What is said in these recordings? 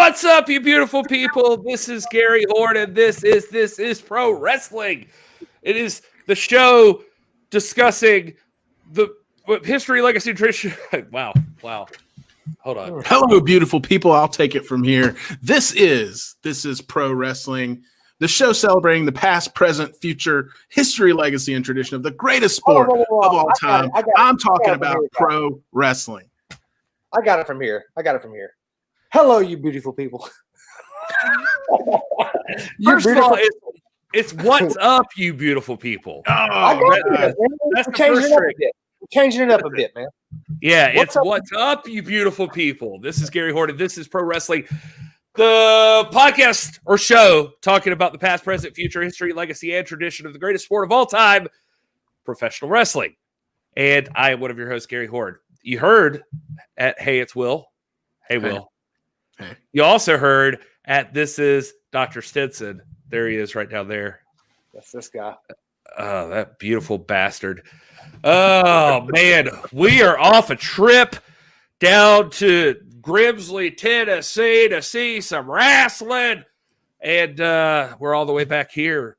What's up, you beautiful people? This is Gary Horn, and this is Pro Wrestling. It is the show discussing the history, legacy, tradition. Wow. Hold on. Hello, beautiful people. I'll take it from here. This is Pro Wrestling, the show celebrating the past, present, future, history, legacy, and tradition of the greatest sport of all time. I'm talking about pro wrestling. I got it from here. Hello, you beautiful people. First of all, it's what's up, you beautiful people. That's the first trick. We're changing it up a bit, man. Yeah, what's up, you beautiful people. This is Gary Horton. This is Pro Wrestling, the podcast or show talking about the past, present, future, history, legacy, and tradition of the greatest sport of all time, professional wrestling. And I am one of your hosts, Gary Horton. You heard at Hey, it's Will. Hey, Will. Hey. You also heard at This is Dr. Stinson. There he is right down there. That's this guy. Oh, that beautiful bastard. Oh, man. We are off a trip down to Grimsley, Tennessee to see some wrestling. And we're all the way back here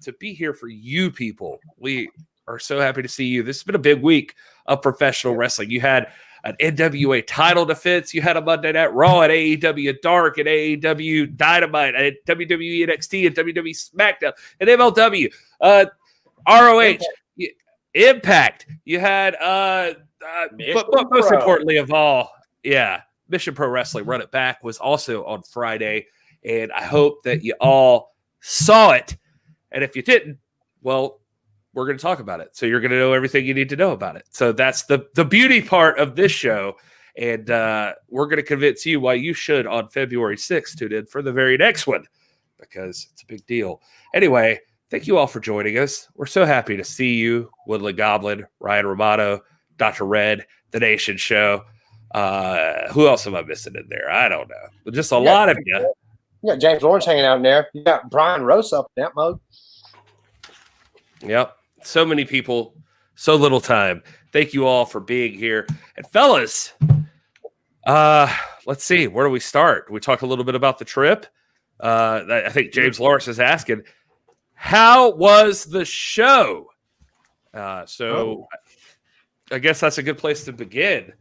to be here for you people. We are so happy to see you. This has been a big week of professional wrestling. You had an NWA title defense. You had a Monday Night Raw at AEW Dark and AEW Dynamite and WWE NXT and WWE SmackDown and MLW. ROH. Impact. You had, but most importantly of all, Mission Pro Wrestling Run It Back was also on Friday. And I hope that you all saw it. And if you didn't, well, we're going to talk about it. So you're going to know everything you need to know about it. So that's the beauty part of this show. And we're going to convince you why you should on February 6th tune in for the very next one, because it's a big deal. Anyway, thank you all for joining us. We're so happy to see you, Woodland Goblin, Ryan Romano, Dr. Red, The Nation Show. Who else am I missing in there? I don't know. But just a lot of you. You got James Lawrence hanging out in there. You got Brian Rosa up in that mode. Yep. So many people, so little time. Thank you all for being here. And fellas, let's see. Where do we start? We talk a little bit about the trip. I think James Lawrence is asking, how was the show? I guess that's a good place to begin.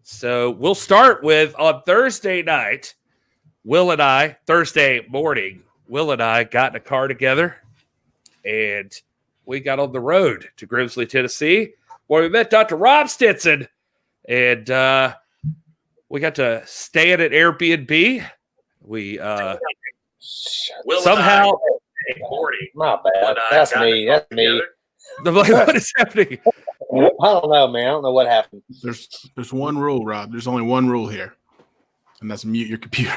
So we'll start with on Thursday night, Thursday morning, Will and I got in a car together and we got on the road to Grimsley, Tennessee, where we met Dr. Rob Stinson, and we got to stay at an Airbnb. We somehow my bad. That's me. What is happening? I don't know, man. I don't know what happened. There's one rule, Rob. There's only one rule here, and that's mute your computer.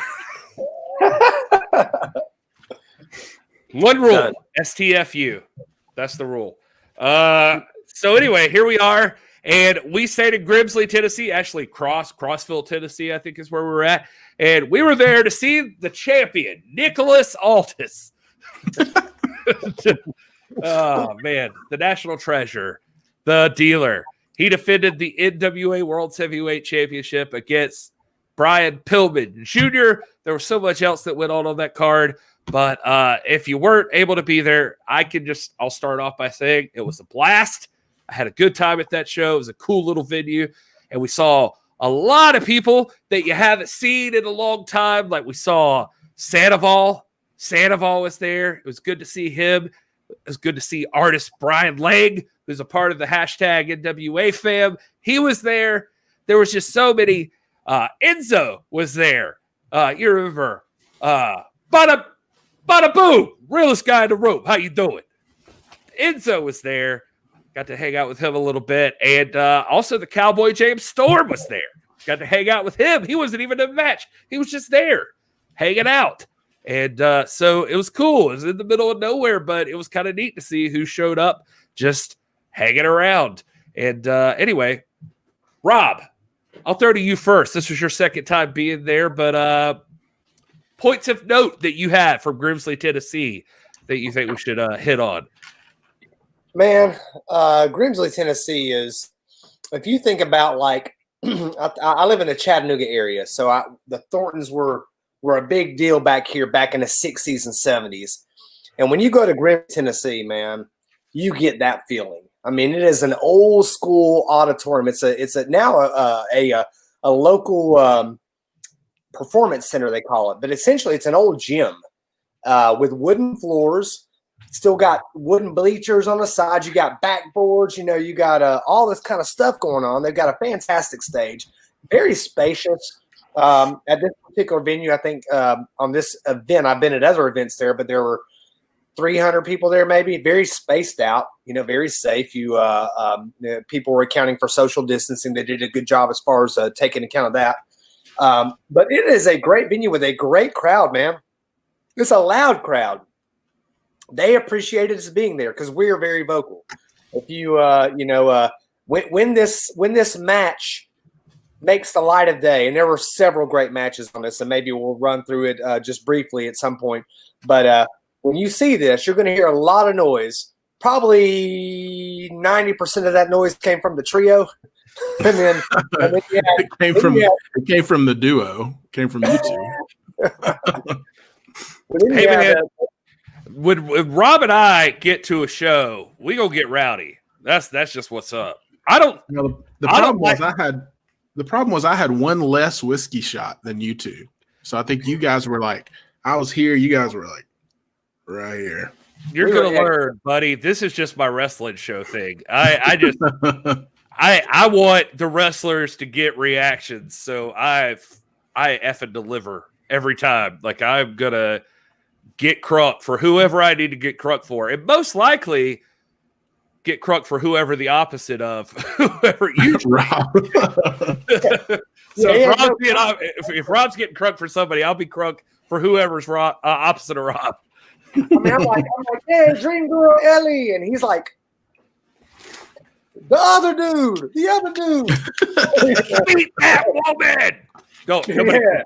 One rule, STFU. That's the rule. So anyway, here we are, and we stayed in Grimsley, Tennessee. Actually, Crossville, Tennessee, I think is where we were at. And we were there to see the champion, Nicholas Aldis. Oh, man. The national treasure, the dealer. He defended the NWA World Heavyweight Championship against Brian Pillman Jr. There was so much else that went on that card. But if you weren't able to be there, I'll start off by saying it was a blast. I had a good time at that show. It was a cool little venue. And we saw a lot of people that you haven't seen in a long time. Like we saw Sandoval. Sandoval was there. It was good to see him. It was good to see artist Brian Lang, who's a part of the hashtag NWA fam. He was there. There was just so many. Enzo was there. You remember Bada boom, realest guy in the room. How you doing? Enzo was there. Got to hang out with him a little bit. And also the Cowboy James Storm was there. Got to hang out with him. He wasn't even in the match. He was just there hanging out. And so it was cool. It was in the middle of nowhere, but it was kind of neat to see who showed up just hanging around. And anyway, Rob, I'll throw to you first. This was your second time being there, but points of note that you had from Grimsley, Tennessee that you think we should hit on? Man, Grimsley, Tennessee is, if you think about like, I live in the Chattanooga area. So the Thorntons were were a big deal back here back in the 60s and 70s. And when you go to Grimsley, Tennessee, man, you get that feeling. I mean, it is an old school auditorium. It's now a local performance center, they call it. But essentially, it's an old gym with wooden floors. Still got wooden bleachers on the side. You got backboards. You got all this kind of stuff going on. They've got a fantastic stage, very spacious. At this particular venue, I think on this event, I've been at other events there, but there were 300 people there, maybe. Very spaced out, very safe. People were accounting for social distancing. They did a good job as far as taking account of that. But it is a great venue with a great crowd, man. It's a loud crowd. They appreciated us being there because we are very vocal. If you, when this match makes the light of day, and there were several great matches on this, and maybe we'll run through it just briefly at some point. But when you see this, you're going to hear a lot of noise. Probably 90% of that noise came from the trio. and then it came from the duo. It came from you two. Hey, man. When Rob and I get to a show, we gonna get rowdy. That's just what's up. The problem was I had one less whiskey shot than you two. So I think you guys were like, I was here, you guys were like right here. You're gonna learn, buddy. This is just my wrestling show thing. I just I want the wrestlers to get reactions, so I effing deliver every time. Like, I'm gonna get crunk for whoever I need to get crunk for, and most likely get crunk for whoever the opposite of whoever you Rob. So if Rob's getting crunk for somebody, I'll be crunk for whoever's opposite of Rob. I mean, I'm like, hey, Dream Girl Ellie, and he's like, the other dude. Beat that woman. Nobody that.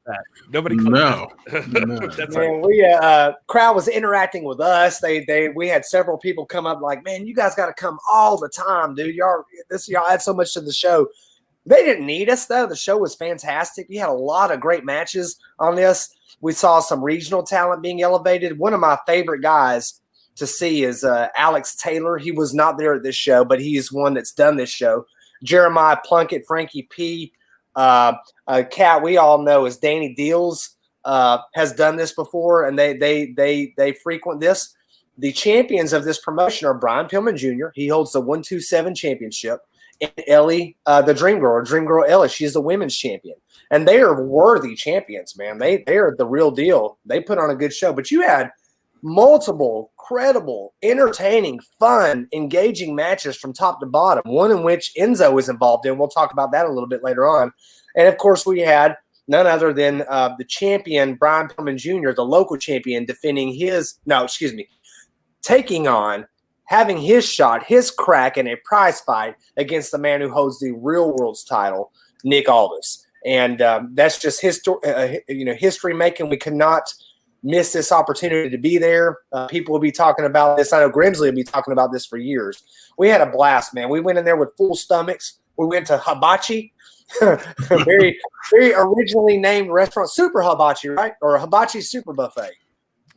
Nobody. No. That's man, crowd was interacting with us. We had several people come up like, man, you guys got to come all the time, dude. Y'all add so much to the show. They didn't need us though. The show was fantastic. We had a lot of great matches on this. We saw some regional talent being elevated. One of my favorite guys to see is Alex Taylor. He was not there at this show, but he's one that's done this show. Jeremiah Plunkett, Frankie P. A cat we all know is Danny Deals has done this before, and they frequent this. The champions of this promotion are Brian Pillman Jr. He holds the 127 championship, and Ellie, the Dream Girl Ellie, she's the women's champion, and they are worthy champions, man. They are the real deal. They put on a good show, but you had multiple credible, entertaining, fun, engaging matches from top to bottom, one in which Enzo was involved in. We'll talk about that a little bit later on. And, of course, we had none other than the champion, Brian Pillman Jr., the local champion, taking on, having his shot, his crack in a prize fight against the man who holds the real world's title, Nick Aldis. And that's just history making. We could not miss this opportunity to be there. People will be talking about this. I know Grimsley will be talking about this for years. We had a blast, man. We went in there with full stomachs. We went to Hibachi, very, very originally named restaurant, Super Hibachi, right? Or Hibachi Super Buffet.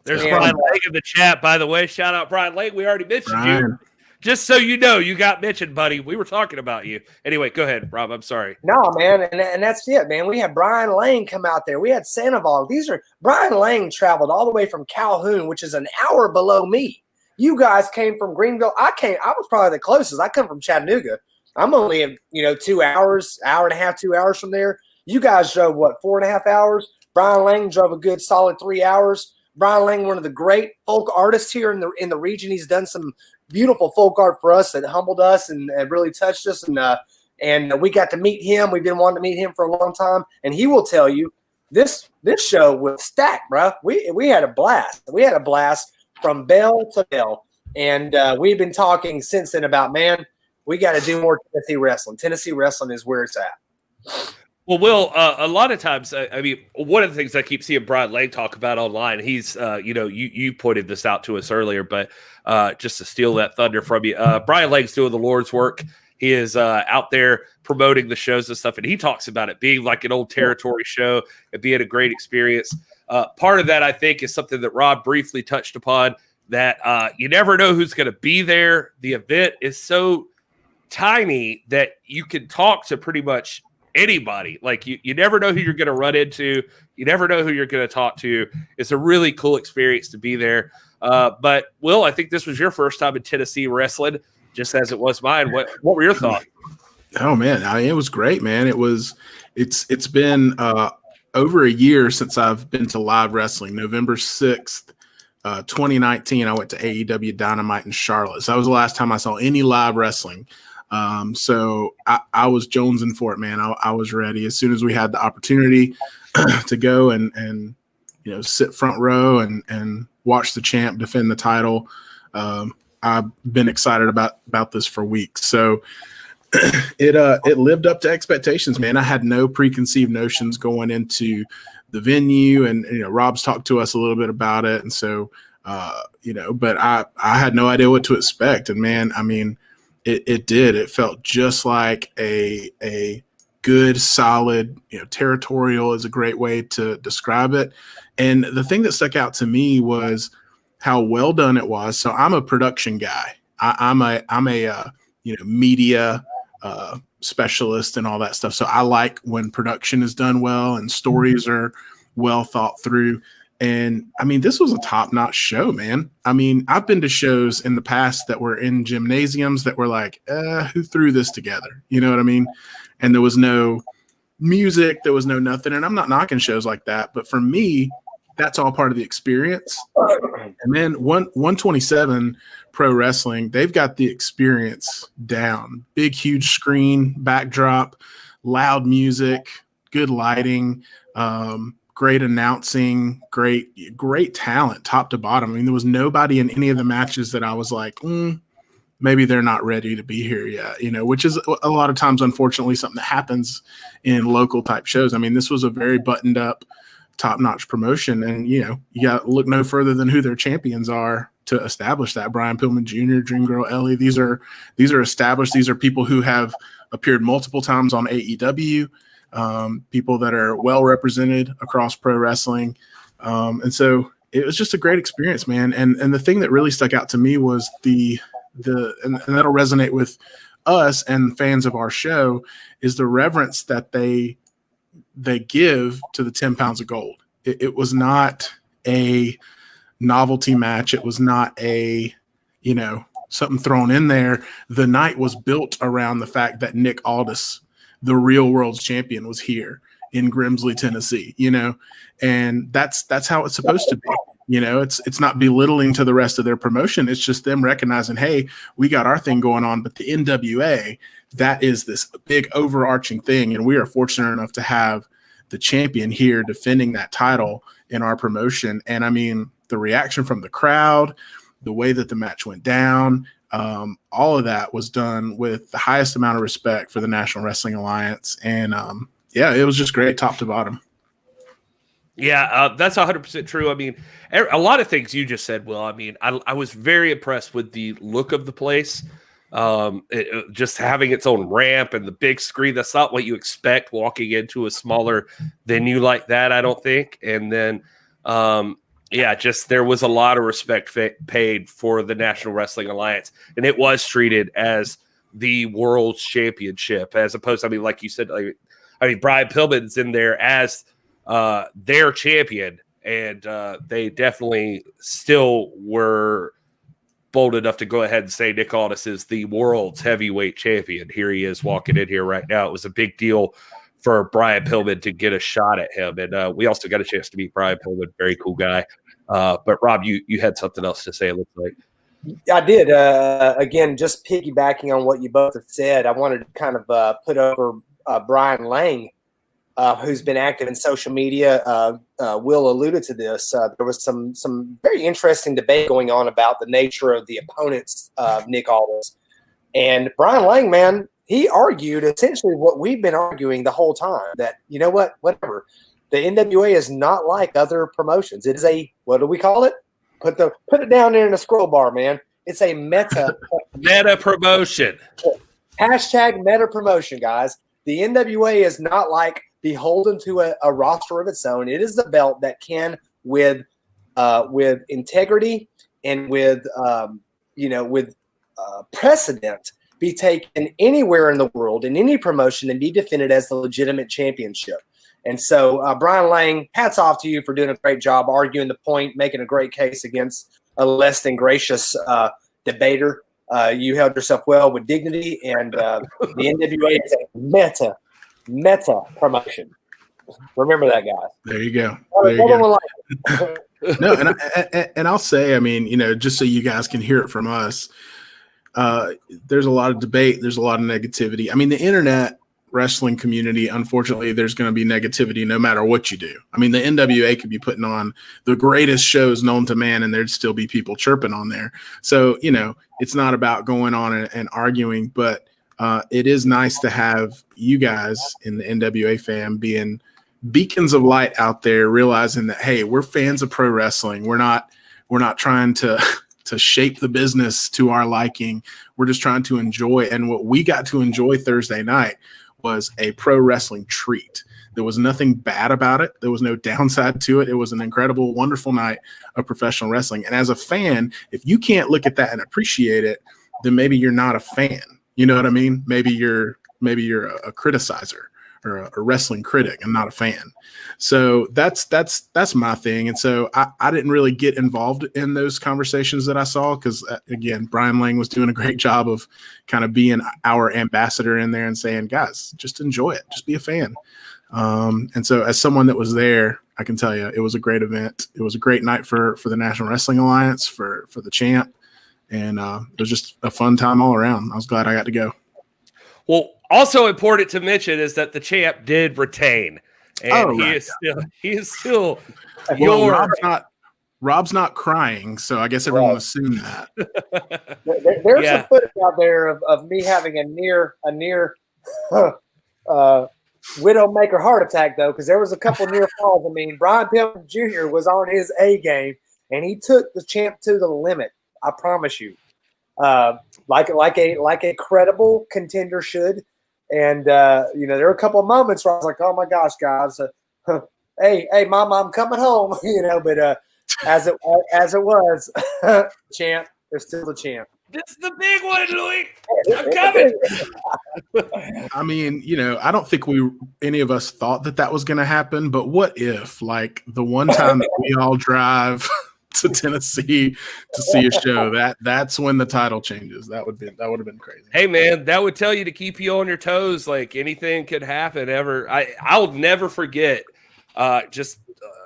There's Brian Lake in the chat, by the way. Shout out Brian Lake. We already mentioned you. Just so you know, you got mentioned, buddy. We were talking about you. Anyway, go ahead, Rob. I'm sorry. No, man, and that's it, man. We had Brian Lane come out there. We had Sandoval. Brian Lane traveled all the way from Calhoun, which is an hour below me. You guys came from Greenville. I was probably the closest. I come from Chattanooga. I'm only 2 hours, hour and a half, 2 hours from there. You guys drove 4.5 hours? Brian Lane drove a good solid 3 hours. Brian Lane, one of the great folk artists here in the region. He's done some beautiful folk art for us that humbled us and really touched us. And we got to meet him. We've been wanting to meet him for a long time. And he will tell you this show was stacked, bro. We had a blast. We had a blast from bell to bell. And we've been talking since then about, man, we got to do more Tennessee wrestling. Tennessee wrestling is where it's at. Well, Will, a lot of times, I mean, one of the things I keep seeing Brian Lane talk about online, he's, you pointed this out to us earlier, but just to steal that thunder from you, Brian Lane's doing the Lord's work. He is out there promoting the shows and stuff, and he talks about it being like an old territory show and being a great experience. part of that, I think, is something that Rob briefly touched upon, that you never know who's going to be there. The event is so tiny that you can talk to pretty much anybody. Like you never know who you're going to run into. You never know who you're going to talk to. It's a really cool experience to be there. But Will, I think this was your first time in Tennessee wrestling, just as it was mine. What were your thoughts? Oh man, it was great, man. It's been over a year since I've been to live wrestling. November 6th, 2019, I went to AEW Dynamite in Charlotte. So that was the last time I saw any live wrestling. So I was jonesing for it, man. I was ready as soon as we had the opportunity to go and sit front row and watch the champ defend the title. I've been excited about this for weeks. So it lived up to expectations, man. I had no preconceived notions going into the venue, and Rob's talked to us a little bit about it, and so but I had no idea what to expect, and man, I mean, it felt just like a good, solid, territorial is a great way to describe it. And the thing that stuck out to me was how well done it was. So I'm a production guy. I'm a media specialist and all that stuff. So I like when production is done well and stories are well thought through. And I mean, this was a top-notch show, man. I mean, I've been to shows in the past that were in gymnasiums that were like, who threw this together? You know what I mean? And there was no music, there was no nothing. And I'm not knocking shows like that, but for me, that's all part of the experience. And then 127 Pro Wrestling, they've got the experience down. Big, huge screen, backdrop, loud music, good lighting, great announcing, great talent, top to bottom. I mean, there was nobody in any of the matches that I was like, maybe they're not ready to be here yet, which is a lot of times, unfortunately, something that happens in local type shows. I mean, this was a very buttoned up, top-notch promotion, and you got to look no further than who their champions are to establish that. Brian Pillman Jr., Dream Girl Ellie, these are established. These are people who have appeared multiple times on AEW, people that are well represented across pro wrestling, and so it was just a great experience, man. And the thing that really stuck out to me was and that'll resonate with us and fans of our show, is the reverence that they give to the 10 pounds of gold. It was not a novelty match. It was not a, something thrown in there. The night was built around the fact that Nick Aldis, the real world's champion, was here in Grimsley, Tennessee, and that's how it's supposed to be. It's not belittling to the rest of their promotion. It's just them recognizing, hey, we got our thing going on, but the NWA, that is this big overarching thing. And we are fortunate enough to have the champion here defending that title in our promotion. And I mean, the reaction from the crowd, the way that the match went down, all of that was done with the highest amount of respect for the National Wrestling Alliance. And it was just great, top to bottom. Yeah, that's 100% true. I mean, a lot of things you just said, Will. I mean, I was very impressed with the look of the place. Just having its own ramp and the big screen. That's not what you expect walking into a smaller venue like that, I don't think. And then, just there was a lot of respect paid for the National Wrestling Alliance. And it was treated as the World's Championship, as opposed to, I mean, like you said, Brian Pillman's in there as their champion, and they definitely still were bold enough to go ahead and say Nick Aldis is the world's heavyweight champion. Here he is walking in here right now. It was a big deal for Brian Pillman to get a shot at him, and we also got a chance to meet Brian Pillman, very cool guy. But Rob, you had something else to say, it looks like. I did. Again, just piggybacking on what you both have said, I wanted to kind of put over Brian Lang, who's been active in social media. Will alluded to this. There was some very interesting debate going on about the nature of the opponents of Nick Aldis. And Brian Lang, man, he argued essentially what we've been arguing the whole time, that, whatever. The NWA is not like other promotions. It is a, what do we call it? Put it down there in the scroll bar, man. It's a meta promotion. Hashtag meta promotion, guys. The NWA is not like beholden to a roster of its own. It is the belt that can, with integrity and with precedent, be taken anywhere in the world in any promotion and be defended as the legitimate championship. And so, Brian Lang, hats off to you for doing a great job arguing the point, making a great case against a less than gracious debater. You held yourself well with dignity, and the NWA is a meta promotion. Remember that, guys. There you go. There you go. No, and I'll say, I mean, just so you guys can hear it from us, there's a lot of debate. There's a lot of negativity. I mean, the internet wrestling community, unfortunately, there's going to be negativity no matter what you do. I mean, the NWA could be putting on the greatest shows known to man, and there'd still be people chirping on there. So, it's not about going on and arguing, but it is nice to have you guys in the NWA fam being beacons of light out there, realizing that, hey, we're fans of pro wrestling. We're not trying to shape the business to our liking. We're just trying to enjoy. And what we got to enjoy Thursday night was a pro wrestling treat. There was nothing bad about it. There was no downside to it. It was an incredible, wonderful night of professional wrestling. And as a fan, if you can't look at that and appreciate it, then maybe you're not a fan. You know what I mean? Maybe you're a criticizer or a wrestling critic and not a fan. So that's my thing. And so I didn't really get involved in those conversations that I saw because, again, Brian Lang was doing a great job of kind of being our ambassador in there and saying, guys, just enjoy it. Just be a fan. And so as someone that was there, I can tell you it was a great event. It was a great night for the National Wrestling Alliance, for the champ. And it was just a fun time all around. I was glad I got to go. Well, also important to mention is that the champ did retain, and he is still well, Rob's not crying, so I guess everyone assumed that. There's some footage out there of me having a near widowmaker heart attack, though, because there was a couple near falls. I mean, Brian Pillman Jr. was on his A game, and he took the champ to the limit. I promise you, like a credible contender should. And there were a couple of moments where I was like, "Oh my gosh, guys, hey, mom, I'm coming home," But as it was, champ, there's still the champ. This is the big one, Louis. I'm coming. I mean, I don't think any of us thought that was going to happen. But what if, like, the one time that we all drive to Tennessee to see a show, that's when the title changes? That would have been crazy. Hey man, that would tell you to keep you on your toes. Like, anything could happen ever. I'll never forget.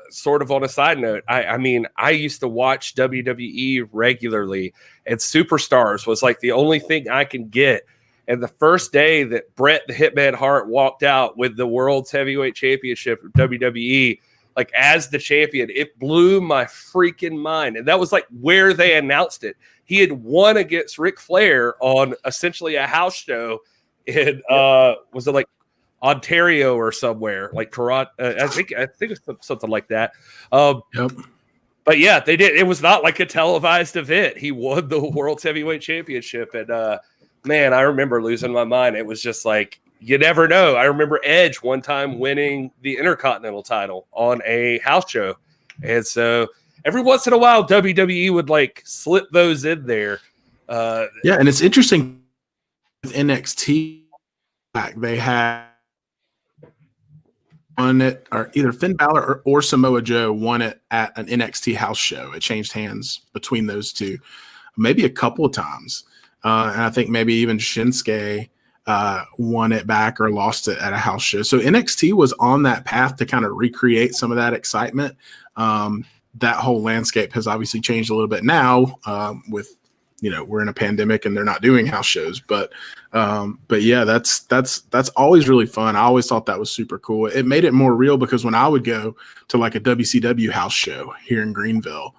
Sort of on a side note, I mean, I used to watch WWE regularly, and Superstars was like the only thing I can get. And the first day that Bret the Hitman Hart walked out with the World's Heavyweight Championship of WWE, like as the champion, it blew my freaking mind. And that was like where they announced it. He had won against Ric Flair on essentially a house show in was it like Ontario or somewhere, like Toronto? I think it's something like that. Yep. But yeah, they did. It was not like a televised event. He won the World's Heavyweight Championship, and man, I remember losing my mind. It was just like, you never know. I remember Edge one time winning the Intercontinental title on a house show. And so every once in a while, WWE would like slip those in there. Yeah, and it's interesting with NXT, they had won it, or either Finn Balor or Samoa Joe won it at an NXT house show. It changed hands between those two, maybe a couple of times. And I think maybe even Shinsuke won it back or lost it at a house show. So NXT was on that path to kind of recreate some of that excitement. That whole landscape has obviously changed a little bit now with, we're in a pandemic and they're not doing house shows, but yeah, that's always really fun. I always thought that was super cool. It made it more real because when I would go to like a WCW house show here in Greenville,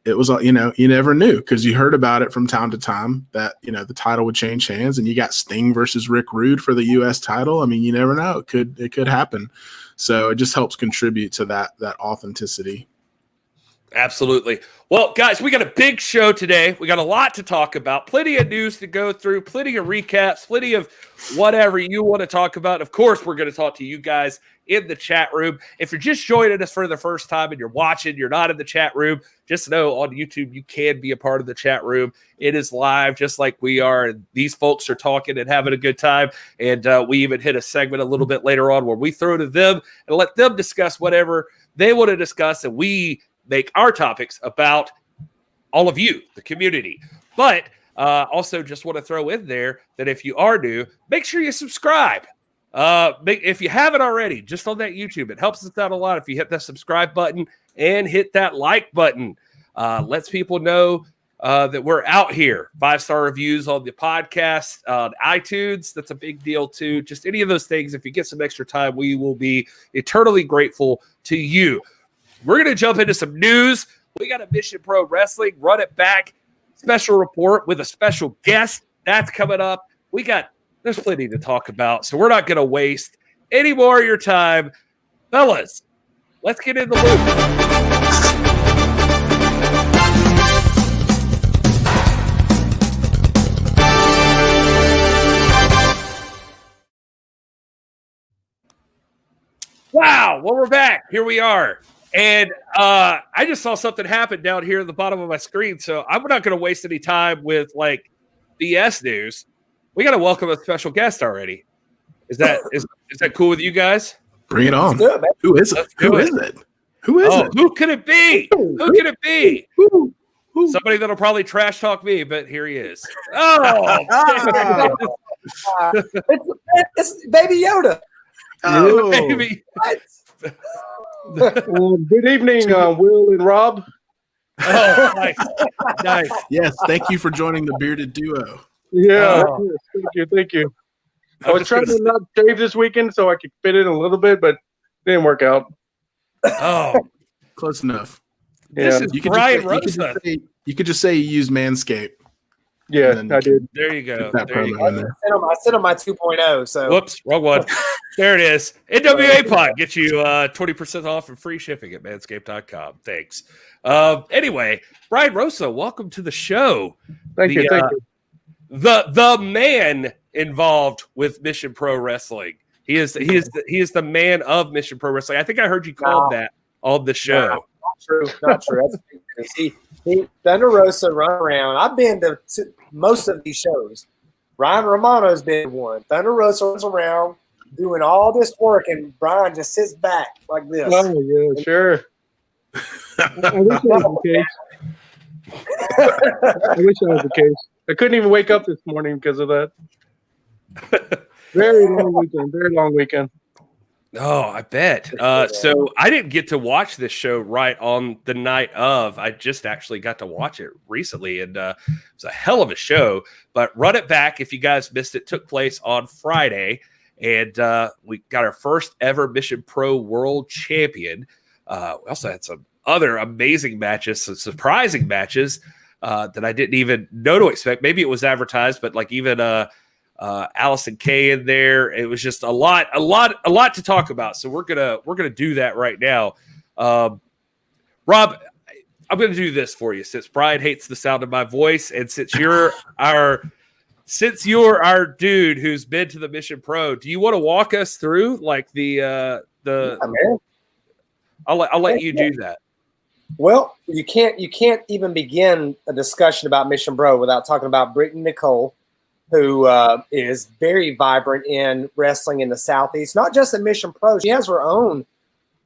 it was, you never knew because you heard about it from time to time that, the title would change hands, and you got Sting versus Rick Rude for the U.S. title. I mean, you never know. It could happen. So it just helps contribute to that authenticity. Absolutely. Well, guys, we got a big show today. We got a lot to talk about, plenty of news to go through, plenty of recaps, plenty of whatever you want to talk about. Of course, we're going to talk to you guys in the chat room. If you're just joining us for the first time and you're watching, you're not in the chat room, just know on YouTube you can be a part of the chat room. It is live just like we are. And these folks are talking and having a good time. And we even hit a segment a little bit later on where we throw to them and let them discuss whatever they want to discuss, and we make our topics about all of you, the community. But also just want to throw in there that if you are new, make sure you subscribe. If you haven't already, just on that YouTube, it helps us out a lot if you hit that subscribe button and hit that like button. Lets people know that we're out here. 5-star reviews on the podcast, iTunes. That's a big deal too. Just any of those things. If you get some extra time, we will be eternally grateful to you. We're going to jump into some news. We got a Mission Pro Wrestling Run It Back special report with a special guest. That's coming up. There's plenty to talk about, so we're not going to waste any more of your time. Fellas, let's get in the loop. Wow, well, we're back. Here we are. And I just saw something happen down here at the bottom of my screen, so I'm not going to waste any time with, like, BS news. We got to welcome a special guest already. Is that cool with you guys? Bring it on. Who is it? Who is it? Who could it be? Who could it be? Somebody that'll probably trash talk me, but here he is. Oh, it's Baby Yoda. Oh, baby. Good evening, Will and Rob. Oh, nice. Yes, thank you for joining the bearded duo. Yeah, thank you. I was trying to not shave this weekend so I could fit in a little bit, but it didn't work out. Oh, close enough. This is Brian Rosa. You could just say you use Manscaped. Yeah, I did. There you go. I sent him my 2.0. So whoops, wrong one. There it is. NWA Pod gets you 20% off and free shipping at manscaped.com. Thanks. Anyway, Brian Rosa, welcome to the show. Thank you. The man involved with Mission Pro Wrestling. He is the man of Mission Pro Wrestling. I think I heard you called that on the show. Not true. He Thunder Rosa run around. I've been to most of these shows. Ryan Romano's been one. Thunder Rosa runs around doing all this work, and Brian just sits back like this. Oh yeah, sure. I wish that was the case. I couldn't even wake up this morning because of that. Very long weekend. Oh, I bet. So I didn't get to watch this show right on the night of. I just actually got to watch it recently, and it was a hell of a show. But Run It Back, if you guys missed it, took place on Friday, and we got our first ever Mission Pro World Champion. We also had some other amazing matches, some surprising matches that I didn't even know to expect. Maybe it was advertised, but like even Allison Kay in there. It was just a lot to talk about. So we're gonna do that right now. Rob, I'm gonna do this for you since Brian hates the sound of my voice, and since you're our dude who's been to the Mission Pro. Do you want to walk us through like the? I'll let you do that. Well, you can't even begin a discussion about Mission Pro without talking about Brittany Nicole, who is very vibrant in wrestling in the Southeast, not just at Mission Pro. She has her own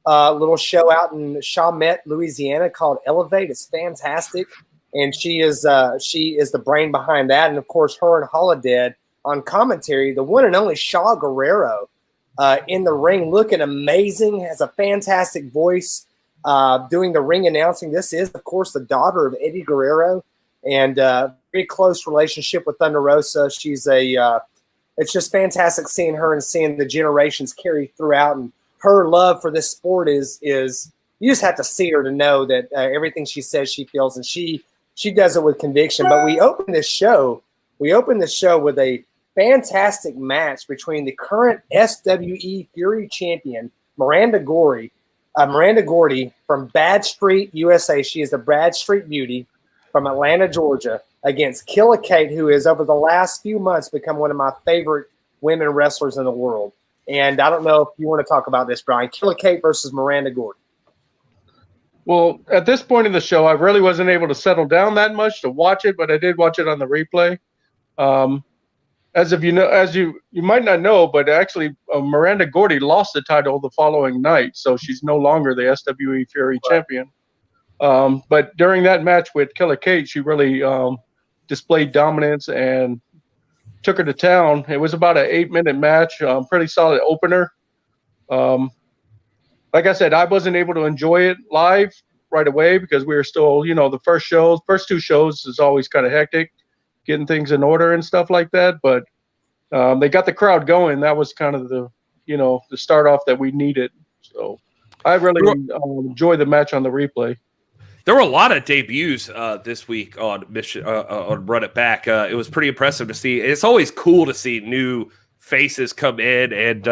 little show out in Chalmette, Louisiana called Elevate. It's fantastic. And she is the brain behind that. And, of course, her and Holodead on commentary, the one and only Shaw Guerrero in the ring looking amazing, has a fantastic voice doing the ring announcing. This is, of course, the daughter of Eddie Guerrero. And very close relationship with Thunder Rosa. She's it's just fantastic seeing her and seeing the generations carry throughout. And her love for this sport is you just have to see her to know that everything she says she feels, and she does it with conviction. But we open this show with a fantastic match between the current SWE Fury champion Miranda Gorey Miranda Gordy from Bad Street, USA. She is the Brad Street Beauty from Atlanta, Georgia, against Killer Kate, who has over the last few months become one of my favorite women wrestlers in the world. And I don't know if you want to talk about this, Brian. Killer Kate versus Miranda Gordy. Well, at this point in the show, I really wasn't able to settle down that much to watch it, but I did watch it on the replay. As you might not know, but actually Miranda Gordy lost the title the following night, so she's no longer the SWE Fury champion. But during that match with Killer Kate, she really displayed dominance and took her to town. It was about an 8-minute match, pretty solid opener. Like I said, I wasn't able to enjoy it live right away because we were still, the first two shows is always kind of hectic, getting things in order and stuff like that. But they got the crowd going. That was kind of the start off that we needed. So I really enjoyed the match on the replay. There were a lot of debuts this week on Run It Back. It was pretty impressive to see. It's always cool to see new faces come in, and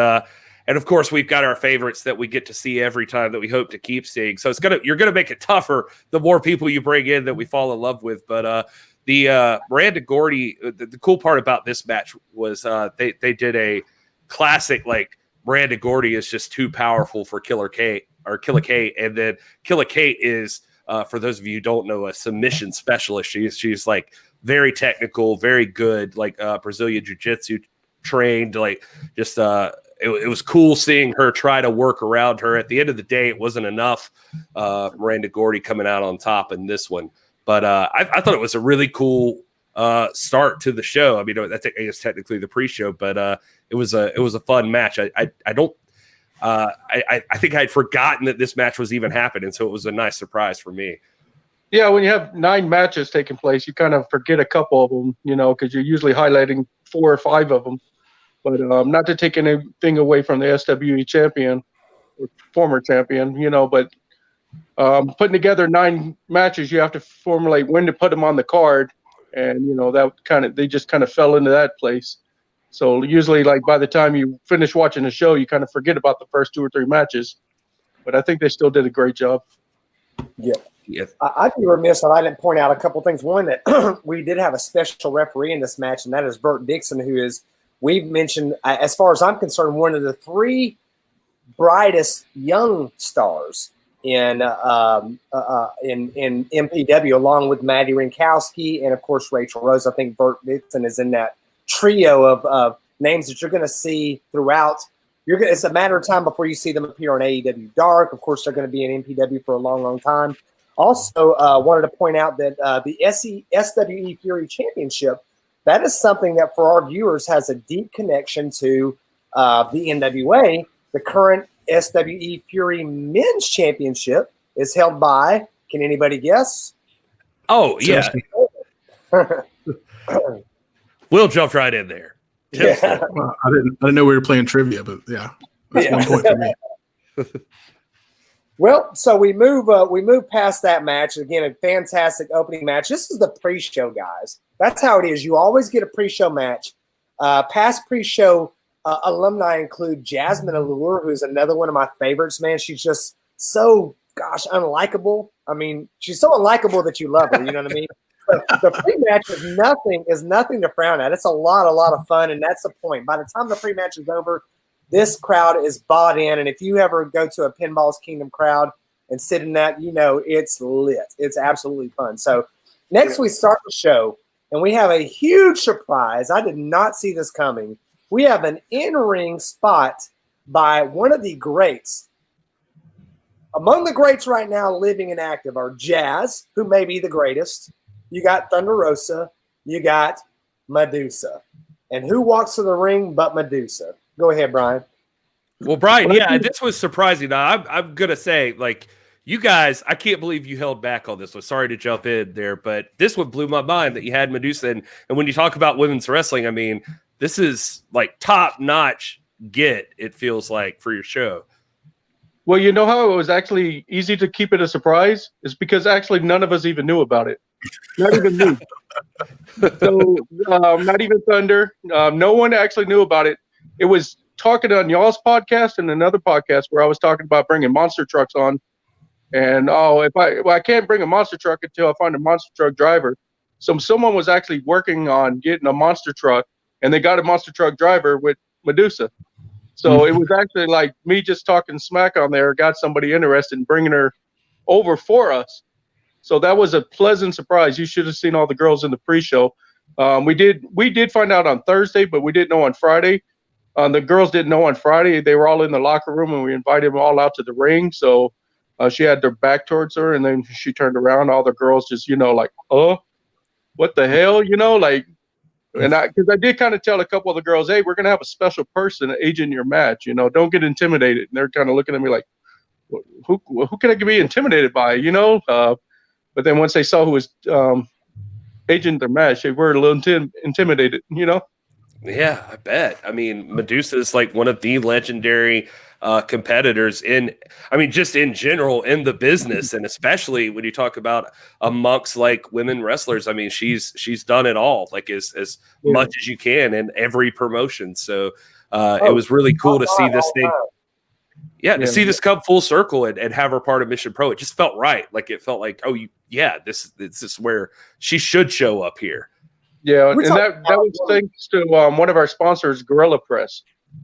of course we've got our favorites that we get to see every time that we hope to keep seeing. So you're gonna make it tougher the more people you bring in that we fall in love with. But the Miranda Gordy, the cool part about this match was they did a classic, like Miranda Gordy is just too powerful for Killer Kate, and then Killer Kate is. For those of you who don't know, a submission specialist. She's like very technical, very good, like Brazilian Jiu-Jitsu trained. Like just it was cool seeing her try to work around her. At the end of the day, it wasn't enough. Miranda Gordy coming out on top in this one, but I thought it was a really cool start to the show. I mean, I guess technically the pre-show, but it was a fun match. I think I'd forgotten that this match was even happening, so it was a nice surprise for me. Yeah, when you have 9 matches taking place, you kind of forget a couple of them, because you're usually highlighting 4 or 5 of them. But not to take anything away from the SWE champion or former champion, but putting together 9 matches, you have to formulate when to put them on the card, and they just kind of fell into that place. So usually, like by the time you finish watching the show, you kind of forget about the first 2 or 3 matches. But I think they still did a great job. Yeah. I'd be remiss if I didn't point out a couple things. One, that we did have a special referee in this match, and that is Burt Dixon, who is, we've mentioned, as far as I'm concerned, one of the 3 brightest young stars in MPW, along with Maddie Rinkowski and, of course, Rachel Rosa. I think Burt Dixon is in that trio of names that you're going to see throughout. It's a matter of time before you see them appear on AEW Dark. Of course, they're going to be in MPW for a long, long time. Also, wanted to point out that the SWE Fury Championship, that is something that for our viewers has a deep connection to the NWA. The current SWE Fury Men's Championship is held by, can anybody guess? Oh, yeah. Will jumped right in there. Yeah. Well, I didn't know we were playing trivia, but yeah, that's 1 point for me. Well, so we move past that match. Again, a fantastic opening match. This is the pre-show, guys. That's how it is. You always get a pre-show match. Past pre-show alumni include Jasmine Allure, who's another one of my favorites, man. She's just so, unlikable. I mean, she's so unlikable that you love her. You know what I mean? The pre-match is nothing to frown at. It's a lot of fun, and that's the point. By the time the pre-match is over, this crowd is bought in, and if you ever go to a Pinball's Kingdom crowd and sit in that, it's lit. It's absolutely fun. So next we start the show, and we have a huge surprise. I did not see this coming. We have an in-ring spot by one of the greats. Among the greats right now living and active are Jazz, who may be the greatest. You got Thunder Rosa. You got Medusa. And who walks to the ring but Medusa? Go ahead, Brian. Well, Brian, yeah, this was surprising. Now, I'm going to say, like, you guys, I can't believe you held back on this one. Sorry to jump in there, but this one blew my mind that you had Medusa. And when you talk about women's wrestling, I mean, this is like top-notch it feels like, for your show. Well, you know how it was actually easy to keep it a surprise? It's because actually none of us even knew about it. Not even me. So not even Thunder. No one actually knew about it. It was talking on y'all's podcast and another podcast where I was talking about bringing monster trucks on. And I can't bring a monster truck until I find a monster truck driver. So someone was actually working on getting a monster truck, and they got a monster truck driver with Medusa. So it was actually like me just talking smack on there, got somebody interested in bringing her over for us. So that was a pleasant surprise. You should have seen all the girls in the pre-show. We did find out on Thursday, but we didn't know on Friday. The girls didn't know on Friday. They were all in the locker room, and we invited them all out to the ring. So she had their back towards her, and then she turned around. All the girls just, like, oh, what the hell, like, and because I did kind of tell a couple of the girls, hey, we're going to have a special person agent your match, don't get intimidated. And they're kind of looking at me like, who can I be intimidated by, but then once they saw who was agent their match, they were a little intimidated, Yeah, I bet. I mean, Medusa is like one of the legendary competitors just in general in the business, and especially when you talk about amongst like women wrestlers. I mean, she's done it all, like as much as you can in every promotion. So it was really cool to see this thing. Yeah, to see this come full circle and have her part of Mission Pro. It just felt right. Like it felt like, this is where she should show up here. Yeah, and that was thanks to one of our sponsors, Gorilla Press.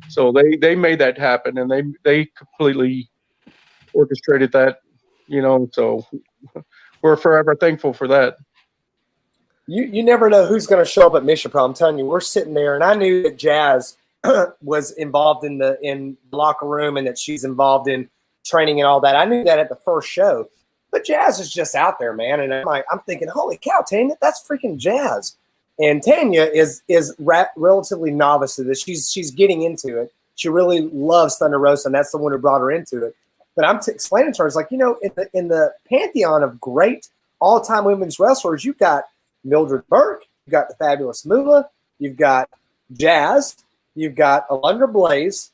So they made that happen, and they completely orchestrated that, so we're forever thankful for that. You never know who's going to show up at Mission Pro. I'm telling you, we're sitting there, and I knew that Jazz was involved in the locker room and that she's involved in training and all that. I knew that at the first show, but Jazz is just out there, man. And I'm thinking, holy cow, Tanya, that's freaking Jazz. And Tanya is relatively novice to this. She's getting into it. She really loves Thunder Rosa, and that's the one who brought her into it. But I'm explaining to her, it's like, in the pantheon of great all-time women's wrestlers, you've got Mildred Burke, you've got the Fabulous Moolah, you've got Jazz, you've got Alundra Blaze,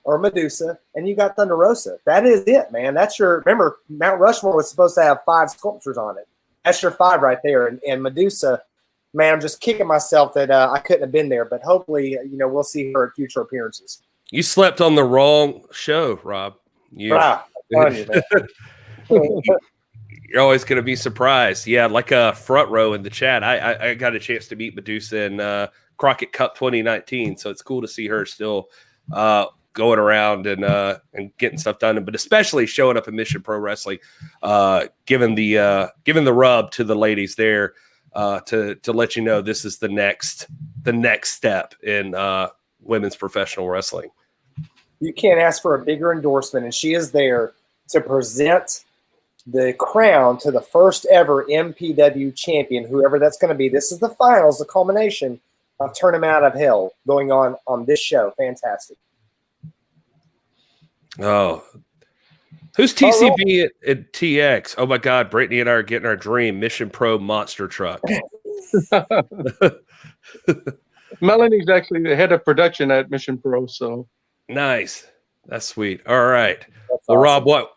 or Medusa, and you got Thunder Rosa. That is it, man. Remember, Mount Rushmore was supposed to have 5 sculptures on it. That's your 5 right there. And Medusa, man, I'm just kicking myself that I couldn't have been there, but hopefully, we'll see her at future appearances. You slept on the wrong show, Rob. I'm telling you, man. You're always going to be surprised. Yeah, like a front row in the chat. I got a chance to meet Medusa in Crockett Cup 2019, so it's cool to see her still going around and getting stuff done, but especially showing up in Mission Pro Wrestling, giving the rub to the ladies there. To let you know this is the next step in women's professional wrestling. You can't ask for a bigger endorsement, and she is there to present the crown to the first ever MPW champion, whoever that's going to be. This is the finals, the culmination of Tournament Out of Hell going on this show. Fantastic. Oh, who's TCB at TX? Oh my God, Brittany and I are getting our dream Mission Pro monster truck. Melanie's actually the head of production at Mission Pro, so nice. That's sweet. All right. Well, awesome. Rob, what?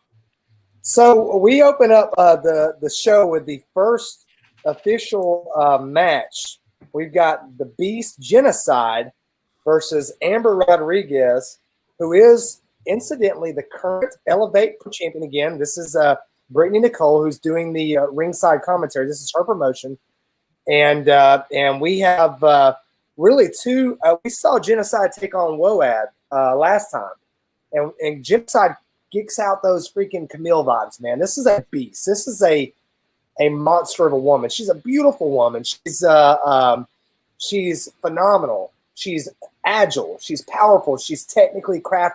So we open up the show with the first official match. We've got the Beast Genocide versus Amber Rodriguez, who is incidentally the current Elevate Pro champion again. This is Brittany Nicole, who's doing the ringside commentary. This is her promotion. And we have really two. We saw Genocide take on WOAD last time. And Genocide geeks out those freaking Camille vibes, man. This is a beast. This is a monster of a woman. She's a beautiful woman. She's phenomenal. She's agile. She's powerful. She's technically crafted.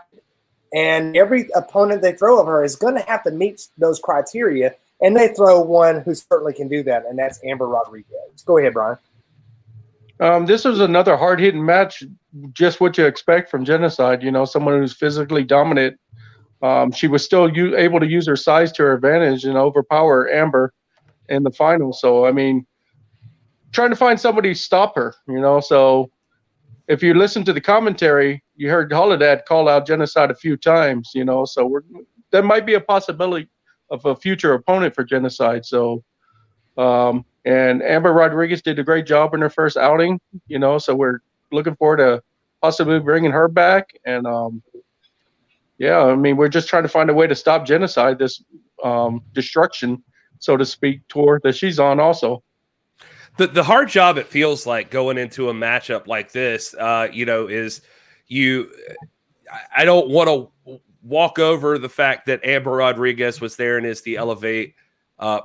And every opponent they throw of her is going to have to meet those criteria. And they throw one who certainly can do that, and that's Amber Rodriguez. Go ahead, Brian. This was another hard-hitting match, just what you expect from Genocide. Someone who's physically dominant. She was still able to use her size to her advantage and overpower Amber in the final. So, trying to find somebody to stop her, So if you listen to the commentary, you heard Holodad call out Genocide a few times, So there might be a possibility of a future opponent for Genocide. So, and Amber Rodriguez did a great job in her first outing, So we're looking forward to possibly bringing her back. And yeah, I mean, we're just trying to find a way to stop Genocide, this destruction, so to speak, tour that she's on also. The hard job, it feels like, going into a matchup like this, is I don't want to walk over the fact that Amber Rodriguez was there and is the Elevate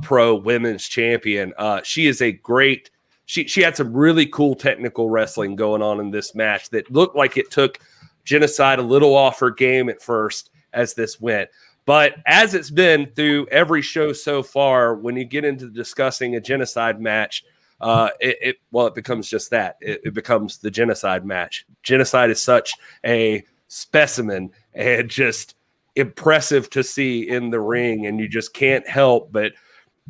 Pro Women's Champion. She is a great. She had some really cool technical wrestling going on in this match that looked like it took Genocide a little off her game at first as this went. But as it's been through every show so far, when you get into discussing a Genocide match, it becomes just that. It becomes the Genocide match. Genocide is such a specimen and just impressive to see in the ring, and you just can't help but,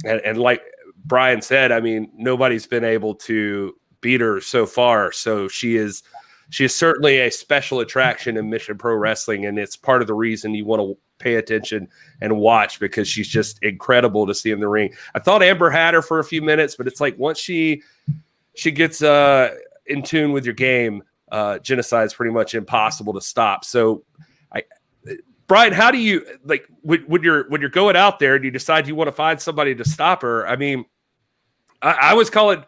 and like Brian said, I mean, nobody's been able to beat her so far. So she is certainly a special attraction in Mission Pro Wrestling, and it's part of the reason you want to pay attention and watch, because she's just incredible to see in the ring. I thought Amber had her for a few minutes, but it's like once she gets in tune with your game, Genocide is pretty much impossible to stop. So, Brian, how do you, like, when you're going out there and you decide you want to find somebody to stop her? I mean, I was calling.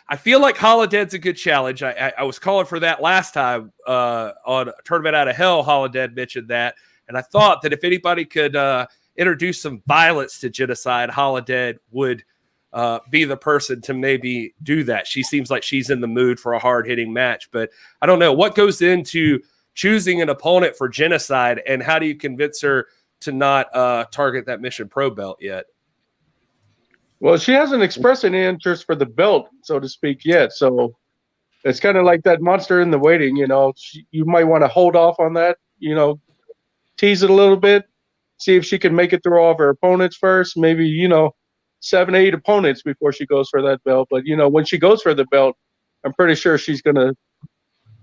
I feel like Holoded's a good challenge. I was calling for that last time on Tournament Out of Hell. Holoded mentioned that, and I thought that if anybody could introduce some violence to Genocide, Holoded would be the person to maybe do that. She seems like she's in the mood for a hard-hitting match, but I don't know what goes into choosing an opponent for Genocide, and how do you convince her to not target that Mission Pro belt yet? Well, she hasn't expressed any interest for the belt, so to speak, yet. So it's kind of like that monster in the waiting, you might want to hold off on that, tease it a little bit, see if she can make it through all of her opponents first, maybe, 7, 8 opponents before she goes for that belt. But, when she goes for the belt, I'm pretty sure she's going to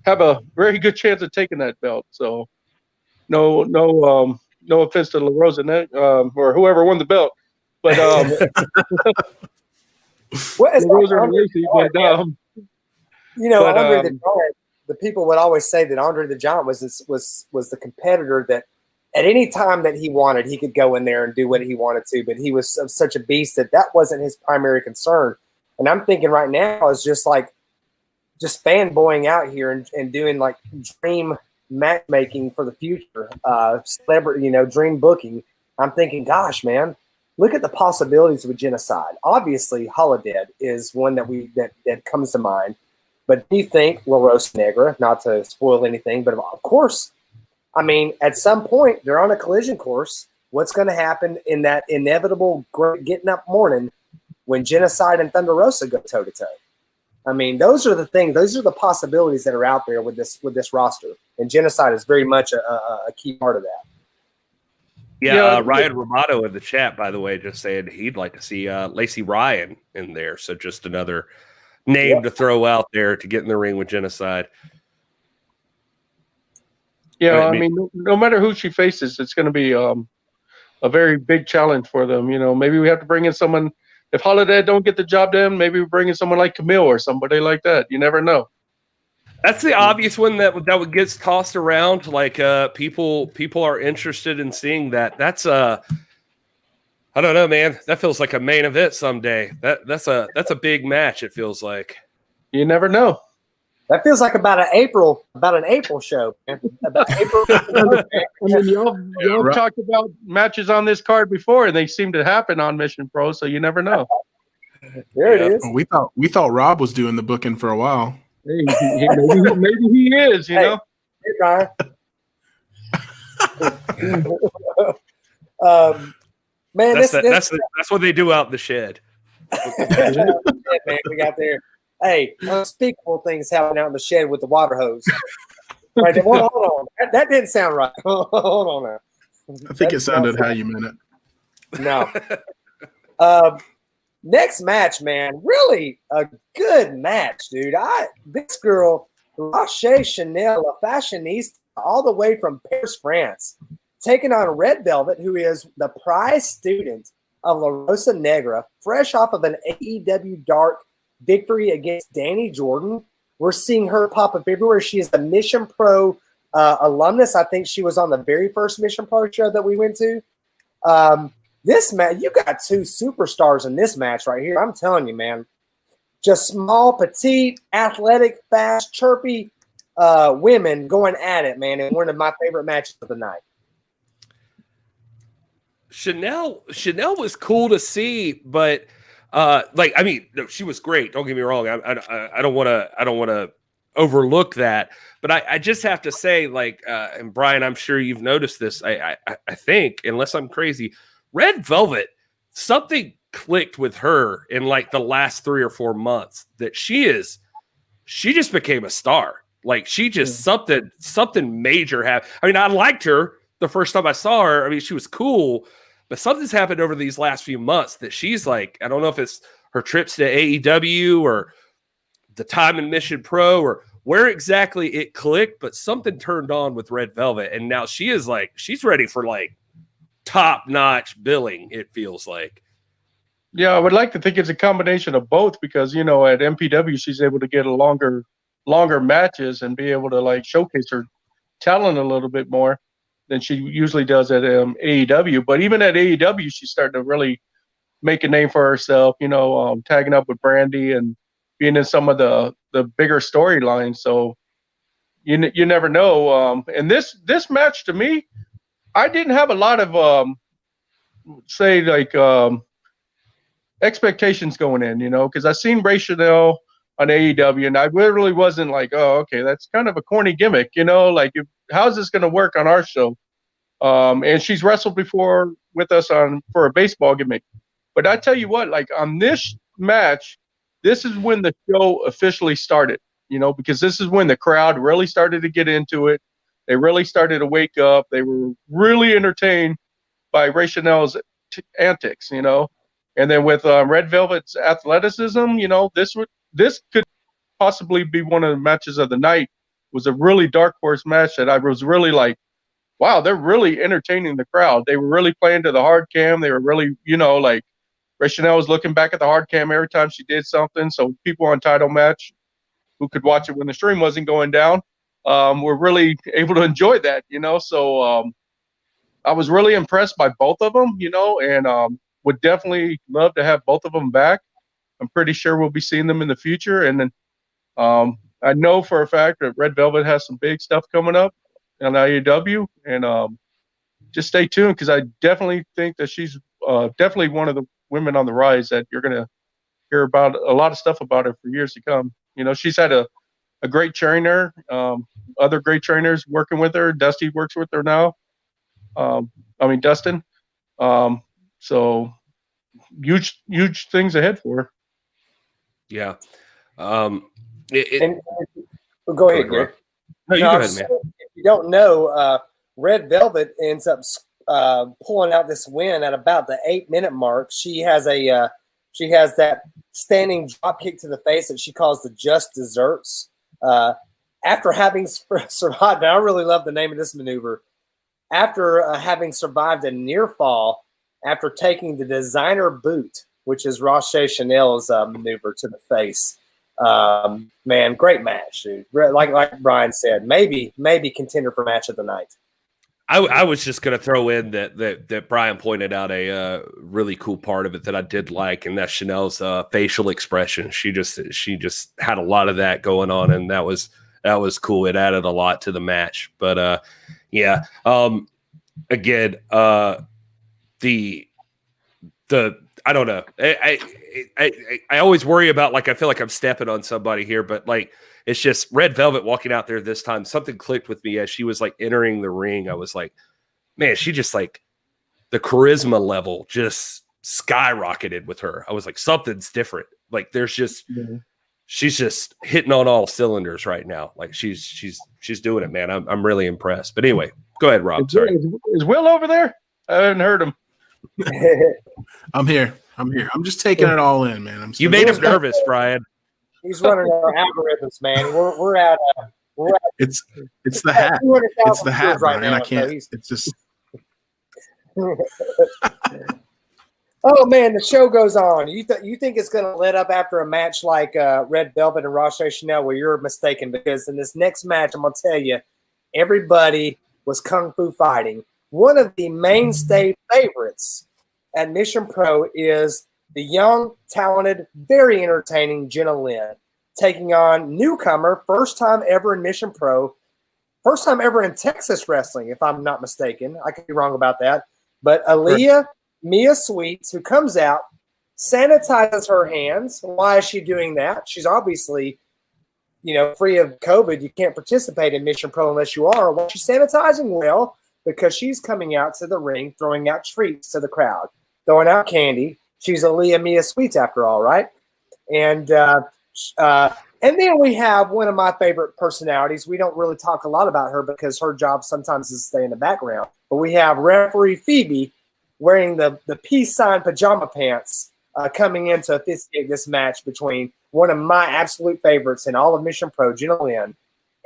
have a very good chance of taking that belt. So no offense to La Rosa or whoever won the belt. But Andre the Giant, the people would always say that Andre the Giant was the competitor that at any time that he wanted, he could go in there and do what he wanted to. But he was such a beast that wasn't his primary concern. And I'm thinking right now is just fanboying out here and doing like dream matchmaking for the future, celebrity, dream booking. I'm thinking, gosh, man, look at the possibilities with Genocide. Obviously, Holoded is one that comes to mind. But do you think La Rosa Negra, not to spoil anything, but of course, I mean, at some point, they're on a collision course. What's going to happen in that inevitable getting up morning when Genocide and Thunder Rosa go toe-to-toe? I mean, those are the things. Those are the possibilities that are out there with this roster. And Genocide is very much a key part of that. Yeah, Ryan Romano in the chat, by the way, just saying he'd like to see Lacey Ryan in there. So just another name to throw out there to get in the ring with Genocide. Yeah, I mean, no matter who she faces, it's going to be a very big challenge for them. Maybe we have to bring in someone. If Holoded don't get the job done, maybe we bring in someone like Camille or somebody like that. You never know. That's the obvious one that would get tossed around. Like people are interested in seeing that. That's I don't know, man. That feels like a main event someday. That's a big match. It feels like. You never know. That feels like about an April show. Man. About April. I mean, y'all talked about matches on this card before, and they seem to happen on Mission Pro. So you never know. There it is. We thought Rob was doing the booking for a while. Hey, maybe he is. Hey, Ryan. Man, that's what they do out in the shed. Man, we got there. Hey, unspeakable things happening out in the shed with the water hose. Right there. Hold on. That didn't sound right. Hold on now. I think it sounded how you meant it. No. Next match, man. Really a good match, dude. This girl, Roche Chanel, a fashionista, all the way from Paris, France, taking on Red Velvet, who is the prize student of La Rosa Negra, fresh off of an AEW Dark victory against Danny Jordan. We're seeing her pop up everywhere. She is a Mission Pro alumnus. I think she was on the very first Mission Pro show that we went to. This match, you got two superstars in this match right here. I'm telling you, man. Just small, petite, athletic, fast, chirpy women going at it, man. And one of my favorite matches of the night. Chanel was cool to see, but no, she was great. Don't get me wrong. I don't want to overlook that, but I just have to say, and Brian, I'm sure you've noticed this. I think, unless I'm crazy, Red Velvet, something clicked with her in like the last 3 or 4 months that she just became a star. Like she just something major happened. I mean, I liked her the first time I saw her. I mean, she was cool, but something's happened over these last few months that she's like, I don't know if it's her trips to AEW or the time in Mission Pro or where exactly it clicked, but something turned on with Red Velvet. And now she is like, she's ready for like top-notch billing, it feels like. Yeah, I would like to think it's a combination of both because, at MPW, she's able to get a longer matches and be able to like showcase her talent a little bit more than she usually does at AEW. But even at AEW, she's starting to really make a name for herself, tagging up with Brandy and being in some of the bigger storylines. So you never know. And this match to me, I didn't have a lot of expectations going in, because I seen Ray Chanel on AEW, and I literally wasn't like, oh, okay, that's kind of a corny gimmick, how's this going to work on our show? And she's wrestled before with us for a baseball gimmick. But I tell you what, like on this match, this is when the show officially started, because this is when the crowd really started to get into it. They really started to wake up. They were really entertained by Ray Chanel's antics, And then with Red Velvet's athleticism, this could possibly be one of the matches of the night. It was a really dark horse match that I was really like, wow, they're really entertaining the crowd. They were really playing to the hard cam. They were really, like Ray Chanel was looking back at the hard cam every time she did something. So people on Title Match who could watch it when the stream wasn't going down were really able to enjoy that, So I was really impressed by both of them, and would definitely love to have both of them back. I'm pretty sure we'll be seeing them in the future. And then I know for a fact that Red Velvet has some big stuff coming up on AEW, and just stay tuned because I definitely think that she's definitely one of the women on the rise that you're going to hear about a lot of stuff about her for years to come. She's had a great trainer, other great trainers working with her. Dusty works with her now. Dustin. So huge things ahead for her. Yeah. Go ahead, Greg. No, you go ahead, man. If you don't know, Red Velvet ends up pulling out this win at about the 8-minute mark. She has that standing drop kick to the face that she calls the just desserts. After having survived, and I really love the name of this maneuver. After having survived a near fall, after taking the designer boot, which is Roche Chanel's maneuver to the face. Man, great match, dude. Like Brian said, maybe contender for match of the night. I was just going to throw in that Brian pointed out a really cool part of it that I did like, and that's Chanel's facial expression. She just had a lot of that going on, and that was cool. It added a lot to the match. But yeah, again, the I don't know. I always worry about, like, I feel like I'm stepping on somebody here, but like, it's just Red Velvet walking out there this time. Something clicked with me as she was like entering the ring. I was like, man, she just like the charisma level just skyrocketed with her. I was like, something's different. Like there's just, she's just hitting on all cylinders right now. Like she's doing it, man. I'm really impressed. But anyway, go ahead, Rob. Sorry. Is Will over there? I haven't heard him. I'm here. I'm just taking it all in, man. You made him nervous, Brian. He's running our algorithms, man. We're at. It's the hat. It's the hat, right, Brian. I can't. So it's just. Oh man, the show goes on. You think it's going to let up after a match like Red Velvet and Roche Chanel? Well, you're mistaken, because in this next match, I'm going to tell you, everybody was kung fu fighting. One of the mainstay favorites at Mission Pro is the young, talented, very entertaining Jenna Lynn, taking on newcomer, first time ever in Mission Pro, first time ever in Texas wrestling, if I'm not mistaken. I could be wrong about that. But Aaliyah Mia Sweets, who comes out, sanitizes her hands. Why is she doing that? She's obviously, free of COVID. You can't participate in Mission Pro unless you are. Well, she's sanitizing well because she's coming out to the ring, throwing out treats to the crowd, throwing out candy. She's Aaliyah Mia Sweets after all, right? And then we have one of my favorite personalities. We don't really talk a lot about her because her job sometimes is to stay in the background. But we have referee Phoebe wearing the peace sign pajama pants, coming in to officiate this match between one of my absolute favorites in all of Mission Pro, Jenna Lynn,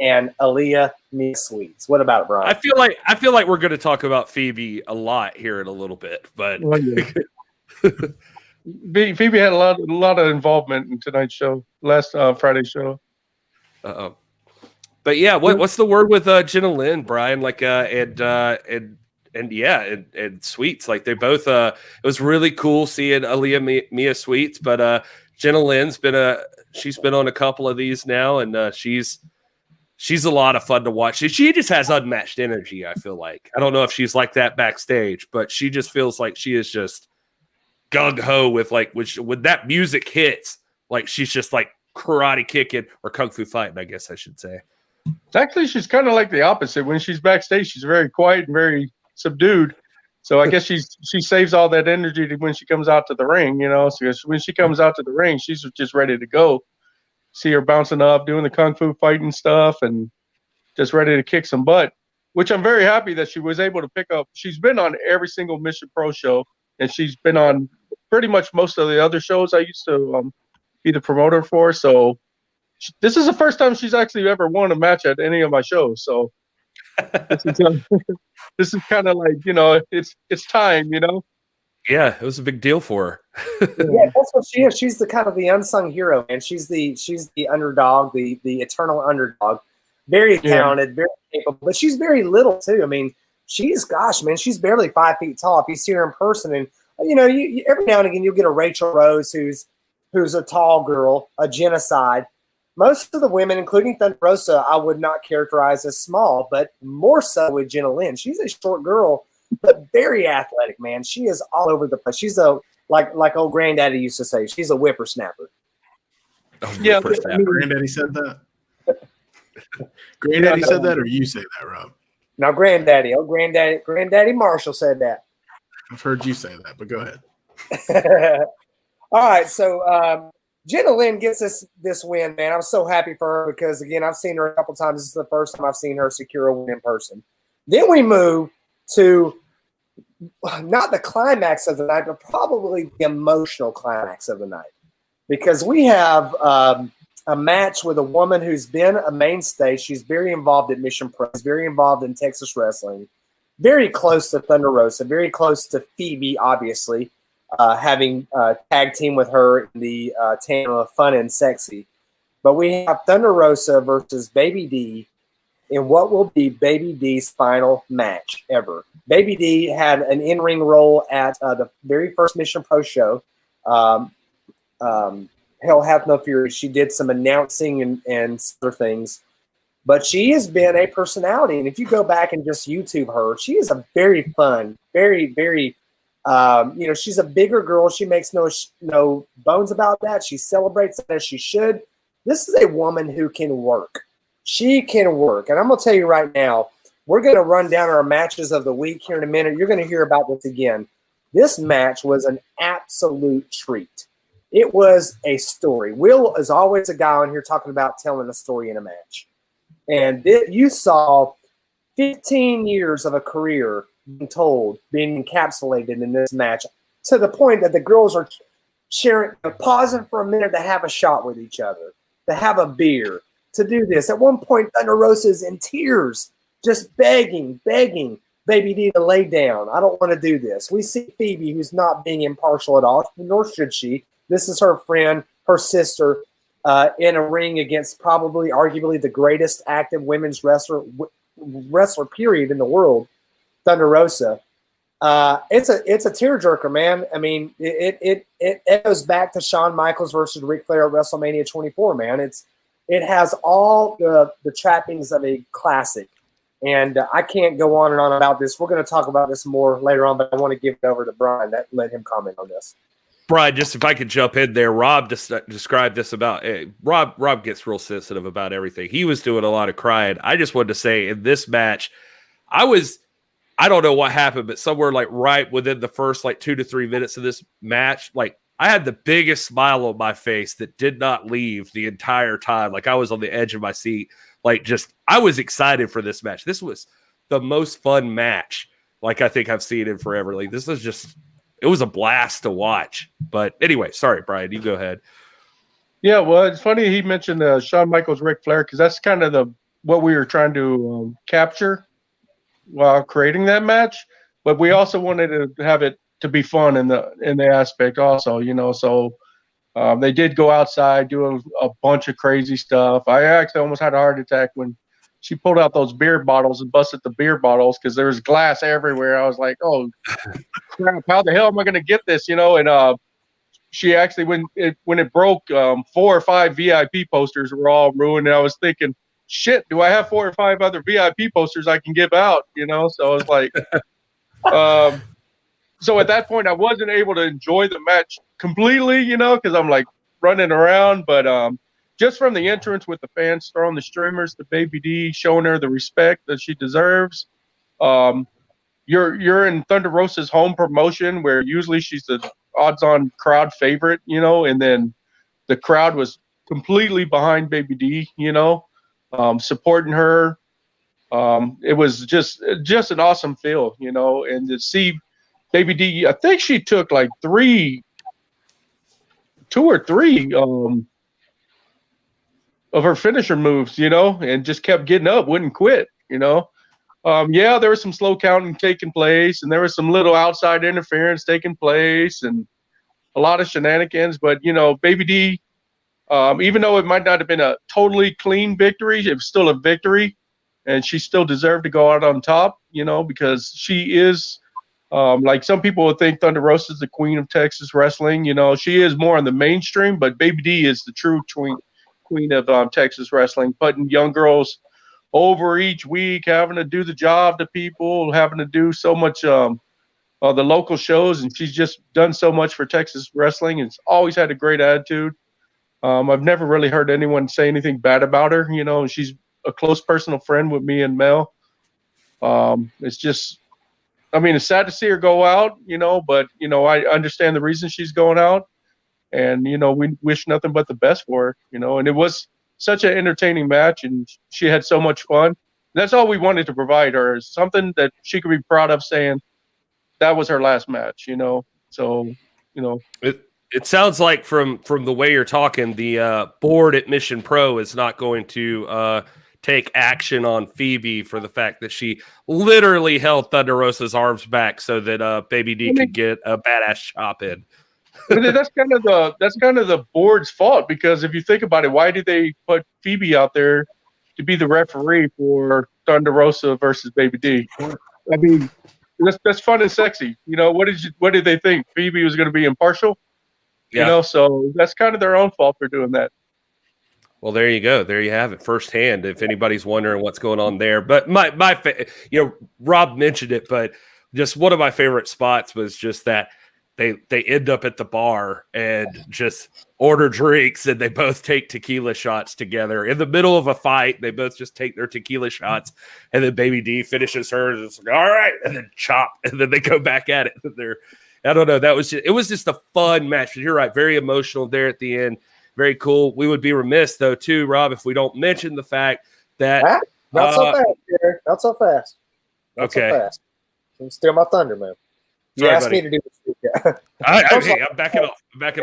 and Aaliyah Mia Sweets. What about it, Brian? I feel like we're going to talk about Phoebe a lot here in a little bit, but Phoebe had a lot of involvement in tonight's show, last Friday's show. But yeah, what's the word with Jenna Lynn, Brian? Like and Sweets, like they both. It was really cool seeing Aaliyah Mia Sweets, but Jenna Lynn's she's been on a couple of these now, and she's a lot of fun to watch. She just has unmatched energy. I feel like I don't know if she's like that backstage, but she just feels like she is just gung ho with when that music hits, like she's just like karate kicking or kung fu fighting, I guess I should say. Actually, she's kind of like the opposite. When she's backstage, she's very quiet and very subdued. So I guess she saves all that energy to when she comes out to the ring, So when she comes out to the ring, she's just ready to go. See her bouncing up, doing the kung fu fighting stuff, and just ready to kick some butt. Which I'm very happy that she was able to pick up. She's been on every single Mission Pro show, and she's been on pretty much most of the other shows I used to be the promoter for. So this is the first time she's actually ever won a match at any of my shows. So this is kind of like, it's time, Yeah, it was a big deal for her. Yeah, that's what she is. She's the kind of the unsung hero, and she's the underdog, the eternal underdog. Very talented, very capable, but she's very little too. I mean, she's barely 5 feet tall. If you see her in person, and you every now and again you'll get a Rachel Rose who's a tall girl, a Genocide. Most of the women, including Thunder Rosa, I would not characterize as small, but more so with Jenna Lynn. She's a short girl, but very athletic, man. She is all over the place. She's like old granddaddy used to say, she's a whippersnapper. Yeah, granddaddy said that. Granddaddy said that, or you say that, Rob? Now, granddaddy Marshall said that. I've heard you say that, but go ahead. All right, so Jenna Lynn gets this win, man. I'm so happy for her because, again, I've seen her a couple times. This is the first time I've seen her secure a win in person. Then we move to not the climax of the night, but probably the emotional climax of the night, because we have a match with a woman who's been a mainstay. She's very involved at Mission Pro. She's very involved in Texas wrestling. Very close to Thunder Rosa. Very close to Phoebe, obviously. Having tag team with her in the tandem of Fun and Sexy. But we have Thunder Rosa versus Baby D in what will be Baby D's final match ever. Baby D had an in-ring role at the very first Mission Pro show. Hell Hath No Fury. She did some announcing and other things. But she has been a personality. And if you go back and just YouTube her, she is a very fun, very, very she's a bigger girl. She makes no bones about that. She celebrates it as she should. This is a woman who can work. She can work. And I'm going to tell you right now, we're going to run down our matches of the week here in a minute. You're going to hear about this again. This match was an absolute treat. It was a story. Will is always a guy on here talking about telling a story in a match. And you saw 15 years of a career being told, being encapsulated in this match, to the point that the girls are pausing for a minute to have a shot with each other, to have a beer, to do this. At one point, Thunder Rosa is in tears, just begging Baby D to lay down. I don't want to do this. We see Phoebe, who's not being impartial at all, nor should she. This is her friend, her sister, in a ring against probably, arguably, the greatest active women's wrestler period in the world, Thunder Rosa. It's a tearjerker, man. I mean, it goes back to Shawn Michaels versus Ric Flair at WrestleMania 24, man. It has all the trappings of a classic. And I can't go on and on about this. We're going to talk about this more later on, but I want to give it over to Brian. Let him comment on this. Brian, just if I could jump in there, Rob described this about Rob gets real sensitive about everything. He was doing a lot of crying. I just wanted to say in this match, I don't know what happened, but somewhere like right within the first like 2 to 3 minutes of this match, like I had the biggest smile on my face that did not leave the entire time. Like I was on the edge of my seat. Like I was excited for this match. This was the most fun match like I think I've seen in forever. Like this was it was a blast to watch. But anyway, sorry, Brian, you go ahead. Yeah, well, it's funny he mentioned Shawn Michaels, Ric Flair, because that's kind of what we were trying to capture while creating that match. But we also wanted to have it to be fun in the aspect also, you know. So they did go outside, do a bunch of crazy stuff. I actually almost had a heart attack when she pulled out those beer bottles and busted the beer bottles because there was glass everywhere. I was like, oh, crap, how the hell am I going to get this, you know? And she actually, when it broke, 4 or 5 VIP posters were all ruined. And I was thinking, shit, do I have 4 or 5 other VIP posters I can give out, you know? So I was like, so at that point, I wasn't able to enjoy the match completely, you know, because I'm like running around. But just from the entrance with the fans throwing the streamers to Baby D, showing her the respect that she deserves. You're in Thunder Rosa's home promotion where usually she's the odds-on crowd favorite, you know, and then the crowd was completely behind Baby D, you know, supporting her. It was just an awesome feel, you know, and to see Baby D, I think she took like 2 or 3 of her finisher moves, you know, and just kept getting up, wouldn't quit, you know. Yeah, there was some slow counting taking place, and there was some little outside interference taking place, and a lot of shenanigans. But, you know, Baby D, even though it might not have been a totally clean victory, it was still a victory, and she still deserved to go out on top, you know, because she is, like some people would think Thunder Rosa is the queen of Texas wrestling. You know, she is more on the mainstream, but Baby D is the true queen of Texas wrestling, putting young girls over each week, having to do the job to people, having to do so much the local shows, and she's just done so much for Texas wrestling. It's always had a great attitude. I've never really heard anyone say anything bad about her, you know, and she's a close personal friend with me and Mel. It's just, I mean, it's sad to see her go out, you know, but, you know, I understand the reason she's going out, and, you know, we wish nothing but the best for her, you know, and it was such an entertaining match, and she had so much fun. That's all we wanted to provide her, is something that she could be proud of, saying that was her last match, you know. So, you know, it sounds like from the way you're talking, the board at Mission Pro is not going to take action on Phoebe for the fact that she literally held Thunder Rosa's arms back so that Baby D could get a badass chop in. That's kind of the board's fault, because if you think about it, why did they put Phoebe out there to be the referee for Thunder Rosa versus Baby D? I mean, that's fun and sexy. You know, what did they think? Phoebe was going to be impartial? Yeah. You know, so that's kind of their own fault for doing that. Well, there you go. There you have it firsthand. If anybody's wondering what's going on there, but you know, Rob mentioned it, but just one of my favorite spots was just that they end up at the bar and just order drinks, and they both take tequila shots together in the middle of a fight. They both just take their tequila shots, and then Baby D finishes hers. It's like, all right, and then chop, and then they go back at it. I don't know. It was just a fun match. You're right. Very emotional there at the end. Very cool. We would be remiss, though, too, Rob, if we don't mention the fact that not so fast, Peter. Not so fast. Not so fast. I'm steal my thunder, man. You asked me to do this. I'm backing off. Let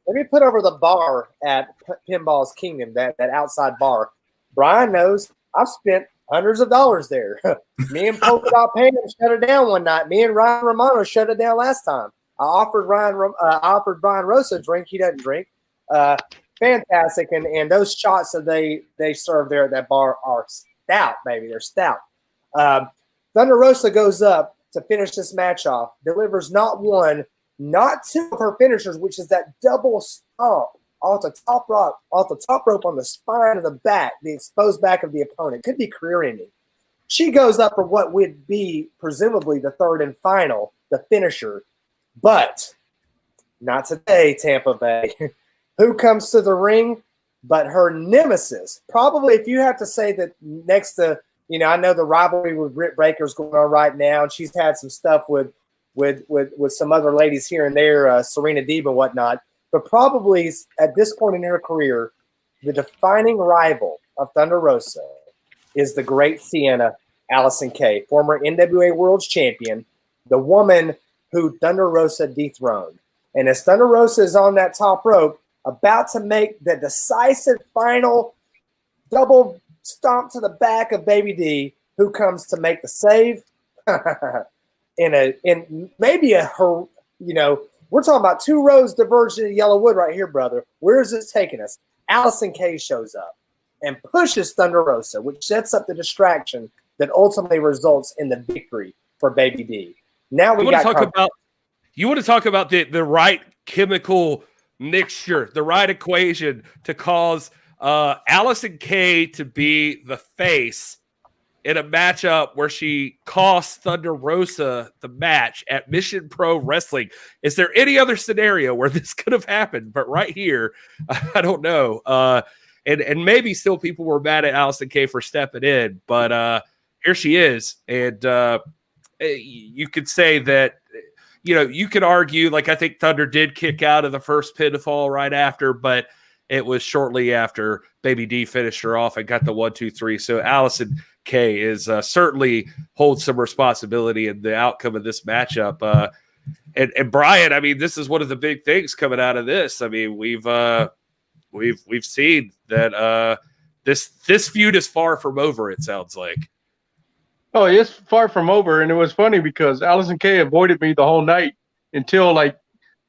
me put over the bar at Pinball's Kingdom, that outside bar. Brian knows I've spent hundreds of dollars there. Me and Polka Dot Payne shut it down one night. Me and Ryan Romano shut it down last time. I offered Brian Rosa a drink. He doesn't drink. Fantastic. And those shots that they serve there at that bar are stout, baby. They're stout. Thunder Rosa goes up to finish this match off, delivers not one, not two of her finishers, which is that double stomp off the top rope on the spine of the back, the exposed back of the opponent. Could be career-ending. She goes up for what would be presumably the third and final, the finisher. But not today, Tampa Bay. Who comes to the ring but her nemesis? Probably, if you have to say that next to, I know the rivalry with Britt Baker's going on right now, and she's had some stuff with some other ladies here and there, Serena Deeb and whatnot. But probably at this point in her career, the defining rival of Thunder Rosa is the great Sienna, Allison Kay, former NWA World Champion, the woman who Thunder Rosa dethroned. And as Thunder Rosa is on that top rope, about to make the decisive final double stomp to the back of Baby D, who comes to make the save in maybe we're talking about 2 rows diverging in yellow wood right here, brother. Where is this taking us? Allison Kay shows up and pushes Thunder Rosa, which sets up the distraction that ultimately results in the victory for Baby D. Now you want to talk about the right chemical mixture, the right equation to cause Allison Kay to be the face in a matchup where she cost Thunder Rosa the match at Mission Pro Wrestling. Is there any other scenario where this could have happened? But right here, I don't know. And maybe still people were mad at Allison Kay for stepping in, but here she is. And you could say that, you could argue, like, I think Thunder did kick out of the first pinfall right after, but it was shortly after Baby D finished her off and got the 1, 2, 3. So Allison Kay is certainly holds some responsibility in the outcome of this matchup. And Brian, I mean, this is one of the big things coming out of this. I mean, we've seen that this feud is far from over. It sounds like. Oh, it's far from over, and it was funny because Allison Kay avoided me the whole night until like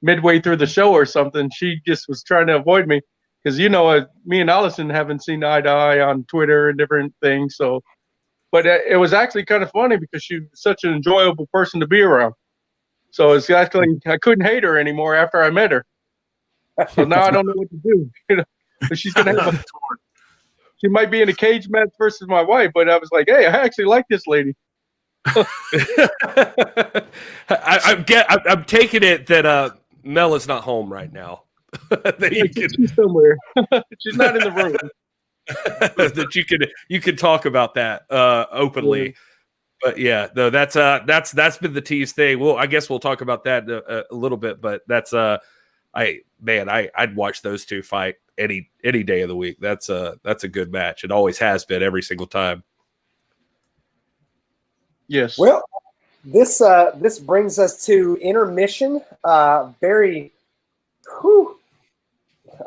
midway through the show or something. She just was trying to avoid me because me and Allison haven't seen eye to eye on Twitter and different things. So, but it was actually kind of funny because she's such an enjoyable person to be around. So it's actually I couldn't hate her anymore after I met her. So now I don't know what to do. But she's gonna have she might be in a cage match versus my wife, but I was like, hey, I actually like this lady. I'm taking it that Mel is not home right now. She's somewhere. She's not in the room. That you could talk about that openly. Yeah. But yeah, no, that's been the tease thing. Well, I guess we'll talk about that a little bit, but that's I'd watch those two fight any day of the week. That's a good match. It always has been every single time. Yes. Well, this brings us to intermission. Very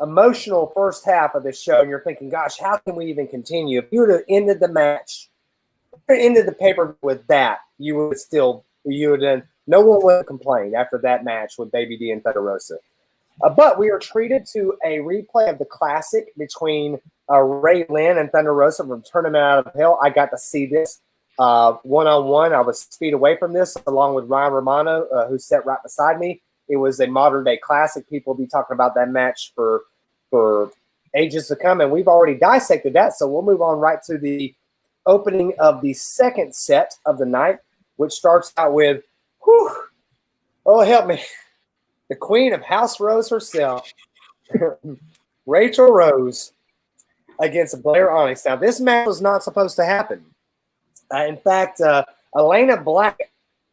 emotional first half of this show, and you're thinking, gosh, how can we even continue? If you would have ended the match, ended the paper with that, you would have no one would have complained after that match with Baby D and Thunder Rosa. But we are treated to a replay of the classic between Ray Lynn and Thunder Rosa from Tournament Out of Hell. I got to see this one-on-one. I was feet away from this, along with Ryan Romano, who sat right beside me. It was a modern-day classic. People will be talking about that match for ages to come, and we've already dissected that, so we'll move on right to the opening of the second set of the night, which starts out with, oh, help me, the queen of House Rose herself, Rachel Rose, against Blair Onyx. Now, this match was not supposed to happen. In fact, Elena Black,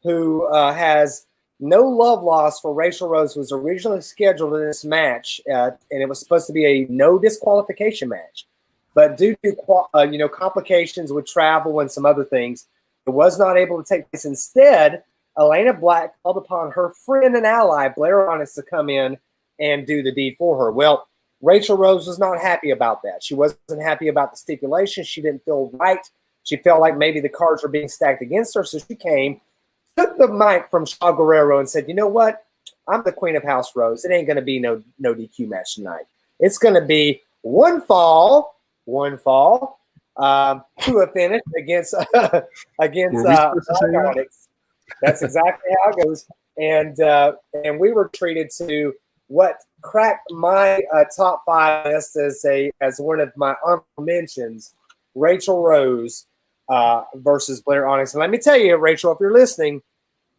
who has no love lost for Rachel Rose, was originally scheduled in this match, and it was supposed to be a no disqualification match. But due to complications with travel and some other things, it was not able to take place. Instead, Elena Black called upon her friend and ally, Blair Onyx, to come in and do the deed for her. Well, Rachel Rose was not happy about that. She wasn't happy about the stipulation. She didn't feel right She felt like maybe the cards were being stacked against her, so she came, took the mic from Shaw Guerrero and said, you know what? I'm the queen of House Rose. It ain't going to be no DQ match tonight. It's going to be one fall to a finish against Onyx. That's exactly how it goes. And we were treated to what cracked my top 5 list as one of my honorable mentions, Rachel Rose versus Blair Onyx. And let me tell you, Rachel, if you're listening,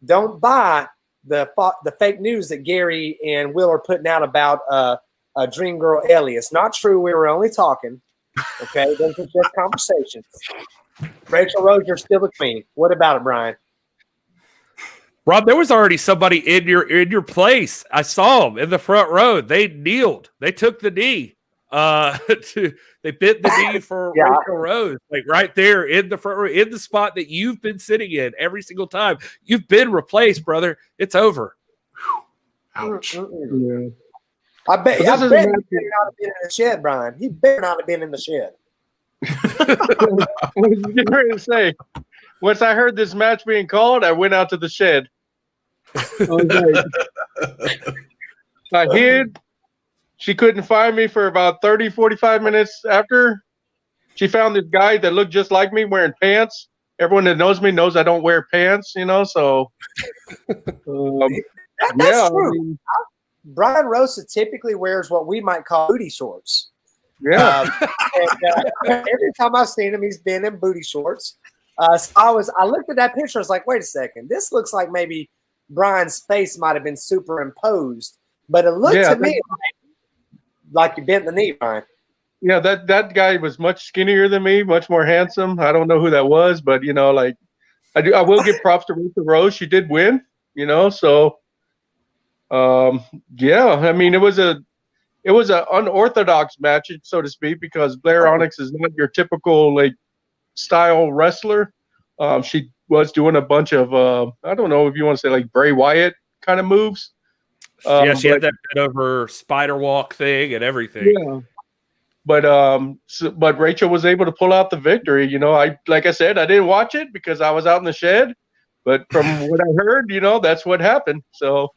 don't buy the fake news that Gary and Will are putting out about Dream Girl Ellie. It's not true. We were only talking. Okay, those are just conversations. Rachel Rose, you're still the queen. What about it, Brian? Rob, there was already somebody in your place. I saw them in the front row. They kneeled. They took the knee. They bent the knee for Rachel Rose, like right there in the front row, in the spot that you've been sitting in every single time. You've been replaced, brother. It's over. Ouch. Yeah. I bet he better not have been in the shed, Brian. He better not have been in the shed. I was getting ready to say, once I heard this match being called, I went out to the shed. I hid. She couldn't find me for about 30, 45 minutes after. She found this guy that looked just like me wearing pants. Everyone that knows me knows I don't wear pants, so. That's true. Brian Rosa typically wears what we might call booty shorts. Yeah. Every time I've seen him, he's been in booty shorts. So I looked at that picture. I was like, wait a second. This looks like maybe Brian's face might have been superimposed, but it looked to me like you bent the knee, Brian. Yeah, that guy was much skinnier than me, much more handsome. I don't know who that was, but I will give props to Rachel Rose. She did win, so. I mean, it was an unorthodox match, so to speak, because Blair Onyx is not your typical style wrestler. She was doing a bunch of I don't know if you want to say Bray Wyatt kind of moves. She had that bit of her spider walk thing and everything. Yeah. But Rachel was able to pull out the victory. Like I said, I didn't watch it because I was out in the shed, but from what I heard, that's what happened. So.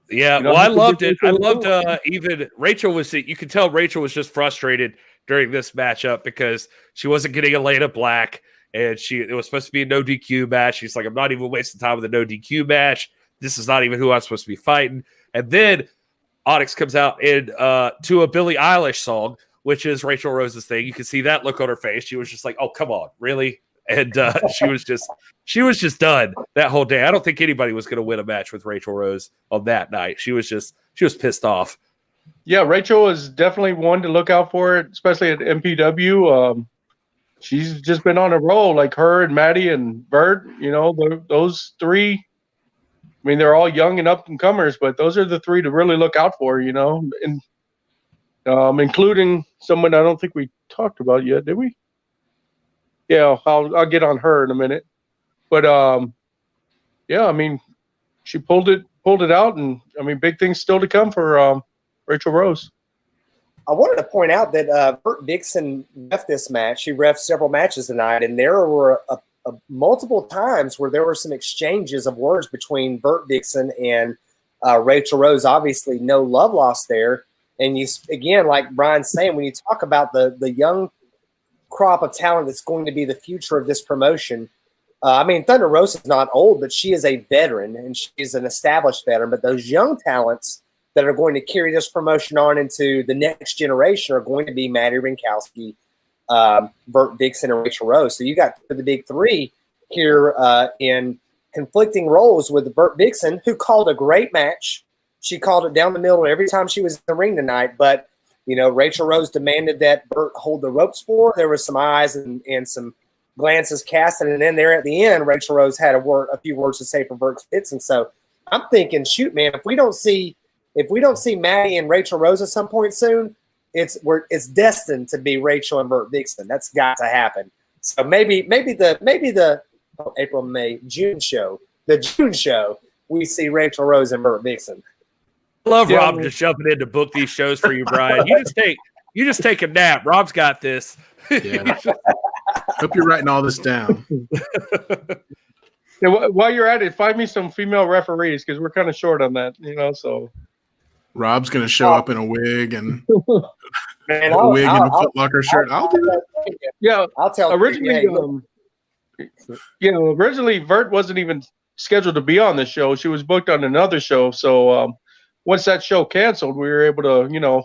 Yeah, well, I loved it. I loved even Rachel was. You could tell Rachel was just frustrated during this matchup because she wasn't getting Elena Black, and it was supposed to be a no DQ match. She's like, I'm not even wasting time with a no DQ match. This is not even who I'm supposed to be fighting. And then Onyx comes out in to a Billie Eilish song, which is Rachel Rose's thing. You can see that look on her face. She was just like, "Oh, come on, really?" And she was just done that whole day. I don't think anybody was going to win a match with Rachel Rose on that night. She was pissed off. Yeah, Rachel is definitely one to look out for, especially at MPW. She's just been on a roll, like her and Maddie and Bert. Those three. I mean, they're all young and up and comers, but those are the three to really look out for. And including someone I don't think we talked about yet, did we? Yeah, I'll get on her in a minute, but I mean, she pulled it out, and I mean, big things still to come for Rachel Rose. I wanted to point out that Bert Dixon ref this match. He ref several matches tonight, and there were multiple times where there were some exchanges of words between Bert Dixon and Rachel Rose. Obviously, no love lost there. And you again, like Brian's saying, when you talk about the young crop of talent that's going to be the future of this promotion. I mean, Thunder Rosa is not old, but she is a veteran, and she's an established veteran. But those young talents that are going to carry this promotion on into the next generation are going to be Maddie Rinkowski, Bert Dixon, and Rachel Rose. So you got the big three here in conflicting roles with Bert Dixon, who called a great match. She called it down the middle every time she was in the ring tonight, but Rachel Rose demanded that Bert hold the ropes for her. There was some eyes and some glances cast, and then there at the end, Rachel Rose had a few words to say for Bert Dixon. So I'm thinking, shoot, man, if we don't see Maddie and Rachel Rose at some point soon, it's destined to be Rachel and Bert Dixon. That's got to happen. So maybe the June show, we see Rachel Rose and Bert Dixon. I love Rob just jumping in to book these shows for you, Brian. You just take a nap. Rob's got this. Yeah. Hope you're writing all this down. Yeah, while you're at it, find me some female referees because we're kind of short on that, So Rob's gonna show up in a wig and Man, a wig and a Foot Locker shirt. I'll do that. Yeah, I'll tell originally, you, originally Vert wasn't even scheduled to be on the show. She was booked on another show. So once that show canceled, we were able to,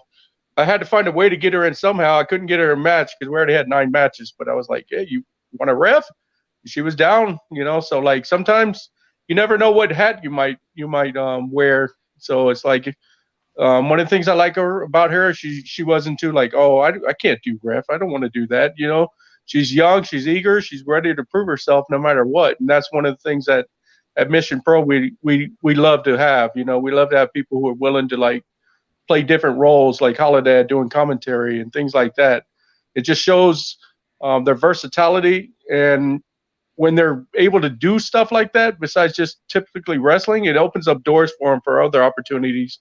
I had to find a way to get her in somehow. I couldn't get her a match because we already had 9 matches. But I was like, hey, you want a ref? She was down, So like sometimes you never know what hat you might wear. So it's like one of the things I like about her, she wasn't too like, oh, I can't do ref. I don't want to do that. She's young, she's eager, she's ready to prove herself no matter what. And that's one of the things that at Mission Pro we love to have. We love to have people who are willing to like play different roles, like Holiday doing commentary and things like that. It just shows their versatility, and when they're able to do stuff like that, besides just typically wrestling, it opens up doors for them for other opportunities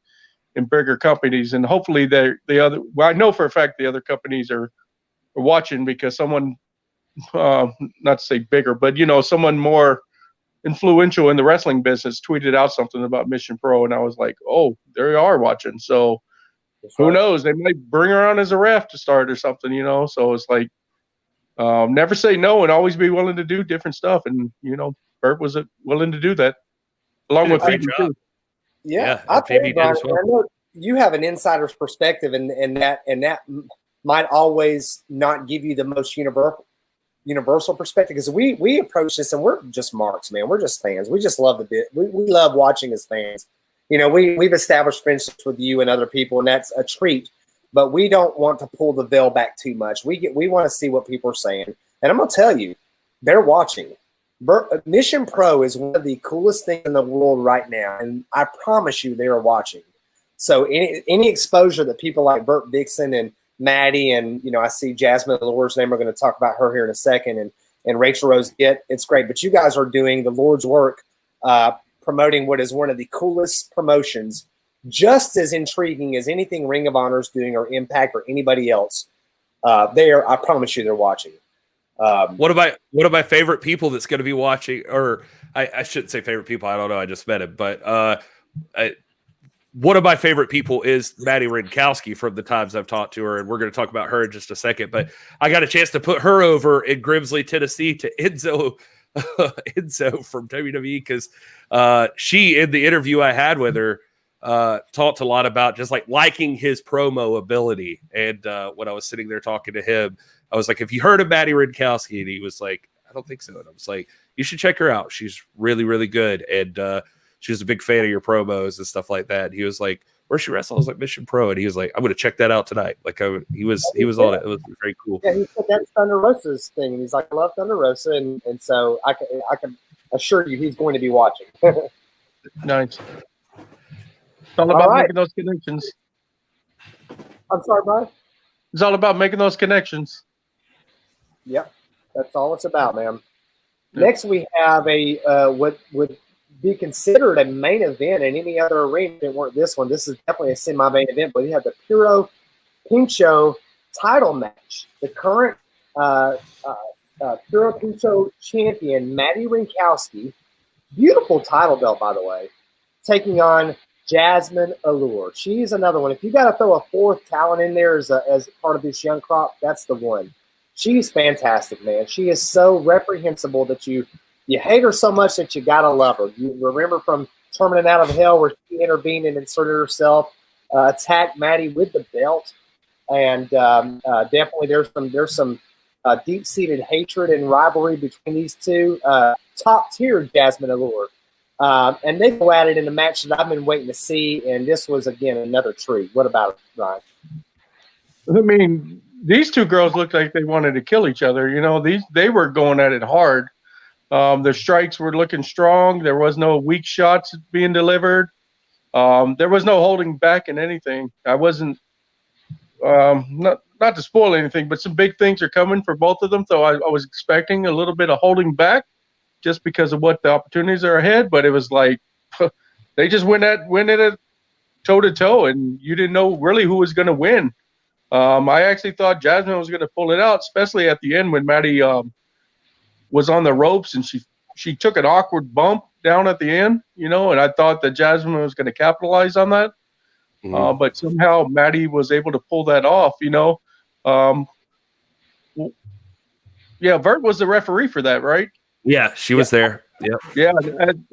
in bigger companies. And hopefully I know for a fact the other companies are watching, because someone, not to say bigger, but someone more influential in the wrestling business tweeted out something about Mission Pro, and I was like, oh, they are watching. So who knows? They might bring her on as a ref to start or something, So it's like, never say no and always be willing to do different stuff. And Bert was willing to do that, along with Phoebe too. Yeah, I know you have an insider's perspective, and that might always not give you the most universal perspective, because we approach this and we're just marks, man. We're just fans. We just love the bit. We love watching as fans. We've established friendships with you and other people, and that's a treat. But we don't want to pull the veil back too much. We want to see what people are saying, and I'm gonna tell you, they're watching. Mission Pro is one of the coolest things in the world right now, and I promise you, they are watching. So any exposure that people like Bert Dixon and Maddie, and I see Jasmine Allure's name. We're going to talk about her here in a second, and Rachel Rose. It's great, but you guys are doing the Lord's work, promoting what is one of the coolest promotions, just as intriguing as anything Ring of Honor is doing, or Impact, or anybody else. I promise you, they're watching. One of my favorite people that's going to be watching, or I shouldn't say favorite people. I don't know. I just met him, but one of my favorite people is Maddie Rinkowski from the times I've talked to her, and we're going to talk about her in just a second. But I got a chance to put her over in Grimsley, Tennessee, to Enzo from WWE, because she, in the interview I had with her, talked a lot about just like liking his promo ability. And when I was sitting there talking to him, I was like, "Have you heard of Maddie Rinkowski?" And he was like, "I don't think so." And I was like, "You should check her out. She's really, really good." And she was a big fan of your promos and stuff like that. And he was like, "Where's she wrestle?" I was like, "Mission Pro." And he was like, "I'm going to check that out tonight." Like he was on it. It was very cool. Yeah, he said that's Thunder Rosa's thing. And he's like, "I love Thunder Rosa," and so I can assure you, he's going to be watching. Nice. It's all about making those connections. I'm sorry, Brian? It's all about making those connections. Yep, that's all it's about, man. Yep. Next, we have what would be considered a main event in any other arena. It weren't this one. This is definitely a semi-main event, but you have the Puro Pincho title match. The current Puro Pincho champion, Maddie Rinkowski, beautiful title belt, by the way, taking on Jasmine Allure. She's another one. If you got to throw a fourth talent in there as part of this young crop, that's the one. She's fantastic, man. She is so reprehensible that you hate her so much that you got to love her. You remember from Tournament Out of Hell, where she intervened and inserted herself, attacked Maddie with the belt. And definitely there's some deep-seated hatred and rivalry between these two. Top-tier Jasmine Allure. And they go at it in a match that I've been waiting to see, and this was, again, another treat. What about it, Ryan? I mean, these two girls looked like they wanted to kill each other. They were going at it hard. Their strikes were looking strong. There was no weak shots being delivered. There was no holding back in anything. I wasn't not to spoil anything, but some big things are coming for both of them. So I was expecting a little bit of holding back, just because of what the opportunities are ahead. But it was like they just went at it toe to toe, and you didn't know really who was going to win. I actually thought Jasmine was going to pull it out, especially at the end when Maddie was on the ropes and she took an awkward bump down at the end, and I thought that Jasmine was going to capitalize on that. But somehow Maddie was able to pull that off, Yeah, Vert was the referee for that, right? Yeah, she was there. Yep. Yeah,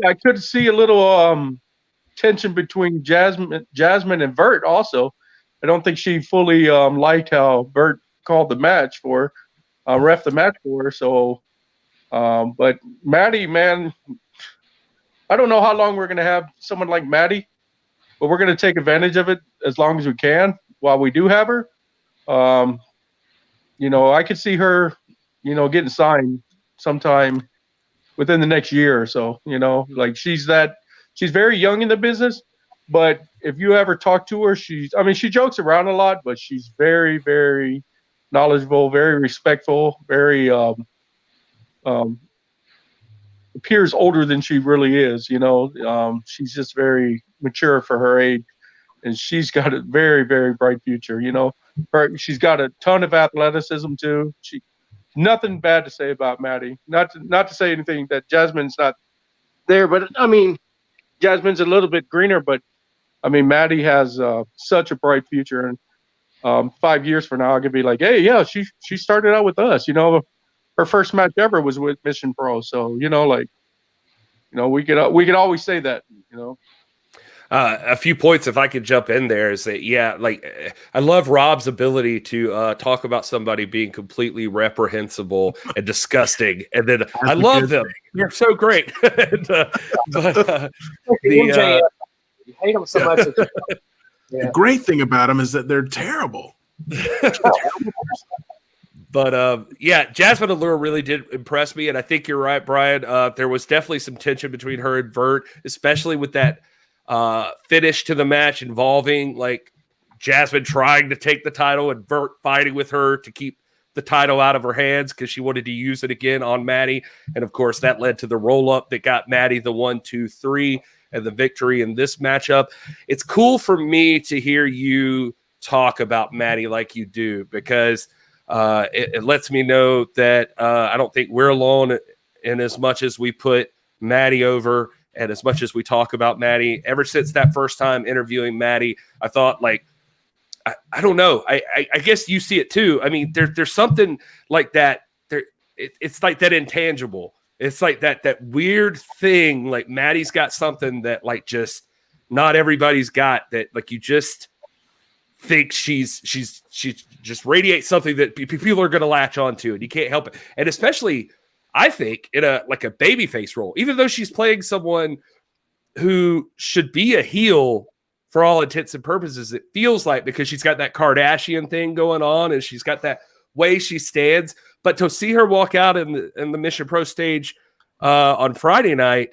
I could see a little tension between Jasmine and Vert also. I don't think she fully liked how Vert called the match for her, ref the match for her. So, but Maddie, man, I don't know how long we're going to have someone like Maddie, but we're going to take advantage of it as long as we can while we do have her. I could see her, getting signed sometime within the next year or so. She's very young in the business, but if you ever talk to her, she jokes around a lot, but she's very, very knowledgeable, very respectful, very appears older than she really is. She's just very mature for her age, and she's got a very, very bright future. She's got a ton of athleticism too. Nothing bad to say about Maddie. Not to say anything that Jasmine's not there, but Jasmine's a little bit greener. But Maddie has such a bright future, and 5 years from now, I could be like, hey, yeah, she started out with us. Her first match ever was with Mission Pro, so we could always say that. A few points, if I could jump in there, is that, I love Rob's ability to talk about somebody being completely reprehensible and disgusting. And then I love them. They're so great. You hate them so much. The great thing about them is that they're terrible. But Jasmine Allure really did impress me. And I think you're right, Brian. There was definitely some tension between her and Vert, especially with that finish to the match involving Jasmine trying to take the title and Vert fighting with her to keep the title out of her hands because she wanted to use it again on Maddie. And of course that led to the roll up that got Maddie the 1, 2, 3 and the victory in this matchup. It's cool for me to hear you talk about Maddie like you do, because it lets me know that I don't think we're alone in as much as we put Maddie over. And as much as we talk about Maddie, ever since that first time interviewing Maddie, I thought I don't know. I guess you see it too. There's something like that. It's like that intangible. It's like that weird thing. Like Maddie's got something that just not everybody's got. That you just think she just radiates something that people are going to latch onto, and you can't help it. And especially, I think, in a babyface role, even though she's playing someone who should be a heel for all intents and purposes, it feels like, because she's got that Kardashian thing going on and she's got that way she stands. But to see her walk out in the Mission Pro stage on Friday night,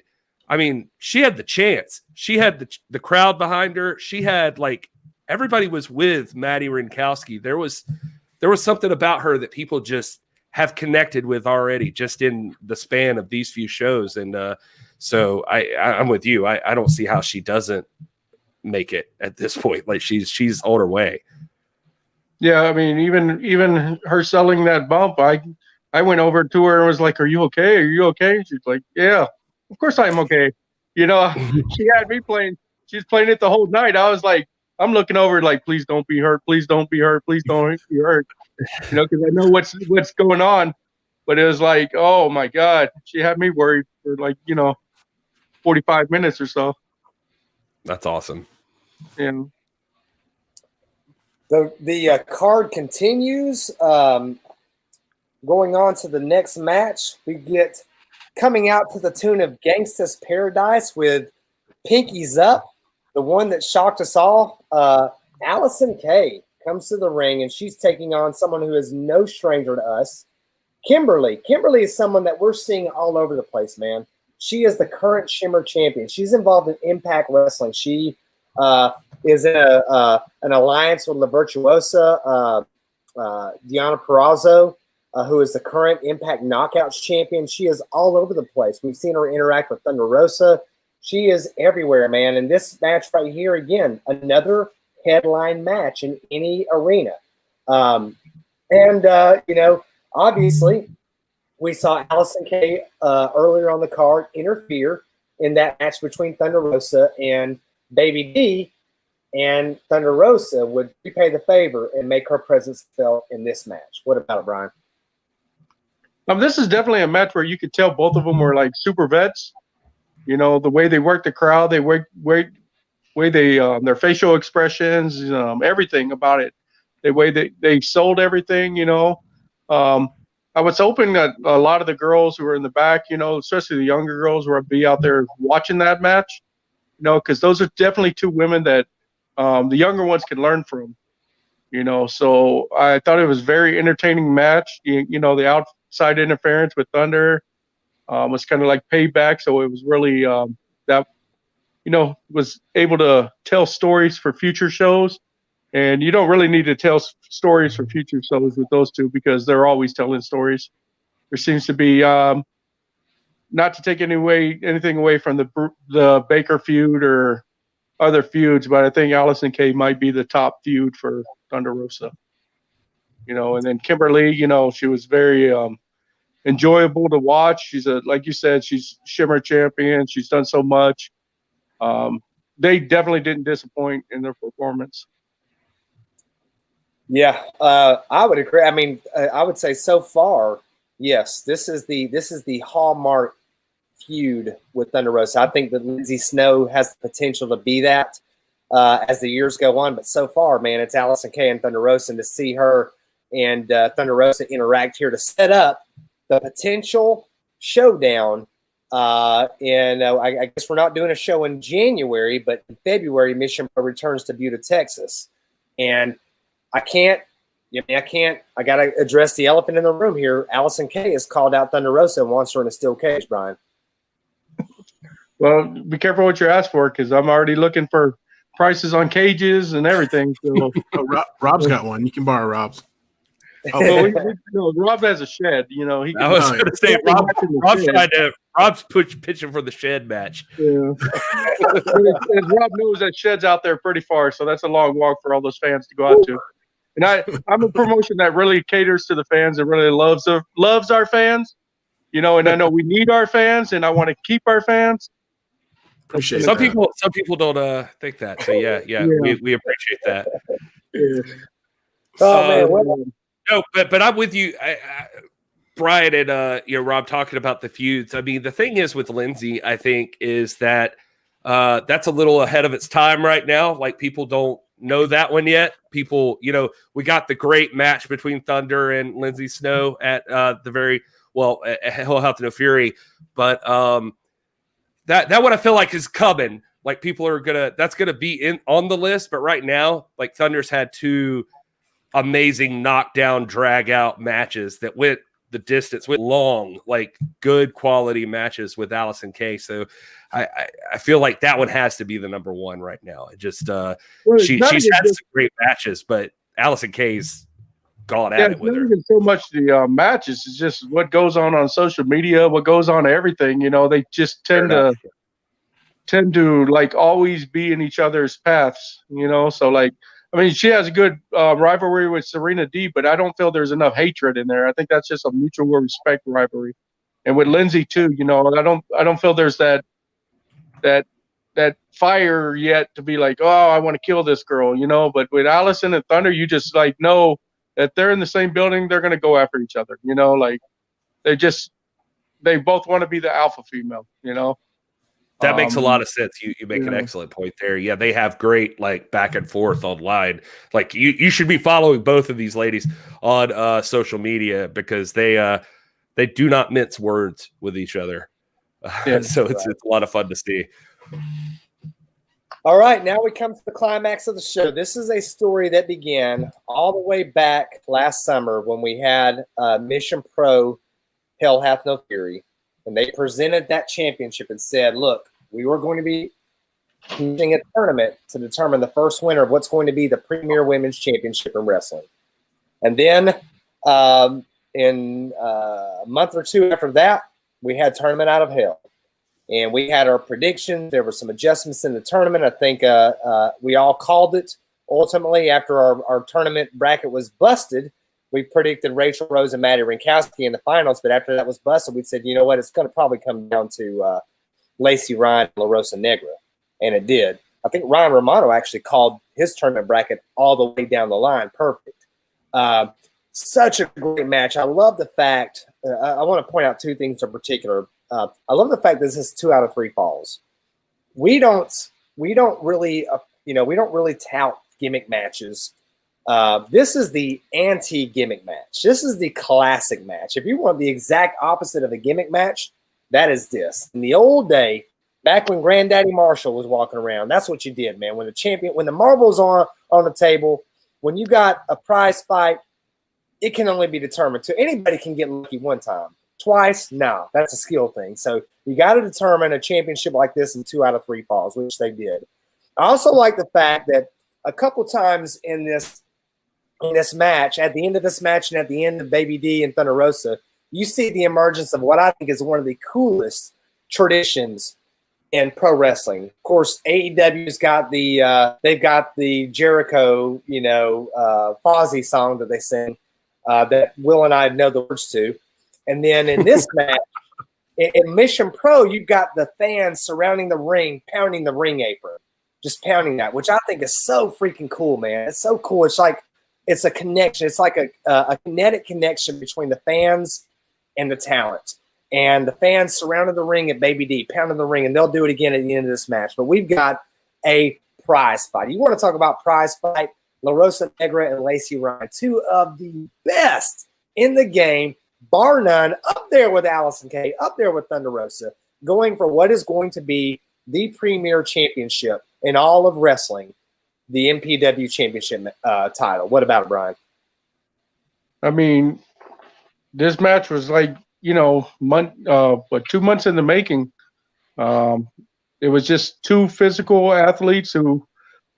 she had the chance. She had the crowd behind her. She had everybody was with Maddie Rinkowski. There was something about her that people just have connected with already, just in the span of these few shows. And so I'm with you. I don't see how she doesn't make it at this point. She's on her way. Yeah, even her selling that bump, I went over to her and was like, "Are you okay? Are you okay?" She's like, "Yeah, of course I'm okay." She had me playing. She's playing it the whole night. I was like, I'm looking over please don't be hurt. Please don't be hurt. Please don't be hurt. Because I know what's going on. But it was oh my God, she had me worried for 45 minutes or so. That's awesome. Yeah. The card continues. Going on to the next match, we get coming out to the tune of Gangsta's Paradise with Pinkies Up, the one that shocked us all. Allison Kay comes to the ring, and she's taking on someone who is no stranger to us, Kimberly. Kimberly is someone that we're seeing all over the place, man. She is the current Shimmer champion. She's involved in Impact Wrestling. She is in an alliance with La Virtuosa, Deonna Purrazzo, who is the current Impact Knockouts champion. She is all over the place. We've seen her interact with Thunder Rosa. She is everywhere, man. And this match right here, again, another headline match in any arena. Obviously, we saw Allison Kay earlier on the card interfere in that match between Thunder Rosa and Baby D, and Thunder Rosa would repay the favor and make her presence felt in this match. What about it, Brian? This is definitely a match where you could tell both of them were like super vets. You know, the way they work the crowd, they way they their facial expressions, everything about it. The way they sold everything, I was hoping that a lot of the girls who were in the back, especially the younger girls, would be out there watching that match, because those are definitely two women that the younger ones can learn from, So I thought it was a very entertaining match. The outside interference with Thunder was kind of like payback, so it was really that was able to tell stories for future shows. And you don't really need to tell stories for future shows with those two because they're always telling stories. There seems to be, not to take anything away from the Baker feud or other feuds, but I think Allison Kay might be the top feud for Thunder Rosa. And then Kimberly, she was very enjoyable to watch. She's like you said, she's Shimmer champion. She's done so much. They definitely didn't disappoint in their performance. Yeah, I would agree. I mean, I would say so far, yes, this is the hallmark feud with Thunder Rosa. I think that Lindsay Snow has the potential to be that as the years go on. But so far, man, it's Allison Kay and Thunder Rosa, and to see her and Thunder Rosa interact here to set up the potential showdown. I guess we're not doing a show in January, but in February, Mission Pro returns to Buda, Texas, and I got to address the elephant in the room here. Allison Kay has called out Thunder Rosa and wants her in a steel cage, Brian. Well, be careful what you ask for, because I'm already looking for prices on cages and everything. So. Rob's got one. You can borrow Rob's. Oh, well, Rob has a shed. He can, I was going to say Rob's pitching for the shed match. Yeah. And Rob knows that shed's out there pretty far, so that's a long walk for all those fans to go out to. And I'm a promotion that really caters to the fans and really loves our fans, and I know we need our fans, and I want to keep our fans. Appreciate some that. Some people don't think that. So yeah. We appreciate that. Yeah. Oh man. No, but I'm with you, Brian, and Rob talking about the feuds. I mean, the thing is with Lindsay, I think, is that that's a little ahead of its time right now. Like, people don't know that one yet. People, we got the great match between Thunder and Lindsay Snow at Hell Health No Fury, but that one I feel like is coming. Like, people are that's gonna be on the list, but right now, like, Thunder's had two amazing knockdown drag out matches that went the distance, went long, like good quality matches with Allison Kay. So I feel like that one has to be the number one right now. It just she's had some great matches, but Allison Kay's gone at it with her. Even so much the matches, it's just what goes on social media, what goes on everything. They just tend to like always be in each other's paths. So like. I mean, she has a good rivalry with Serena D, but I don't feel there's enough hatred in there. I think that's just a mutual respect rivalry, and with Lindsay too. I don't feel there's that fire yet to be like, oh, I want to kill this girl. But with Allison and Thunder, you just like know that they're in the same building. They're gonna go after each other. Like they both want to be the alpha female. That makes a lot of sense. You make an excellent point there. Yeah, they have great like back and forth online. Like you should be following both of these ladies on social media because they do not mince words with each other. So it's a lot of fun to see. All right, now we come to the climax of the show. This is a story that began all the way back last summer when we had Mission Pro Hell Hath No Fury. And they presented that championship and said, look, we were going to be using a tournament to determine the first winner of what's going to be the premier women's championship in wrestling. And then in a month or two after that, we had Tournament Out of Hell. And we had our predictions. There were some adjustments in the tournament. I think we all called it ultimately, after our tournament bracket was busted, we predicted Rachel Rose and Maddie Rinkowski in the finals. But after that was busted, we said, you know what, it's going to probably come down to Lacey Ryan and La Rosa Negra. And it did. I think Ryan Romano actually called his tournament bracket all the way down the line. Perfect. Such a great match. I love the fact I want to point out two things in particular. I love the fact that this is 2 out of 3 falls. We don't really tout gimmick matches. This is the anti-gimmick match. This is the classic match. If you want the exact opposite of a gimmick match, that is this. In the old day, back when Granddaddy Marshall was walking around, that's what you did, man. When the marbles on the table, when you got a prize fight, it can only be determined to anybody can get lucky one time. Twice, no, that's a skill thing. So you got to determine a championship like this in 2 out of 3 falls, which they did. I also like the fact that a couple times in this match, at the end of this match and at the end of Baby D and Thunder Rosa, you see the emergence of what I think is one of the coolest traditions in pro wrestling. Of course, AEW's got they've got the Jericho, Fozzy song that they sing that Will and I know the words to. And then in this match, in Mission Pro, you've got the fans surrounding the ring, pounding the ring apron, just pounding that, which I think is so freaking cool, man. It's so cool. It's like it's a connection. It's like a kinetic connection between the fans and the talent. And the fans surrounded the ring at Baby D, pounding the ring, and they'll do it again at the end of this match. But we've got a prize fight. You want to talk about prize fight? La Rosa Negra and Lacey Ryan, 2 of the best in the game, bar none, up there with Allison Kay, up there with Thunder Rosa, going for what is going to be the premier championship in all of wrestling, the MPW championship title. What about it, Brian? I mean, this match was like, 2 months in the making. It was just 2 physical athletes who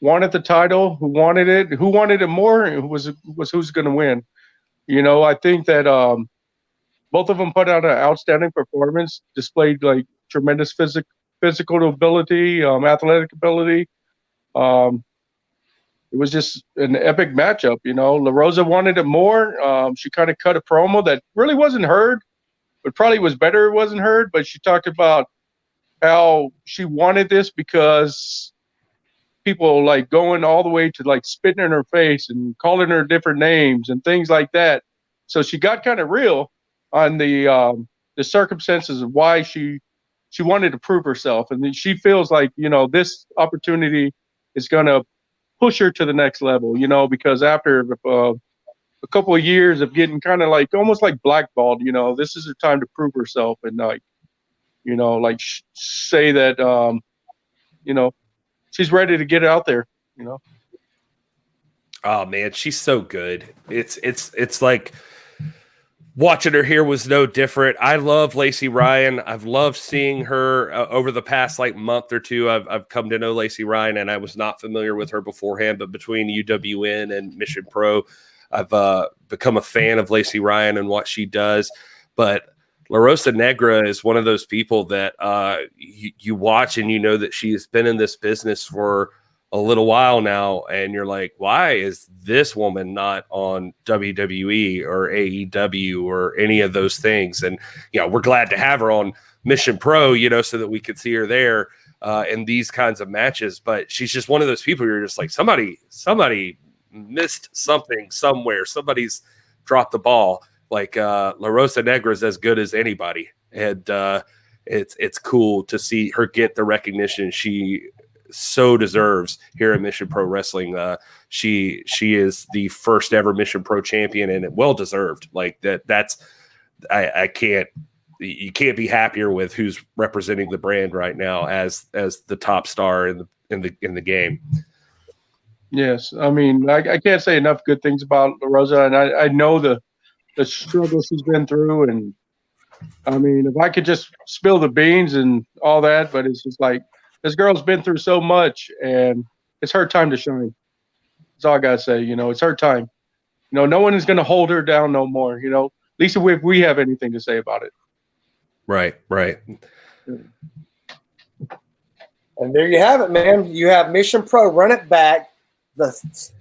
wanted the title, who wanted it more, and who's going to win. I think that both of them put out an outstanding performance, displayed like tremendous physical ability, athletic ability. It was just an epic matchup. La Rosa wanted it more. She kind of cut a promo that really wasn't heard, but probably was better it wasn't heard. But she talked about how she wanted this because people like going all the way to like spitting in her face and calling her different names and things like that. So she got kind of real on the circumstances of why she wanted to prove herself. And then she feels like, this opportunity is going to push her to the next level, because after a couple of years of getting kind of like almost like blackballed, this is her time to prove herself and say that, she's ready to get out there, Oh man, she's so good. It's like watching her here was no different. I love Lacey Ryan. I've loved seeing her over the past month or two. I've come to know Lacey Ryan, and I was not familiar with her beforehand. But between UWN and Mission Pro, I've become a fan of Lacey Ryan and what she does. But La Rosa Negra is one of those people that you watch and you know that she's been in this business for a little while now, and you're like, why is this woman not on WWE or AEW or any of those things? And we're glad to have her on Mission Pro, so that we could see her there in these kinds of matches. But she's just one of those people you're just like, somebody missed something somewhere. Somebody's dropped the ball. Like La Rosa Negra is as good as anybody, and it's cool to see her get the recognition she so deserves here at Mission Pro Wrestling. She is the first ever Mission Pro champion, and it well deserved. Like that's you can't be happier with who's representing the brand right now as the top star in the game. Yes, I mean I can't say enough good things about La Rosa, and I know the struggle she's been through, and I mean if I could just spill the beans and all that, but it's just like, this girl's been through so much, and it's her time to shine. That's all I gotta say. It's her time. No one is gonna hold her down no more. At least if we have anything to say about it. Right. And there you have it, man. You have Mission Pro run it back the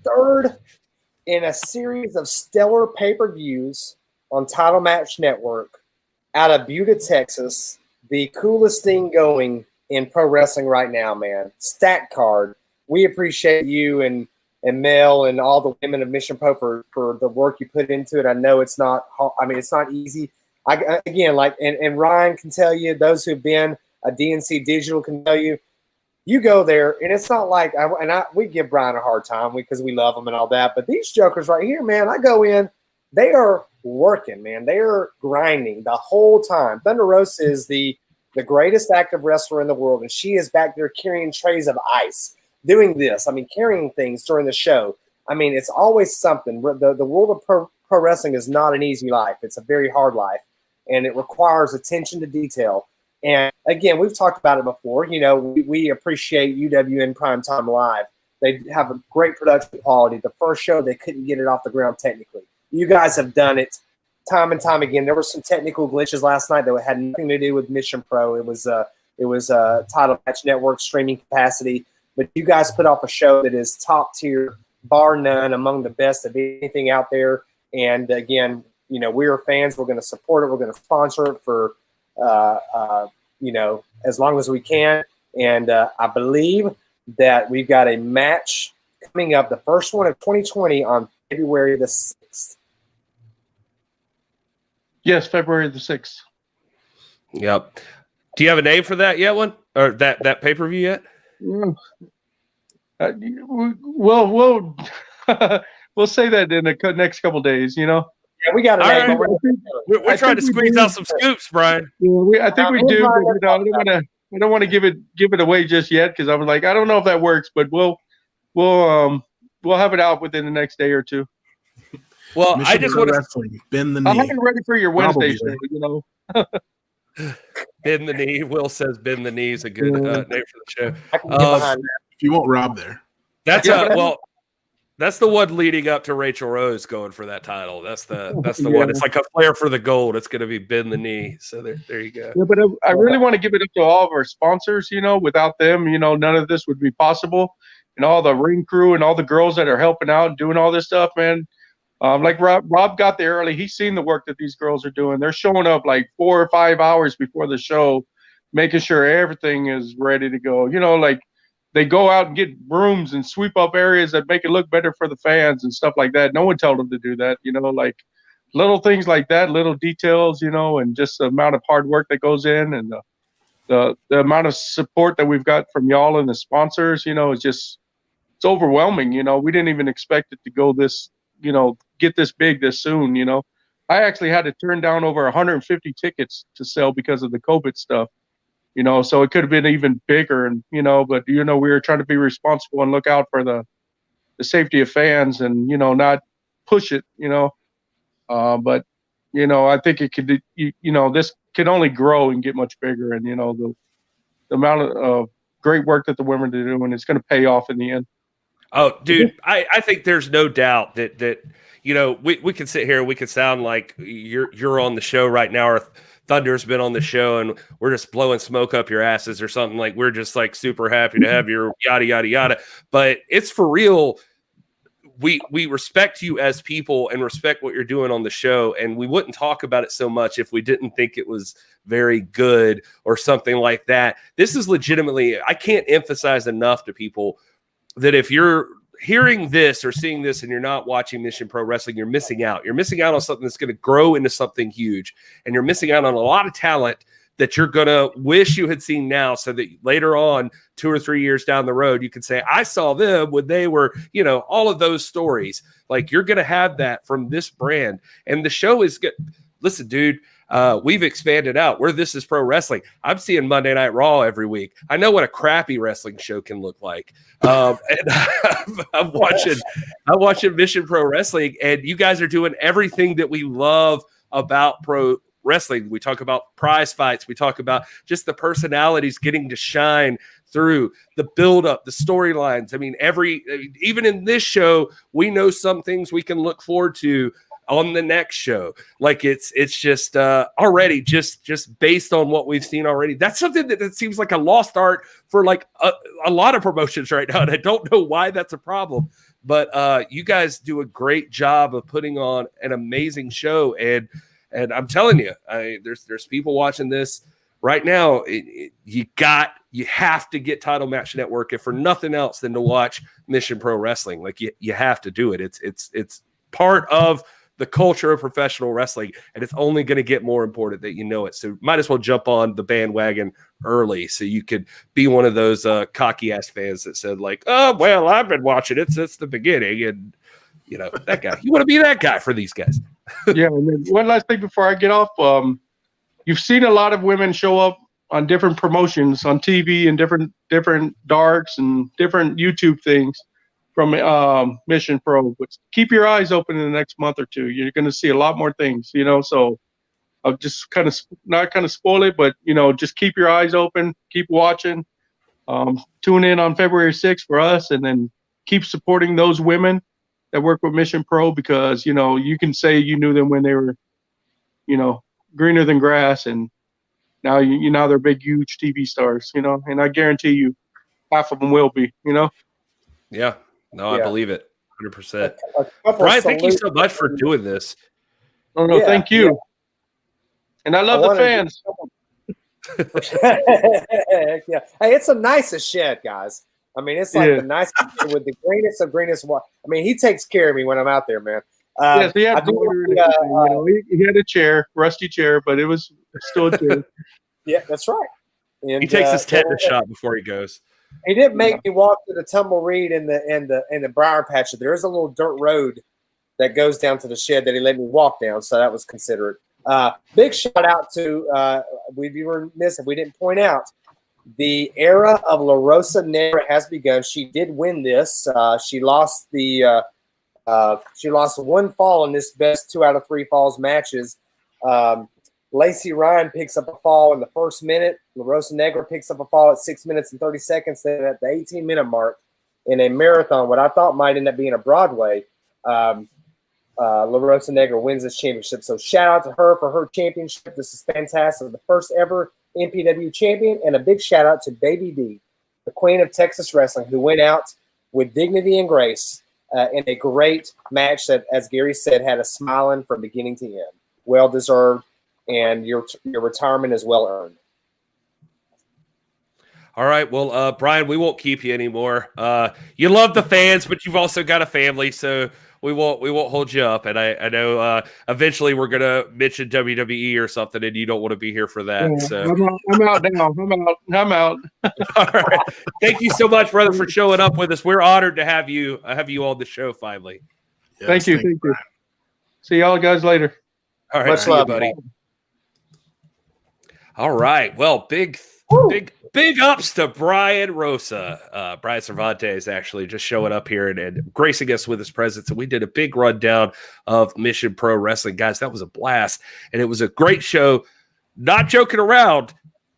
third in a series of stellar pay-per-views on Title Match Network out of Buda, Texas. The coolest thing going in pro wrestling right now, man. Stack card. We appreciate you and Mel and all the women of Mission Pro for the work you put into it. I know it's not. I mean, it's not easy. And Ryan can tell you. Those who've been a DNC Digital can tell you. You go there, and it's not like we give Brian a hard time because we love him and all that. But these jokers right here, man, I go in, they are working, man. They are grinding the whole time. Thunder Rosa is the greatest active wrestler in the world, and she is back there carrying trays of ice, doing this. I mean, carrying things during the show. I mean, it's always something. The world of pro wrestling is not an easy life. It's a very hard life, and it requires attention to detail. And again, we've talked about it before. You know, we appreciate UWN Primetime Live. They have a great production quality. The first show, they couldn't get it off the ground technically. You guys have done it time and time again. There were some technical glitches last night that had nothing to do with Mission Pro. It was Title Match Network streaming capacity. But you guys put off a show that is top tier, bar none, among the best of anything out there. And again, you know, we're fans. We're going to support it. We're going to sponsor it for you know, as long as we can. And I believe that we've got a match coming up, the first one of 2020 on February the 6th. Yes, February the 6th. Yep. Do you have a name for that yet, or that pay-per-view yet? We'll we'll say that in the next couple days, you know. Yeah, we got a name. Right. We're trying to squeeze out some scoops, Brian. Yeah, I think we do. But, I don't want to give it away just yet because I was like, I don't know if that works, but we'll have it out within the next day or two. Well, Mission I just want to bend the knee. I'm having ready for your Wednesday show, you know. Bend the knee. Will says bend the knee is a good name for the show. I can get behind that. If you want Rob there. That's that's the one leading up to Rachel Rose going for that title. That's the one. It's like a flare for the gold. It's going to be bend the knee. So there you go. Yeah, but I really want to give it up to all of our sponsors. You know, without them, you know, none of this would be possible. And all the ring crew and all the girls that are helping out and doing all this stuff, man. Like Rob got there early. He's seen the work that these girls are doing. They're showing up like 4 or 5 hours before the show, making sure everything is ready to go. You know, like they go out and get brooms and sweep up areas that make it look better for the fans and stuff like that. No one told them to do that. You know, like little things like that, little details, you know, and just the amount of hard work that goes in and the amount of support that we've got from y'all and the sponsors, you know, it's overwhelming. You know, we didn't even expect it to go this, you know, get this big this soon. You know, I actually had to turn down over 150 tickets to sell because of the COVID stuff, you know, so it could have been even bigger. And, you know, but, you know, we were trying to be responsible and look out for the safety of fans and, you know, not push it, you know, but, you know, I think it could, you know, this can only grow and get much bigger. And, you know, the amount of great work that the women are doing is going to pay off in the end. Oh, dude, I think there's no doubt that you know, we can sit here, we could sound like you're on the show right now, or Thunder's been on the show, and we're just blowing smoke up your asses or something. Like we're just like super happy to have your yada yada yada. But it's for real. We respect you as people and respect what you're doing on the show, and we wouldn't talk about it so much if we didn't think it was very good or something like that. This is legitimately, I can't emphasize enough to people that if you're hearing this or seeing this and you're not watching Mission Pro Wrestling, you're missing out. You're missing out on something that's going to grow into something huge, and you're missing out on a lot of talent that you're going to wish you had seen now, so that later on, 2 or 3 years down the road, you can say, I saw them when they were, you know, all of those stories. Like, you're going to have that from this brand. And the show is good. Listen, dude, we've expanded out. This is pro wrestling. I'm seeing Monday Night Raw every week. I know what a crappy wrestling show can look like. And I'm watching Mission Pro Wrestling, and you guys are doing everything that we love about pro wrestling. We talk about prize fights. We talk about just the personalities getting to shine through, the build-up, the storylines. I mean, even in this show, we know some things we can look forward to on the next show. Like it's just already just based on what we've seen already. That's something that seems like a lost art for like a lot of promotions right now, and I don't know why that's a problem. but you guys do a great job of putting on an amazing show. And I'm telling you, there's people watching this right now. You have to get Title Match Network, if for nothing else than to watch Mission Pro Wrestling. Like you have to do it. It's part of the culture of professional wrestling, and it's only going to get more important that you know it. So might as well jump on the bandwagon early so you could be one of those cocky ass fans that said like, oh, well, I've been watching it since the beginning. And you know, that guy, you want to be that guy for these guys. Yeah. And then one last thing before I get off. You've seen a lot of women show up on different promotions on TV and different darks and different YouTube things from Mission Pro. But keep your eyes open in the next month or two. You're going to see a lot more things, you know. So I'll just not spoil it, but you know, just keep your eyes open, keep watching. Tune in on February 6th for us, and then keep supporting those women that work with Mission Pro, because you know, you can say you knew them when they were, you know, greener than grass, and now now they're big, huge TV stars, you know, and I guarantee you half of them will be, you know. Yeah. No, Yeah. I believe it 100%. Brian, thank you so much for doing this. Oh, no, thank you. Yeah. And I love the fans. Yeah. Hey, it's the nicest shed, guys. I mean, it's like the nicest with the greenest of greenest. I mean, he takes care of me when I'm out there, man. Yes, he had he had a chair, rusty chair, but it was still a chair. Yeah, that's right. And, he takes his tetanus shot before he goes. He didn't make me walk to the tumbleweed in the briar patch. There is a little dirt road that goes down to the shed that he let me walk down, so that was considerate. Big shout out to we'd be remiss if we didn't point out the era of La Rosa Negra has begun. She did win this. She lost one fall in this best 2 out of 3 falls matches. Lacey Ryan picks up a fall in the first minute. La Rosa Negra picks up a fall at 6 minutes and 30 seconds. Then at the 18-minute mark in a marathon, what I thought might end up being a Broadway, La Rosa Negra wins this championship. So shout out to her for her championship. This is fantastic. The first ever NPW champion. And a big shout out to Baby D, the queen of Texas wrestling, who went out with dignity and grace in a great match that, as Gary said, had us smiling from beginning to end. Well deserved. And your retirement is well earned. All right. Well, Brian, we won't keep you anymore. You love the fans, but you've also got a family, so we won't hold you up. And I know eventually we're gonna mention WWE or something, and you don't want to be here for that. Yeah, so I'm out now. I'm out. All right. Thank you so much, brother, for showing up with us. We're honored to have you on the show finally. Yes, thank you. See y'all guys later. All right, much love, buddy. All right. Well, big ups to Brian Rosa. Brian Cervantes actually just showing up here and gracing us with his presence. And we did a big rundown of Mission Pro Wrestling. Guys, that was a blast. And it was a great show. Not joking around.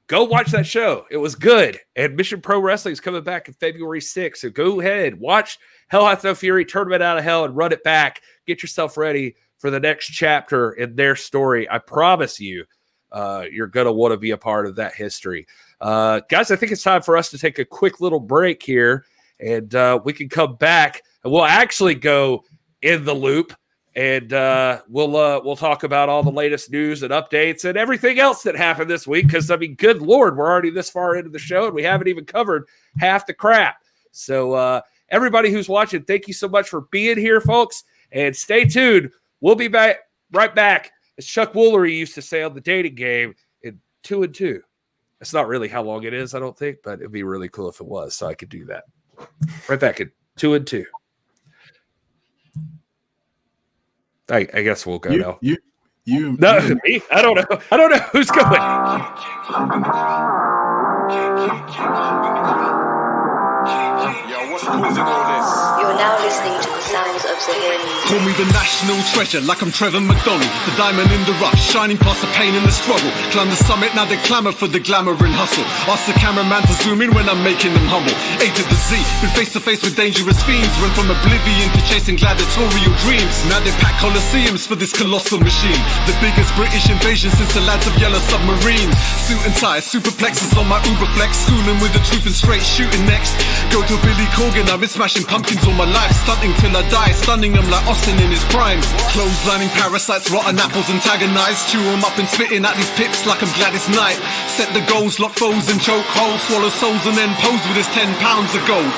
Go watch that show. It was good. And Mission Pro Wrestling is coming back in February 6th. So go ahead, watch Hell Hath No Fury, Tournament Out of Hell, and run it back. Get yourself ready for the next chapter in their story. I promise you, you're going to want to be a part of that history. Guys, I think it's time for us to take a quick little break here, and we can come back, and we'll actually go in the loop, and we'll talk about all the latest news and updates and everything else that happened this week, because, I mean, good Lord, we're already this far into the show, and we haven't even covered half the crap. So everybody who's watching, thank you so much for being here, folks, and stay tuned. We'll be right back. As Chuck Woolery used to say on the dating game, in 2 and 2. That's not really how long it is, I don't think, but it'd be really cool if it was, so I could do that. Right back at 2 and 2. I guess we'll go now. No, me? I don't know who's going. Yo, what's causing all this? You're now listening to the sound Sounds of the Hills. Call me the national treasure, like I'm Trevor McDonald. The diamond in the rough, shining past the pain and the struggle. Climb the summit, now they clamour for the glamour and hustle. Ask the cameraman to zoom in when I'm making them humble. A to the Z, been face to face with dangerous fiends. Went from oblivion to chasing gladiatorial dreams. Now they pack coliseums for this colossal machine. The biggest British invasion since the lads of Yellow Submarine. Suit and tie, superplexes on my Uber Flex. Schooling with the truth and straight shooting next. Go to Billy Corgan, I've been smashing pumpkins all my life. Stunting till I die, stunning them like Austin in his prime. Clotheslining parasites, rotten apples antagonize. Chew them up and spitting at these pips like I'm Gladys Knight. Set the goals, lock foes and choke holes. Swallow souls and then pose with his 10 pounds of gold.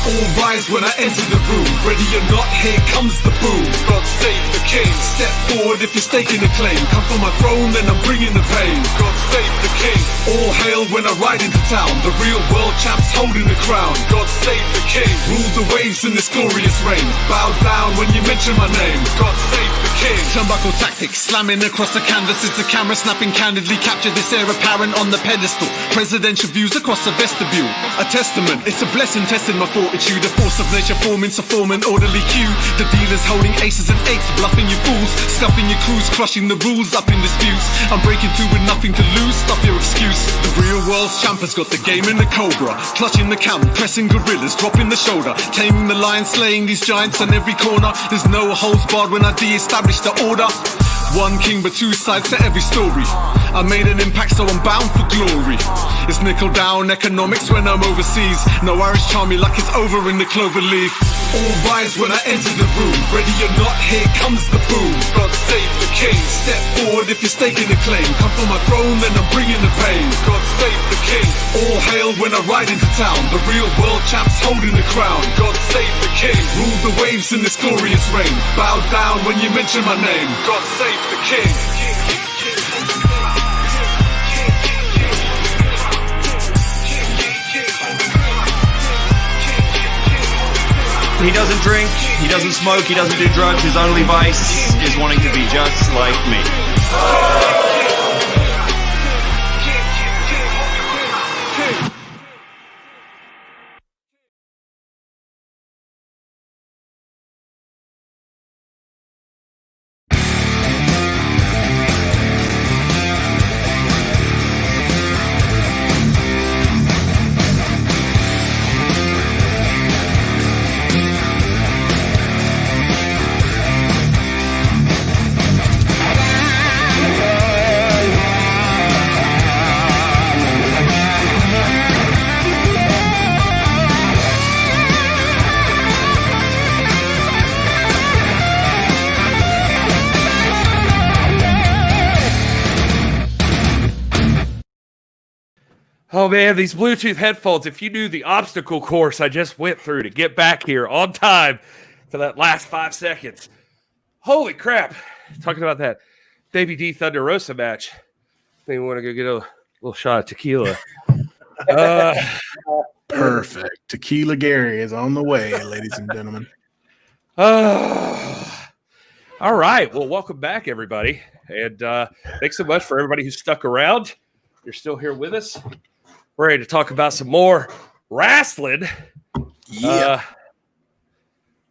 All rise when I enter the room. Ready or not, here comes the boom. God save the king. Step forward if you're staking a claim. Come for my throne, then I'm bringing the pain. God save the king. All hail when I ride into town. The real world champ's holding the crown. God save the king. Rule the waves in this glorious reign. Bow down when you mention my name. God save the king. Turnbuckle tactics, slamming across the canvas. It's a camera snapping candidly. Capture this air apparent on the pedestal. Presidential views across the vestibule. A testament, it's a blessing testing my fortitude. The force of nature forming to form an orderly queue. The dealers holding aces and eights, bluffing you fools. Scuffing your crews, crushing the rules up in disputes. I'm breaking through with nothing to lose, stop your excuse. The real world's champ has got the game in the cobra. Clutching the camel, pressing gorillas, dropping the shoulder. Taming the lion, slaying these giants on every corner. There's no holds barred when I de-establish the order. One king but two sides to every story. I made an impact so I'm bound for glory. It's nickel down economics when I'm overseas. No Irish charm me like it's over in the clover leaf. All rise when I enter the room. Ready or not, here comes the boom. God save the king. Step forward if you're staking a claim. Come for my throne, then I'm bringing the pain. God save the king. All hail when I ride into town. The real world champ's holding the crown. God save the king. Rule the waves in this glorious reign. Bow down when you mention my name. God save the king. He doesn't drink, he doesn't smoke, he doesn't do drugs. His only vice is wanting to be just like me. Oh man, these Bluetooth headphones, if you knew the obstacle course I just went through to get back here on time for that last 5 seconds. Holy crap. Talking about that Baby D Thunder Rosa match. I think we want to go get a little shot of tequila. Perfect. Tequila Gary is on the way, ladies and gentlemen. All right. Well, welcome back, everybody. And thanks so much for everybody who stuck around. You're still here with us. We're ready to talk about some more wrestling. Yeah.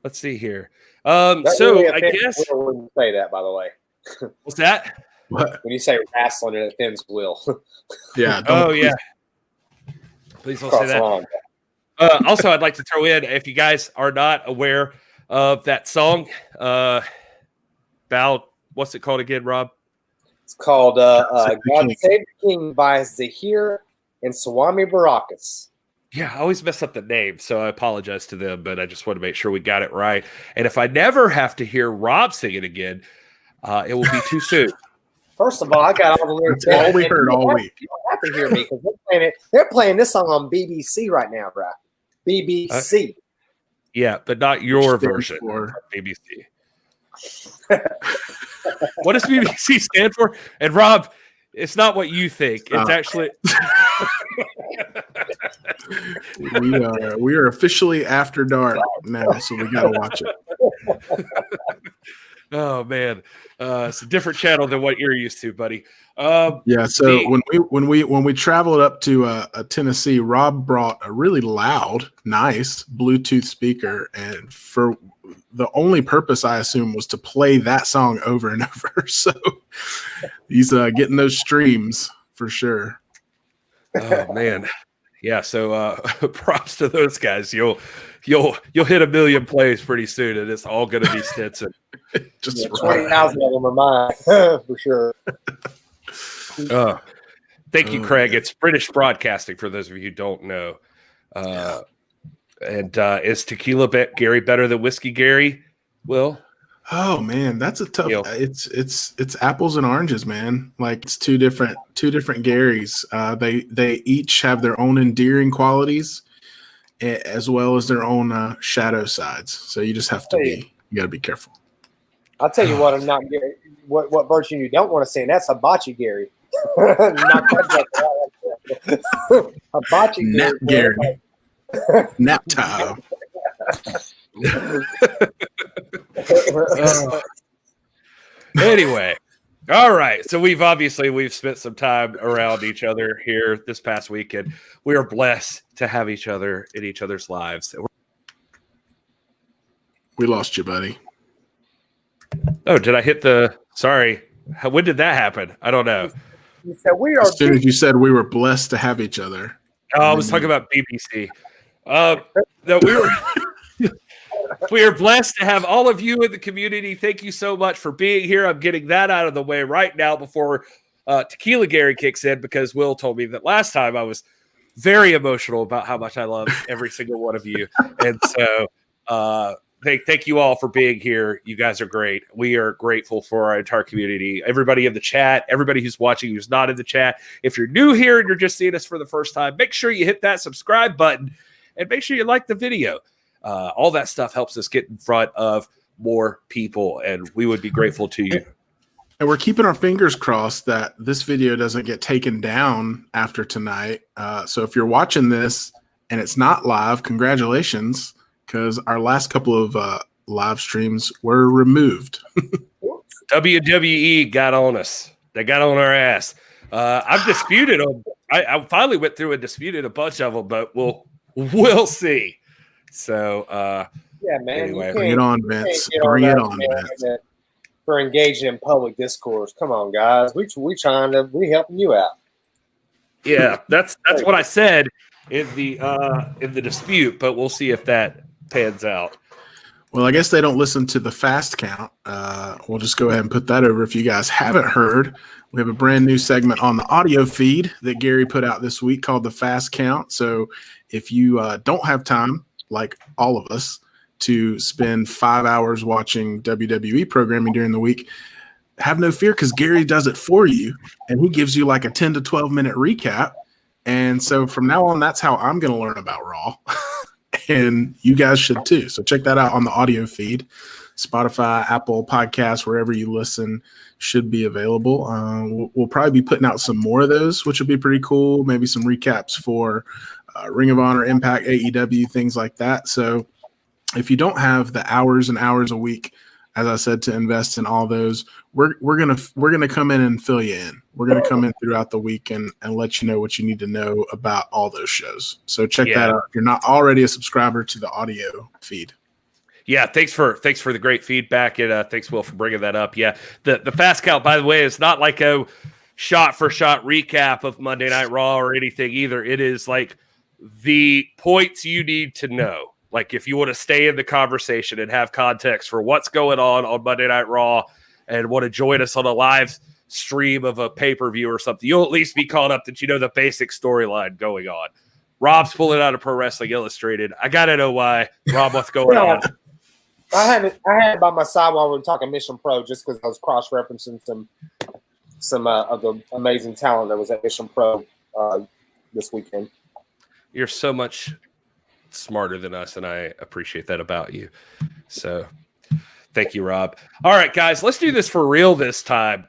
Let's see here. So I guess when you say that, by the way. What's that? What? When you say wrestling, it offends Will. Yeah. Oh yeah. Please don't say that. Also, I'd like to throw in, if you guys are not aware of that song, about what's it called again, Rob? It's called God Save the King by Zahir and Swami Barakas. Yeah, I always mess up the name, so I apologize to them, but I just want to make sure we got it right. And if I never have to hear Rob sing it again, it will be too soon. First of all, I got all the lyrics. That's all we heard all week. You don't have to hear me because they're playing this song on BBC right now, bro. BBC. Yeah, but not your version. BBC. What does BBC stand for? And Rob, it's not what you think. It's actually we are officially after dark now, so we gotta watch it. Oh man, it's a different channel than what you're used to, buddy. Yeah. So when we traveled up to Tennessee, Rob brought a really loud, nice Bluetooth speaker, and for the only purpose, I assume, was to play that song over and over. So he's getting those streams for sure. Oh man, yeah. So props to those guys. You'll hit 1 million plays pretty soon, and it's all going to be Stetson. Just 20,000 of them are mine for sure. Thank you, Craig. It's British Broadcasting for those of you who don't know. And is Tequila Gary better than Whiskey Gary? Will? Oh man, that's a tough. It's apples and oranges, man. Like it's two different Garys. They each have their own endearing qualities, as well as their own shadow sides. So you just have to you got to be careful. I'll tell you what, I'm not Gary. What version you don't want to see, and that's Hibachi Gary. Hibachi Nap Gary. Nap time. Anyway, all right. So we've spent some time around each other here this past weekend. We are blessed to have each other in each other's lives. We lost you, buddy. Oh, did I hit the? Sorry. When did that happen? I don't know. You said we are. As soon as you said we were blessed to have each other. Oh, I was talking about BBC. No, we are blessed to have all of you in the community. Thank you so much for being here. I'm getting that out of the way right now before Tequila Gary kicks in, because Will told me that last time I was very emotional about how much I love every single one of you. And so thank you all for being here. You guys are great. We are grateful for our entire community, everybody in the chat, everybody who's watching who's not in the chat. If you're new here and you're just seeing us for the first time, make sure you hit that subscribe button and make sure you like the video. All that stuff helps us get in front of more people, and we would be grateful to you. And we're keeping our fingers crossed that this video doesn't get taken down after tonight. So if you're watching this and it's not live, congratulations, because our last couple of live streams were removed. WWE got on us. They got on our ass. I've disputed them. I finally went through and disputed a bunch of them, but we'll see. So, yeah, man. Anyway, bring it on, Vince. Bring it on, Vince. For engaging in public discourse. Come on, guys. We helping you out. Yeah, that's what I said in the dispute, but we'll see if that pans out. Well, I guess they don't listen to the fast count. We'll just go ahead and put that over. If you guys haven't heard, we have a brand new segment on the audio feed that Gary put out this week called the Fast Count. So if you don't have time, like all of us, to spend 5 hours watching WWE programming during the week, have no fear, because Gary does it for you, and he gives you like a 10 to 12 minute recap. And so from now on, that's how I'm going to learn about Raw. And you guys should too. So check that out on the audio feed. Spotify, Apple Podcasts, wherever you listen, should be available. We'll probably be putting out some more of those, which will be pretty cool. Maybe some recaps for Ring of Honor, Impact, AEW, things like that. So if you don't have the hours and hours a week, as I said, to invest in all those, we're gonna come in and fill you in. We're gonna come in throughout the week and let you know what you need to know about all those shows. So check that out if you're not already a subscriber to the audio feed. Yeah, thanks for the great feedback, and thanks, Will, for bringing that up. Yeah, the fast count, by the way, is not like a shot for shot recap of Monday Night Raw or anything either. It is like the points you need to know. Like if you want to stay in the conversation and have context for what's going on Monday Night Raw and want to join us on a live stream of a pay-per-view or something, you'll at least be caught up that you know the basic storyline going on. Rob's pulling out of Pro Wrestling Illustrated. I got to know why. Rob, what's going on? I had it by my side while we were talking Mission Pro, just because I was cross-referencing some of the amazing talent that was at Mission Pro this weekend. You're so much smarter than us, and I appreciate that about you. So thank you, Rob. All right, guys, let's do this for real this time.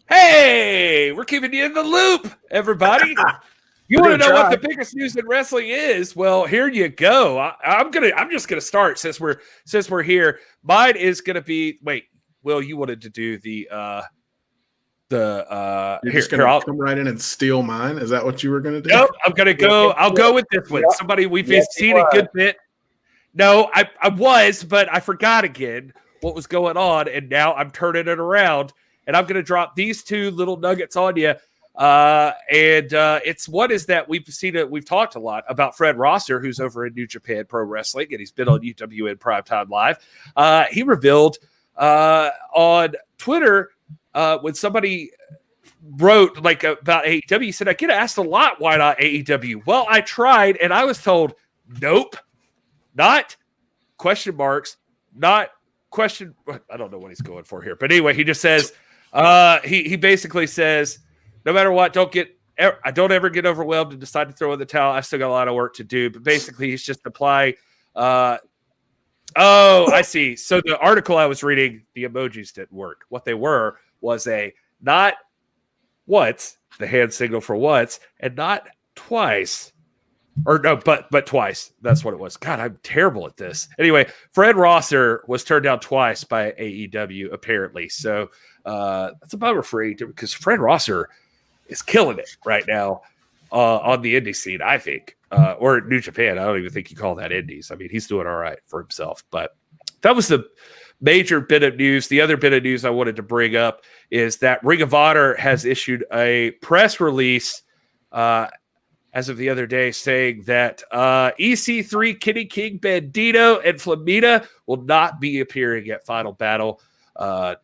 Hey, We're keeping you in the loop, everybody. You want to know what the biggest news in wrestling is? Well, here you go. I'm just gonna start since we're here. Mine is gonna be. Wait, Will, you wanted to do the You're just gonna come right in and steal mine. Is that what you were gonna do? Nope, I'm gonna go. I'll go with this one. Somebody we've seen a good bit. No, I was, but I forgot again what was going on, and now I'm turning it around, and I'm gonna drop these two little nuggets on you. It's what is that we've talked a lot about Fred Rosser, who's over in New Japan Pro Wrestling, and he's been on UWN Primetime Live. He revealed on Twitter when somebody wrote about AEW, he said, I get asked a lot, why not AEW? Well, I tried, and I was told, nope, not question marks, not question. I don't know what he's going for here, but anyway, he just says, he basically says, no matter what, I don't ever get overwhelmed and decide to throw in the towel. I still got a lot of work to do, but basically he's just applying. Oh, I see. So the article I was reading, the emojis didn't work. What they were was a not once, the hand signal for once, and not twice. Or no, but twice. That's what it was. God, I'm terrible at this. Anyway, Fred Rosser was turned down twice by AEW, apparently. So that's a bummer for AEW because Fred Rosser is killing it right now on the indie scene, I think. Or New Japan. I don't even think you call that indies. I mean, he's doing all right for himself. But that was the major bit of news. The other bit of news I wanted to bring up is that Ring of Honor has issued a press release as of the other day saying that EC3, Kenny King, Bandito, and Flamita will not be appearing at Final Battle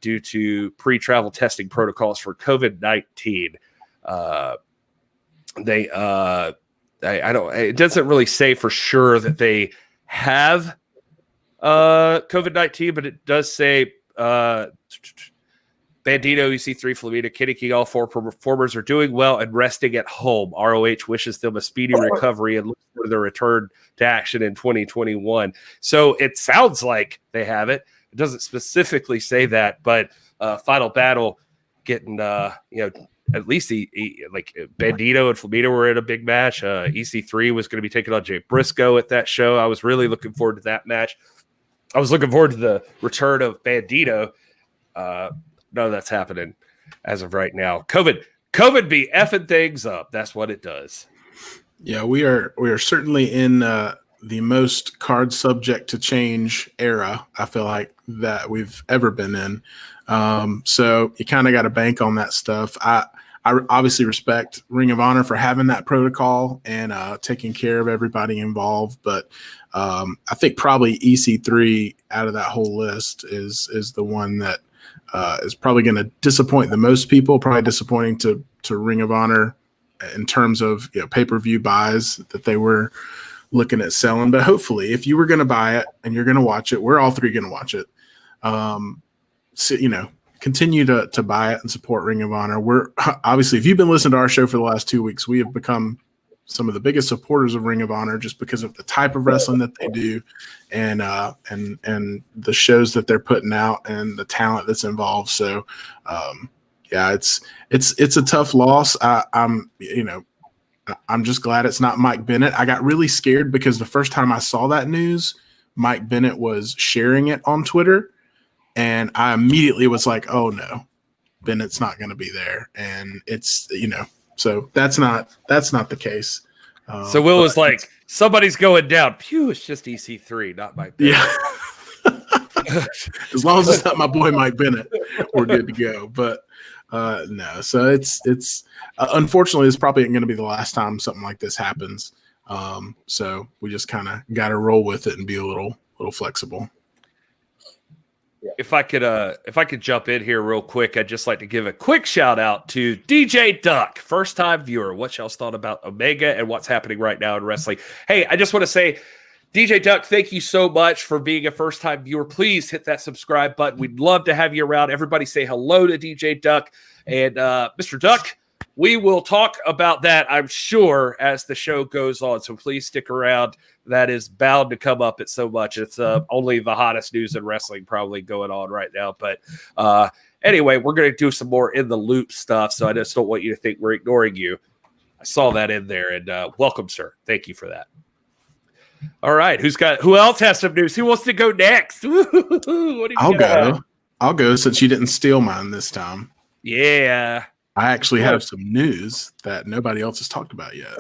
due to pre-travel testing protocols for COVID-19. It doesn't really say for sure that they have COVID-19, but it does say Bandito, EC3, Flamita, Kenny King, all four performers are doing well and resting at home. ROH wishes them a speedy recovery and looks for their return to action in 2021. So it sounds like they have it. It doesn't specifically say that, but Final Battle getting, at least like Bandito and Flamita were in a big match. EC3 was going to be taking on Jay Briscoe at that show. I was really looking forward to that match. I was looking forward to the return of Bandito. None of that's happening as of right now. COVID be effing things up. That's what it does. Yeah, we are certainly in the most card subject to change era, I feel like, that we've ever been in. So you kind of got to bank on that stuff. I obviously respect Ring of Honor for having that protocol and taking care of everybody involved. But I think probably EC3 out of that whole list is the one that is probably going to disappoint the most people, probably disappointing to Ring of Honor in terms of pay-per-view buys that they were looking at selling. But hopefully, if you were going to buy it and you're going to watch it, we're all three going to watch it. So, continue to buy it and support Ring of Honor. We're obviously, if you've been listening to our show for the last 2 weeks, we have become some of the biggest supporters of Ring of Honor just because of the type of wrestling that they do and the shows that they're putting out and the talent that's involved. So, it's a tough loss. I'm just glad it's not Mike Bennett. I got really scared because the first time I saw that news, Mike Bennett was sharing it on Twitter. And I immediately was like, oh no, Bennett's not going to be there. And it's, so that's not the case. So Will was like, somebody's going down. Phew, it's just EC3, not Mike Bennett. Yeah. As long as it's not my boy Mike Bennett, we're good to go. But no, so it's unfortunately, it's probably going to be the last time something like this happens. So we just kind of got to roll with it and be a little flexible. If I could jump in here real quick, I'd just like to give a quick shout out to DJ Duck, first time viewer. What y'all's thought about Omega and what's happening right now in wrestling? Hey, I just want to say, DJ Duck, thank you so much for being a first time viewer. Please hit that subscribe button. We'd love to have you around. Everybody say hello to DJ Duck. And Mr. Duck, we will talk about that, I'm sure, as the show goes on. So please stick around. That is bound to come up at so much. It's only the hottest news in wrestling probably going on right now. But anyway, we're going to do some more in the loop stuff. So I just don't want you to think we're ignoring you. I saw that in there, and welcome, sir. Thank you for that. All right, who else has some news? Who wants to go next? I'll go since you didn't steal mine this time. Yeah. I actually have some news that nobody else has talked about yet.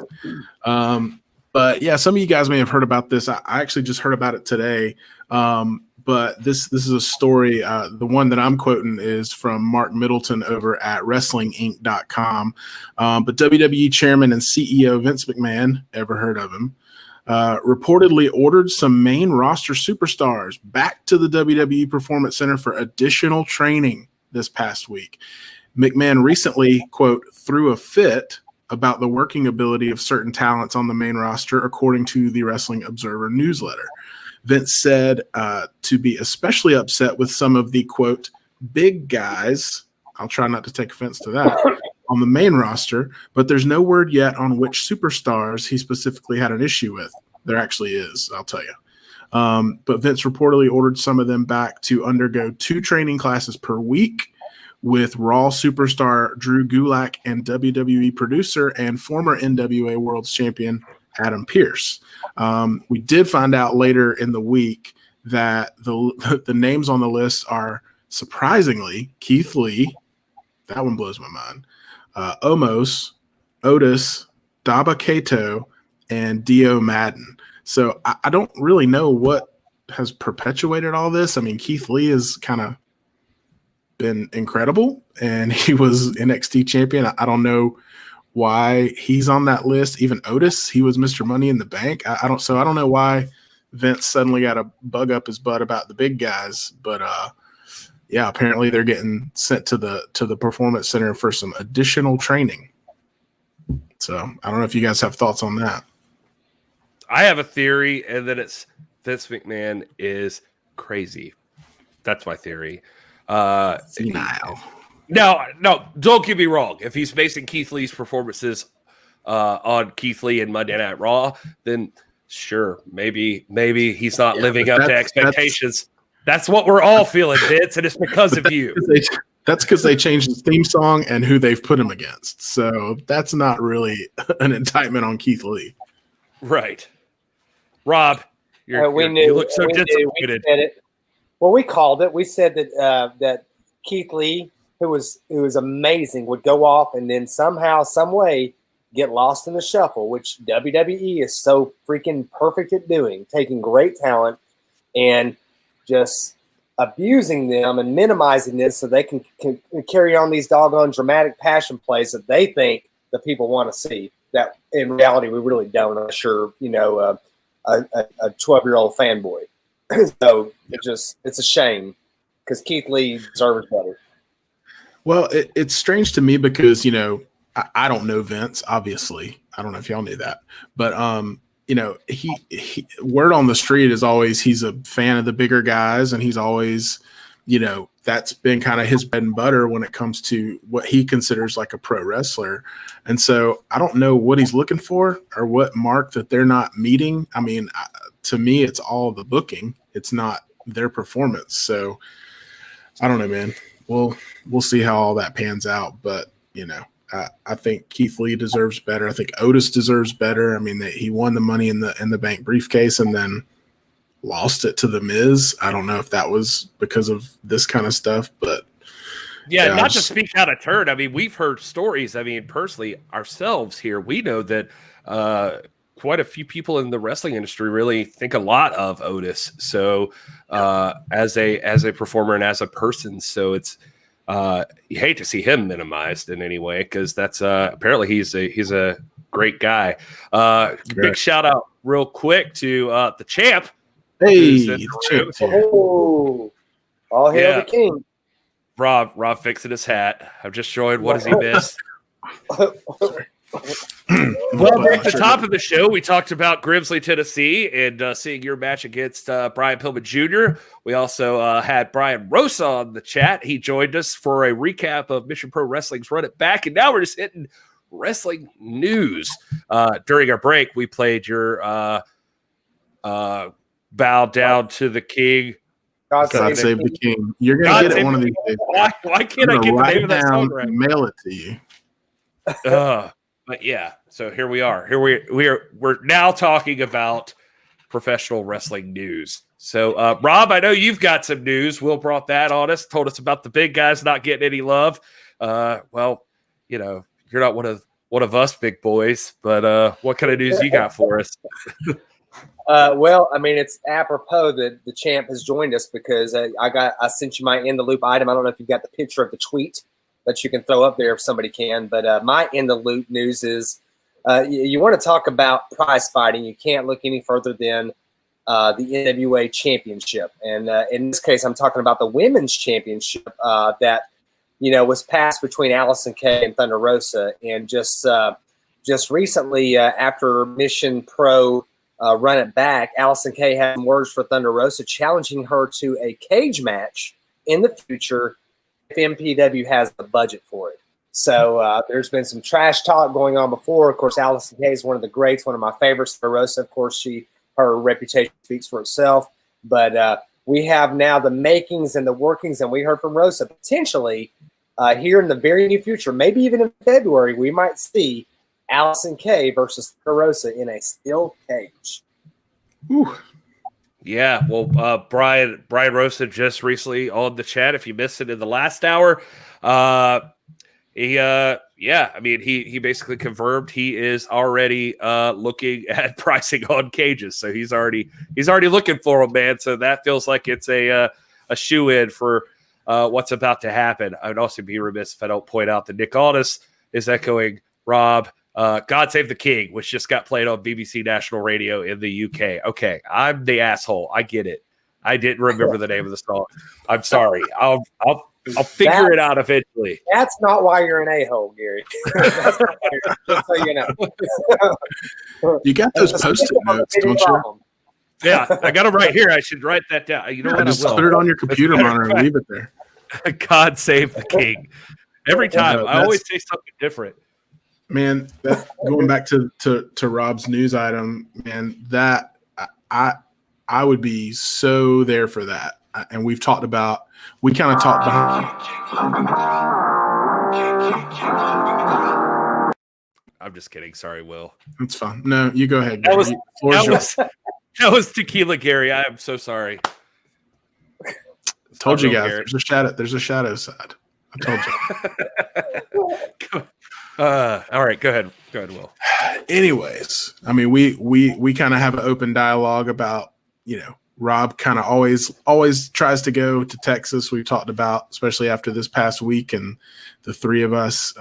But yeah, some of you guys may have heard about this. I actually just heard about it today. But this is a story. The one that I'm quoting is from Mark Middleton over at WrestlingInc.com. But WWE Chairman and CEO Vince McMahon, ever heard of him, reportedly ordered some main roster superstars back to the WWE Performance Center for additional training this past week. McMahon recently, quote, threw a fit about the working ability of certain talents on the main roster, according to the Wrestling Observer newsletter. Vince said to be especially upset with some of the, quote, big guys, I'll try not to take offense to that, on the main roster, but there's no word yet on which superstars he specifically had an issue with. There actually is, I'll tell you. But Vince reportedly ordered some of them back to undergo 2 training classes per week with Raw superstar Drew Gulak and WWE producer and former NWA World Champion Adam Pearce. We did find out later in the week that the names on the list are surprisingly Keith Lee. That one blows my mind. Omos, Otis, Daba Kato, and Dio Madden. So I don't really know what has perpetuated all this. I mean, Keith Lee has kind of been incredible, and he was NXT champion. I don't know why he's on that list. Even Otis, he was Mr. Money in the Bank. I don't know why Vince suddenly got a bug up his butt about the big guys, but yeah, apparently they're getting sent to the Performance Center for some additional training. So I don't know if you guys have thoughts on that. I have a theory, and that it's Vince McMahon is crazy. That's my theory. Senile. No, don't get me wrong. If he's basing Keith Lee's performances on Keith Lee and Monday Night Raw, then sure, maybe he's not living up to expectations. That's what we're all feeling, Vince, and it's because of you. That's because they changed his theme song and who they've put him against. So that's not really an indictment on Keith Lee. Right. Rob, you look so disappointed. Well, we called it. We said that Keith Lee, who was amazing, would go off and then somehow, some way, get lost in the shuffle, which WWE is so freaking perfect at doing, taking great talent and just abusing them and minimizing this so they can carry on these doggone dramatic passion plays that they think the people want to see. That in reality we really don't. I'm sure, a 12-year-old fanboy. So it's a shame because Keith Lee deserves better. Well, it's strange to me because, I don't know Vince, obviously. I don't know if y'all knew that. But, he word on the street is always he's a fan of the bigger guys, and he's always, that's been kind of his bread and butter when it comes to what he considers like a pro wrestler. And so I don't know what he's looking for or what mark that they're not meeting. I mean, to me, it's all the booking. It's not their performance. So I don't know, man. We'll see how all that pans out. But, I think Keith Lee deserves better. I think Otis deserves better. I mean, he won the Money in the Bank briefcase and then lost it to The Miz. I don't know if that was because of this kind of stuff, but yeah, not to speak out of turn. I mean, we've heard stories. I mean, personally, ourselves here, we know that quite a few people in the wrestling industry really think a lot of Otis. So as a performer and as a person, so it's you hate to see him minimized in any way because that's apparently he's a great guy. Big shout out real quick to the champ. Hey, the champ. Oh, all hail the king. Rob fixing his hat. I've just joined. What has he missed? Well, at the top of the show, we talked about Grimsley, Tennessee, and seeing your match against Brian Pillman Jr. We also had Brian Rosa on the chat. He joined us for a recap of Mission Pro Wrestling's Run It Back, and now we're just hitting wrestling news. During our break, we played your Bow Down to the King. God save the king. You're going to get it one of these days. Why can't I get the name of that song right? Mail it to you. But yeah, so here we are. We're now talking about professional wrestling news. So Rob, I know you've got some news. Will brought that on us, told us about the big guys not getting any love. Well, you know, you're not one of us big boys, but what kind of news you got for us? Well, I mean, it's apropos that the champ has joined us because I sent you my in the loop item. I don't know if you got the picture of the tweet that you can throw up there if somebody can. But my in the loop news is you want to talk about prize fighting. You can't look any further than the NWA Championship, and in this case, I'm talking about the Women's Championship that was passed between Allison Kay and Thunder Rosa, and just recently after Mission Pro. Run It Back, Allison Kay had some words for Thunder Rosa, challenging her to a cage match in the future if MPW has the budget for it. So there's been some trash talk going on before. Of course, Allison Kay is one of the greats, one of my favorites. Thunder Rosa, of course, her reputation speaks for itself. But we have now the makings and the workings, and we heard from Rosa potentially here in the very near future, maybe even in February, we might see Allison Kay versus Rosa in a steel cage. Ooh. Yeah, well, Brian Rosa just recently on the chat. If you missed it in the last hour, he basically confirmed he is already looking at pricing on cages. So he's already looking for them, man. So that feels like it's a shoe-in for what's about to happen. I would also be remiss if I don't point out that Nick Aldis is echoing Rob. God Save the King, which just got played on BBC National Radio in the UK. Okay, I'm the asshole. I get it. I didn't remember the name of the song. I'm sorry. I'll figure it out eventually. That's not why you're an a-hole, Gary. That's not why just so you know. You got those post-it notes, don't you? Yeah, I got them right here. I should write that down. You know what? Just put it on your computer monitor and leave it there. God Save the King. Every time. I always say something different. Man, going back to Rob's news item, man, that I would be so there for that. And we kind of talked behind. I'm just kidding. Sorry, Will. That's fine. No, you go ahead. Gary. That was Tequila Gary. I am so sorry. Told you guys. Gary. There's a shadow side. I told you. All right, go ahead, Will. Anyways, I mean, we kind of have an open dialogue about, Rob kind of always tries to go to Texas. We've talked about, especially after this past week, and the three of us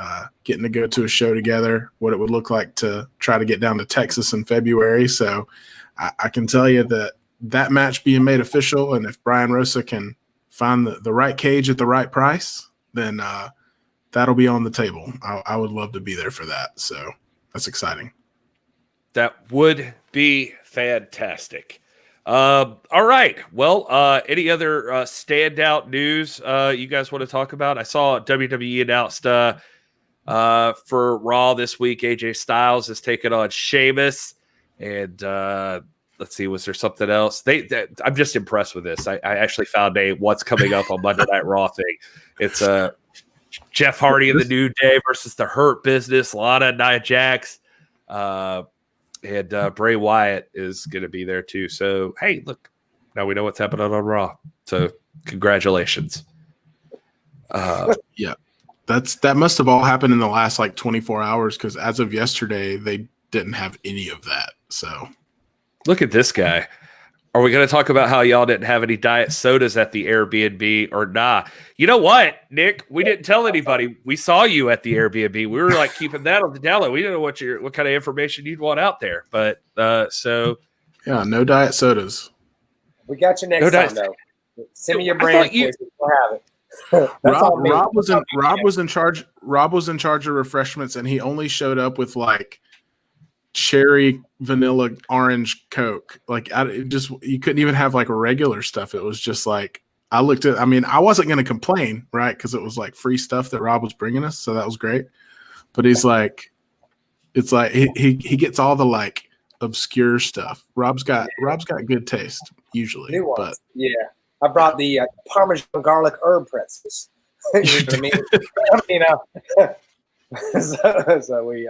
getting to go to a show together, what it would look like to try to get down to Texas in February. So I can tell you that match being made official, and if Brian Rosa can find the right cage at the right price, then that'll be on the table. I would love to be there for that. So that's exciting. That would be fantastic. All right. Well, any other standout news you guys want to talk about? I saw WWE announced for Raw this week, AJ Styles is taking on Sheamus. And let's see, was there something else? I'm just impressed with this. I actually found a what's coming up on Monday Night Raw thing. It's Jeff Hardy and the New Day versus the Hurt Business, Lana, Nia Jax, and Bray Wyatt is going to be there too. So, hey, look, now we know what's happening on Raw. So, congratulations. Yeah, that must have all happened in the last 24 hours because as of yesterday, they didn't have any of that. So, look at this guy. Are we going to talk about how y'all didn't have any diet sodas at the Airbnb or not? You know what, Nick? We didn't tell anybody. We saw you at the Airbnb. We were keeping that on the down low. We didn't know what kind of information you'd want out there. But yeah, no diet sodas. We got you next time, though. Send me your brand. We'll have it. Rob was in charge. Rob was in charge of refreshments, and he only showed up with like cherry, vanilla, orange Coke. Like you couldn't even have like regular stuff. It was just like I wasn't going to complain, right? Because it was like free stuff that Rob was bringing us, so that was great. But he's like, it's like he gets all the like obscure stuff. Rob's got good taste usually. New ones. But yeah, I brought the Parmesan garlic herb pretzels. You know what I mean? So we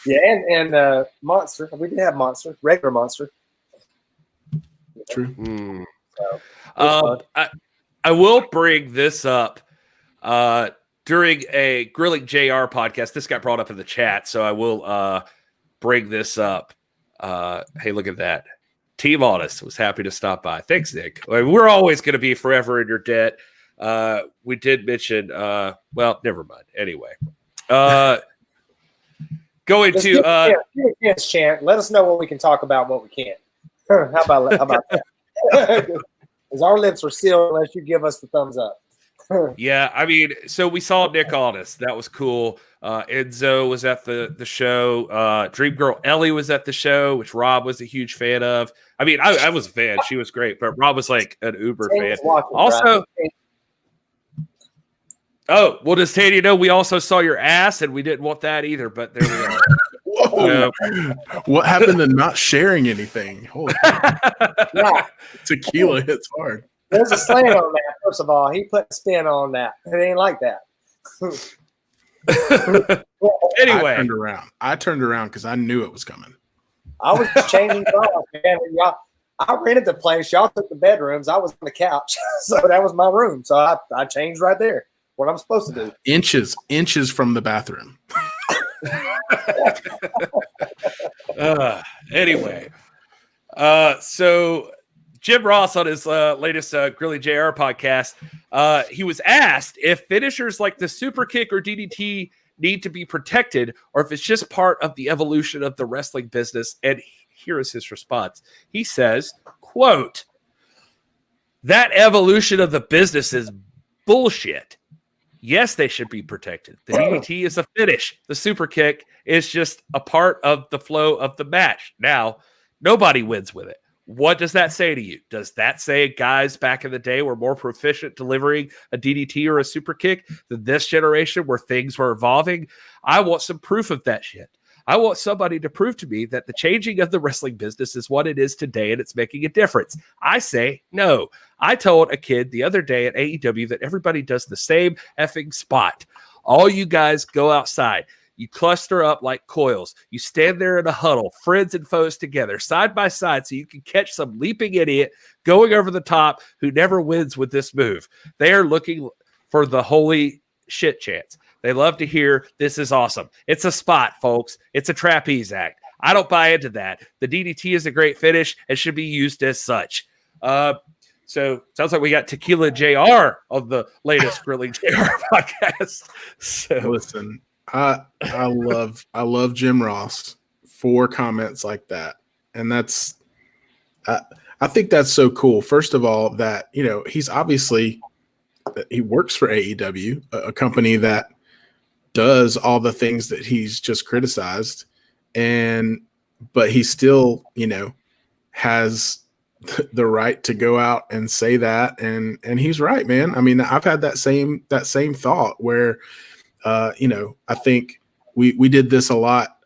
and Monster. We did have Monster, regular Monster. True. So, I will bring this up during a Grilling JR podcast. This got brought up in the chat, so I will bring this up. Hey, look at that. Team Honest was happy to stop by. Thanks, Nick. We're always going to be forever in your debt. We did mention, well, never mind. Anyway, going just to give a chance, Chant. Let us know what we can talk about and what we can't. How about that? Because our lips are sealed unless you give us the thumbs up. yeah, I mean, so we saw Nick Honest. That was cool. Enzo was at the show. Dream Girl Ellie was at the show, which Rob was a huge fan of. I mean, I was a fan. She was great, but Rob was like an uber fan. Also, oh, well, does Tanya know we also saw your ass and we didn't want that either, but there we are. Whoa. What happened to not sharing anything? Holy Yeah. Tequila hits hard. There's a slant on that, first of all. He put a spin on that. It ain't like that. Anyway. I turned around because I knew it was coming. I was changing cars, man. I rented the place. Y'all took the bedrooms. I was on the couch. So that was my room. So I changed right there. What I'm supposed to do. Inches from the bathroom. Anyway. So Jim Ross on his latest Grilling JR podcast, he was asked if finishers like the super kick or DDT need to be protected or if it's just part of the evolution of the wrestling business. And here is his response. He says, quote, "That evolution of the business is bullshit. Yes, they should be protected. The DDT is a finish. The super kick is just a part of the flow of the match. Now, nobody wins with it. What does that say to you? Does that say guys back in the day were more proficient delivering a DDT or a super kick than this generation where things were evolving? I want some proof of that shit. I want somebody to prove to me that the changing of the wrestling business is what it is today and it's making a difference. I say no. I told a kid the other day at AEW that everybody does the same effing spot. All you guys go outside. You cluster up like coils. You stand there in a huddle, friends and foes together, side by side, so you can catch some leaping idiot going over the top who never wins with this move. They are looking for the holy shit chance. They love to hear this is awesome. It's a spot, folks. It's a trapeze act. I don't buy into that. The DDT is a great finish and should be used as such." So sounds like we got Tequila JR on the latest Grilling JR podcast. So listen, I love Jim Ross for comments like that, and that's I think that's so cool. First of all, that he's obviously he works for AEW, a company that does all the things that he's just criticized, but he still has the right to go out and say that, and he's right, man. I mean, I've had that same thought where I think we did this a lot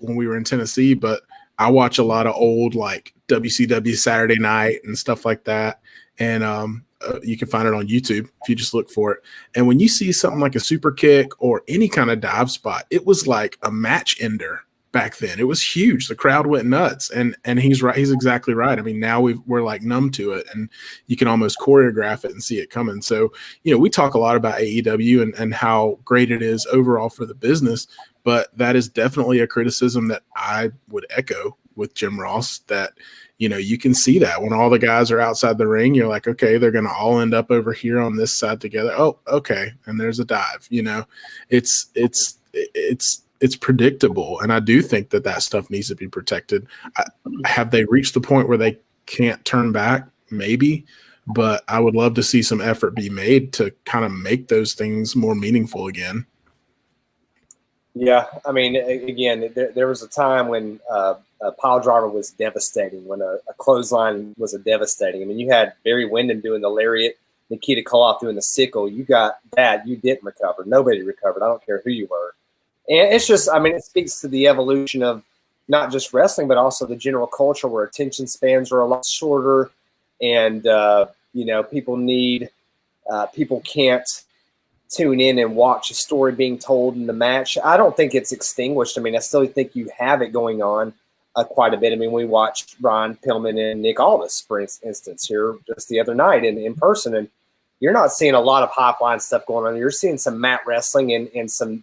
when we were in Tennessee, but I watch a lot of old like WCW Saturday Night and stuff like that, and you can find it on YouTube if you just look for it. And when you see something like a super kick or any kind of dive spot, it was like a match ender back then. It was huge. The crowd went nuts, and he's right. He's exactly right. I mean, now we're like numb to it, and you can almost choreograph it and see it coming. So, we talk a lot about AEW and how great it is overall for the business, but that is definitely a criticism that I would echo with Jim Ross, that, you can see that when all the guys are outside the ring, you're like, okay, they're going to all end up over here on this side together. Oh, okay. And there's a dive, it's predictable. And I do think that stuff needs to be protected. Have they reached the point where they can't turn back? Maybe. but I would love to see some effort be made to kind of make those things more meaningful again. Yeah, I mean, again, there was a time when a pile driver was devastating, when a clothesline was devastating. I mean, you had Barry Windham doing the lariat, Nikita Koloff doing the sickle. You got that. You didn't recover. Nobody recovered. I don't care who you were. And it's just, I mean, it speaks to the evolution of not just wrestling, but also the general culture where attention spans are a lot shorter. And, people can't tune in and watch a story being told in the match. I don't think it's extinguished. I mean, I still think you have it going on quite a bit. I mean, we watched Brian Pillman and Nick Aldis, for instance, here just the other night in person, and you're not seeing a lot of high-flying stuff going on. You're seeing some mat wrestling and some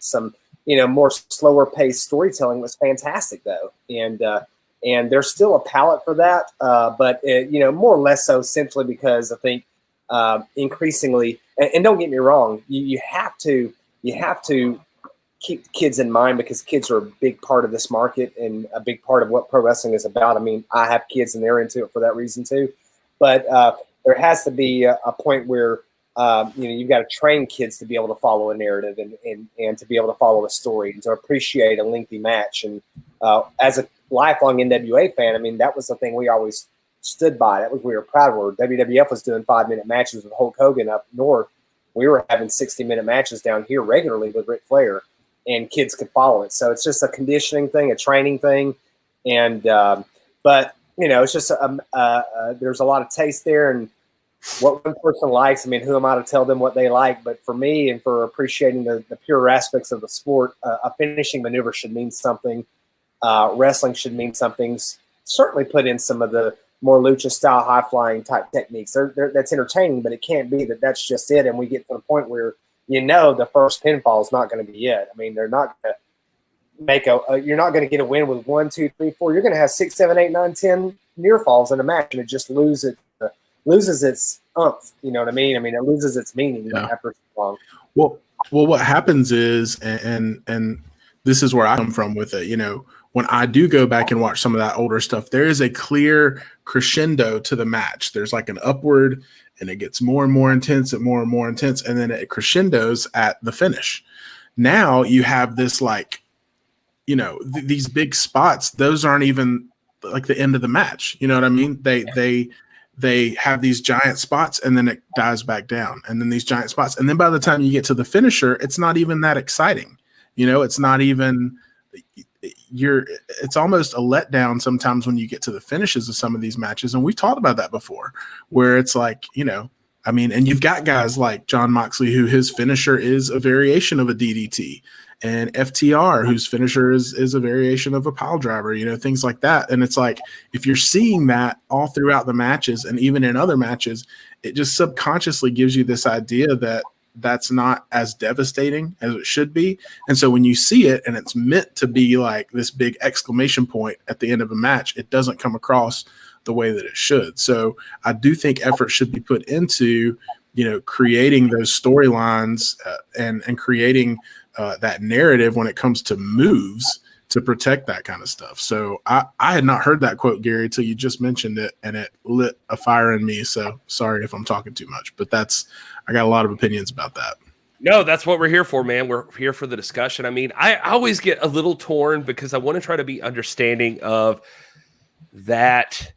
more slower paced storytelling. It was fantastic though, and there's still a palette for that, but more or less so simply because I think increasingly, and don't get me wrong, you have to keep the kids in mind, because kids are a big part of this market and a big part of what pro wrestling is about. I mean, I have kids and they're into it for that reason too, but there has to be a point where you've got to train kids to be able to follow a narrative and to be able to follow a story and to appreciate a lengthy match. And as a lifelong NWA fan, I mean, that was the thing we always stood by. That was, we were proud of. WWF was doing 5-minute matches with Hulk Hogan up north. We were having 60-minute matches down here regularly with Ric Flair, and kids could follow it. So it's just a conditioning thing, a training thing. And but it's just there's a lot of taste there, and what one person likes, I mean, who am I to tell them what they like? But for me, and for appreciating the pure aspects of the sport, a finishing maneuver should mean something. Wrestling should mean something. Certainly put in some of the more lucha-style, high-flying type techniques. That's entertaining, but it can't be that that's just it, and we get to the point where the first pinfall is not going to be it. I mean, they're not going to make you're not going to get a win with 1, 2, 3, 4. You're going to have 6, 7, 8, 9, 10 near falls in a match, and it just loses its umph. You know what I mean? I mean, it loses its meaning after so long. Well, what happens is, and this is where I come from with it, when I do go back and watch some of that older stuff, there is a clear crescendo to the match. There's like an upward, and it gets more and more intense and more intense, and then it crescendos at the finish. Now you have this these big spots. Those aren't even like the end of the match. You know what I mean? They have these giant spots, and then it dies back down, and then these giant spots, and then by the time you get to the finisher, it's not even that exciting. It's not even it's almost a letdown sometimes when you get to the finishes of some of these matches, and we've talked about that before, where it's like, and you've got guys like John Moxley, who his finisher is a variation of a DDT, and FTR, whose finisher is a variation of a pile driver, things like that. And it's like, if you're seeing that all throughout the matches and even in other matches, it just subconsciously gives you this idea that that's not as devastating as it should be. And so when you see it and it's meant to be like this big exclamation point at the end of a match, it doesn't come across the way that it should. So I do think effort should be put into, creating those storylines and creating that narrative when it comes to moves to protect that kind of stuff. So I had not heard that quote, Gary, till you just mentioned it, and it lit a fire in me. So sorry if I'm talking too much, but I got a lot of opinions about that. No, that's what we're here for, man. We're here for the discussion. I mean, I always get a little torn because I want to try to be understanding of that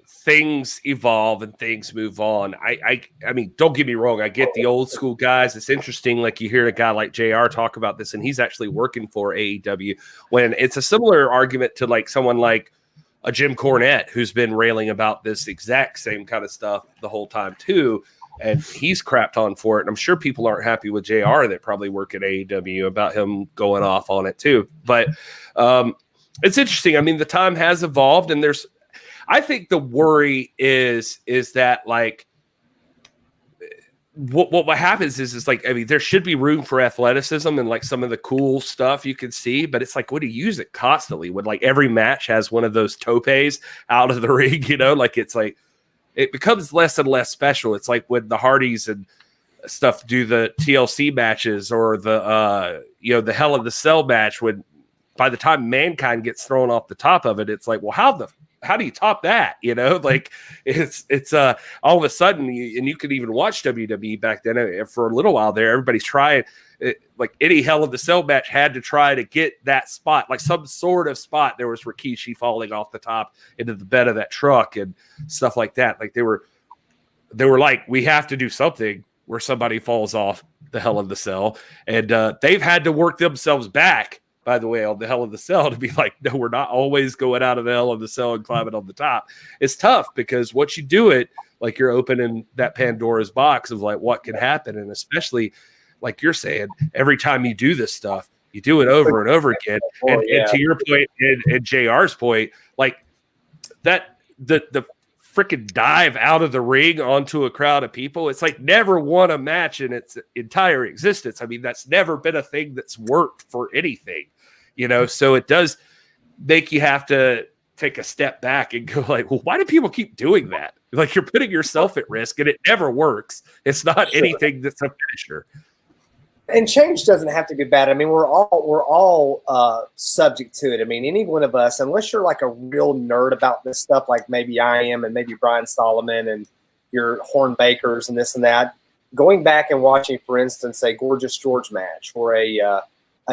things evolve and things move on. I mean, don't get me wrong. I get the old school guys. It's interesting. Like, you hear a guy like JR talk about this, and he's actually working for AEW, when it's a similar argument to like someone like a Jim Cornette, who's been railing about this exact same kind of stuff the whole time too. And he's crapped on for it. And I'm sure people aren't happy with JR that probably work at AEW about him going off on it too. But it's interesting. I mean, the time has evolved, and I think the worry is that like what happens is like, I mean, there should be room for athleticism and like some of the cool stuff you can see, but it's like, what do you use it constantly when like every match has one of those topes out of the ring, like it's like, it becomes less and less special. It's like when the Hardys and stuff do the TLC matches, or the the Hell in the Cell match, when by the time Mankind gets thrown off the top of it, it's like, well, how how do you top that? You know, like it's all of a sudden, and you could even watch WWE back then for a little while there. Everybody's trying, like any Hell in the Cell match had to try to get that spot, like some sort of spot. There was Rikishi falling off the top into the bed of that truck and stuff like that. Like they were like, we have to do something where somebody falls off the Hell in the Cell, and they've had to work themselves back, by the way, on the Hell in the Cell to be like, no, we're not always going out of the Hell in the Cell and climbing on the top. It's tough because once you do it, like you're opening that Pandora's box of like what can happen. And especially like you're saying, every time you do this stuff, you do it over and over again. And to your point and JR's point, like that, the freaking dive out of the ring onto a crowd of people, it's like never won a match in its entire existence. I mean, that's never been a thing that's worked for anything, you know? So it does make you have to take a step back and go like, well, why do people keep doing that? Like you're putting yourself at risk and it never works. It's not anything that's a finisher. And change doesn't have to be bad. I mean, we're all subject to it. I mean, any one of us, unless you're like a real nerd about this stuff, like maybe I am, and maybe Brian Solomon and your Horn Bakers and this and that, going back and watching, for instance, a Gorgeous George match or a